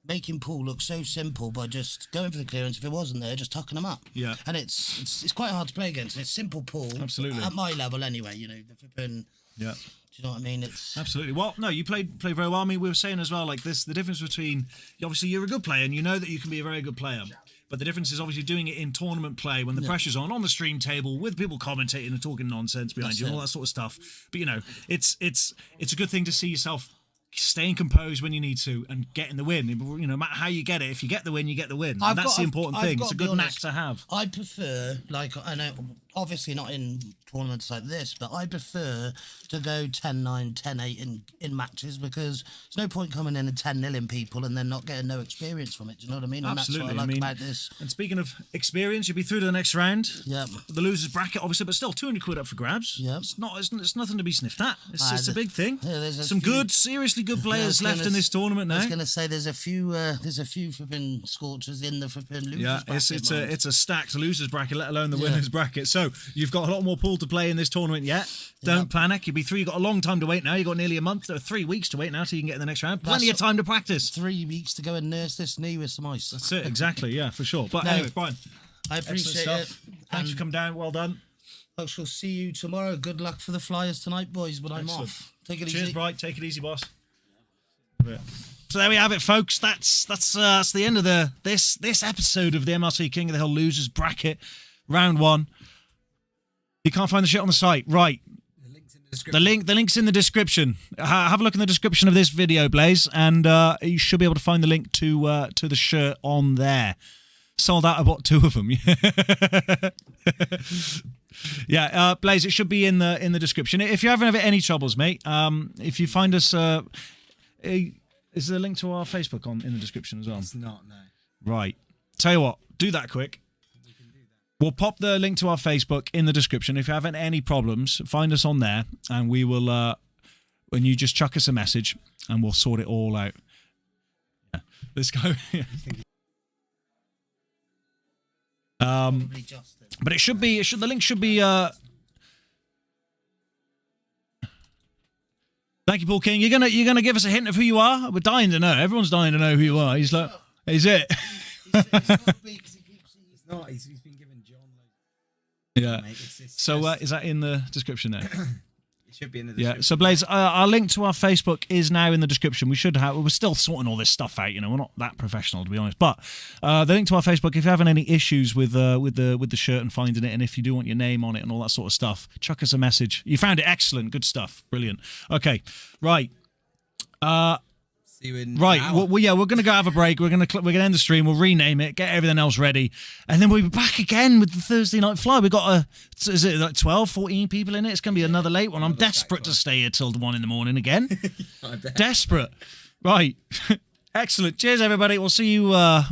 making Paul look so simple by just going for the clearance. If it wasn't there, just tucking him up. Yeah. And it's quite hard to play against. It's simple Paul. Absolutely. At my level anyway, the flipping... Yeah. Do you know what I mean? It's absolutely. Well, no, you played very well. I mean, we were saying as well, like this, the difference between obviously you're a good player and you know that you can be a very good player, But the difference is obviously doing it in tournament play when the pressure's on the stream table with people commentating and talking nonsense behind you and all that sort of stuff. But, you know, it's a good thing to see yourself staying composed when you need to and getting the win. You know, no matter how you get it, if you get the win, you get the win. And that's the important thing. It's a good knack to have. I prefer, like, I know, obviously not in tournaments like this, but I prefer to go 10-9, 10-8 in matches, because there's no point coming in and 10-0 people and then not getting no experience from it. Do you know what I mean? And Absolutely. That's what I like about this. And speaking of experience, you'll be through to the next round. Yep. The losers bracket, obviously, but still 200 quid up for grabs. Yep. It's nothing to be sniffed at. It's a big thing. Yeah, there's some good, seriously good players left in this tournament now. I was going to say there's a few flipping scorchers in the flipping losers bracket. It's a stacked losers bracket, let alone the winners bracket. So you've got a lot more pool to play in this tournament yet. Don't panic. You've got a long time to wait now. You've got nearly a month or 3 weeks to wait now till you can get in the next round. Plenty of time to practice. 3 weeks to go and nurse this knee with some ice. That's it, exactly, yeah, for sure. But anyway, Brian, I appreciate it. Thanks for coming down. Well done. I shall see you tomorrow. Good luck for the Flyers tonight, boys, but I'm off. Take it easy. Cheers, Bright. Take it easy, boss. So there we have it, folks. That's the end of this episode of the MRC King of the Hill Losers Bracket, round 1. You can't find the shit on the site, right? The link's in the description. Have a look in the description of this video, Blaze, and you should be able to find the link to the shirt on there. Sold out. I bought 2 of them. Yeah, Blaze, it should be in the description. If you're having any troubles, mate, if you find us, is there a link to our Facebook in the description as well? It's not, no. Right. Tell you what, do that quick. We'll pop the link to our Facebook in the description. If you're having any problems, find us on there, and we will. When you just chuck us a message, and we'll sort it all out. Yeah. Let's go. But it should be. The link should be. Thank you, Paul King. You're gonna give us a hint of who you are. We're dying to know. Everyone's dying to know who you are. He's like, is it? He's not. He's been given John. Yeah. Mate, So is that in the description there? It should be in the description. Yeah. So Blaze, our link to our Facebook is now in the description. We're still sorting all this stuff out. You know, we're not that professional, to be honest. But the link to our Facebook, if you're having any issues with the shirt and finding it, and if you do want your name on it and all that sort of stuff, chuck us a message. You found it, excellent, good stuff, brilliant. Okay, right. See you in right. an hour. We're going to go have a break. We're going to end the stream. We'll rename it, get everything else ready, and then we'll be back again with the Thursday Night Fly. We've got is it like 12, 14 people in it? It's going to be another late one. I'm desperate to stay here till 1 a.m. again. Desperate. Right. Excellent. Cheers, everybody. We'll see you.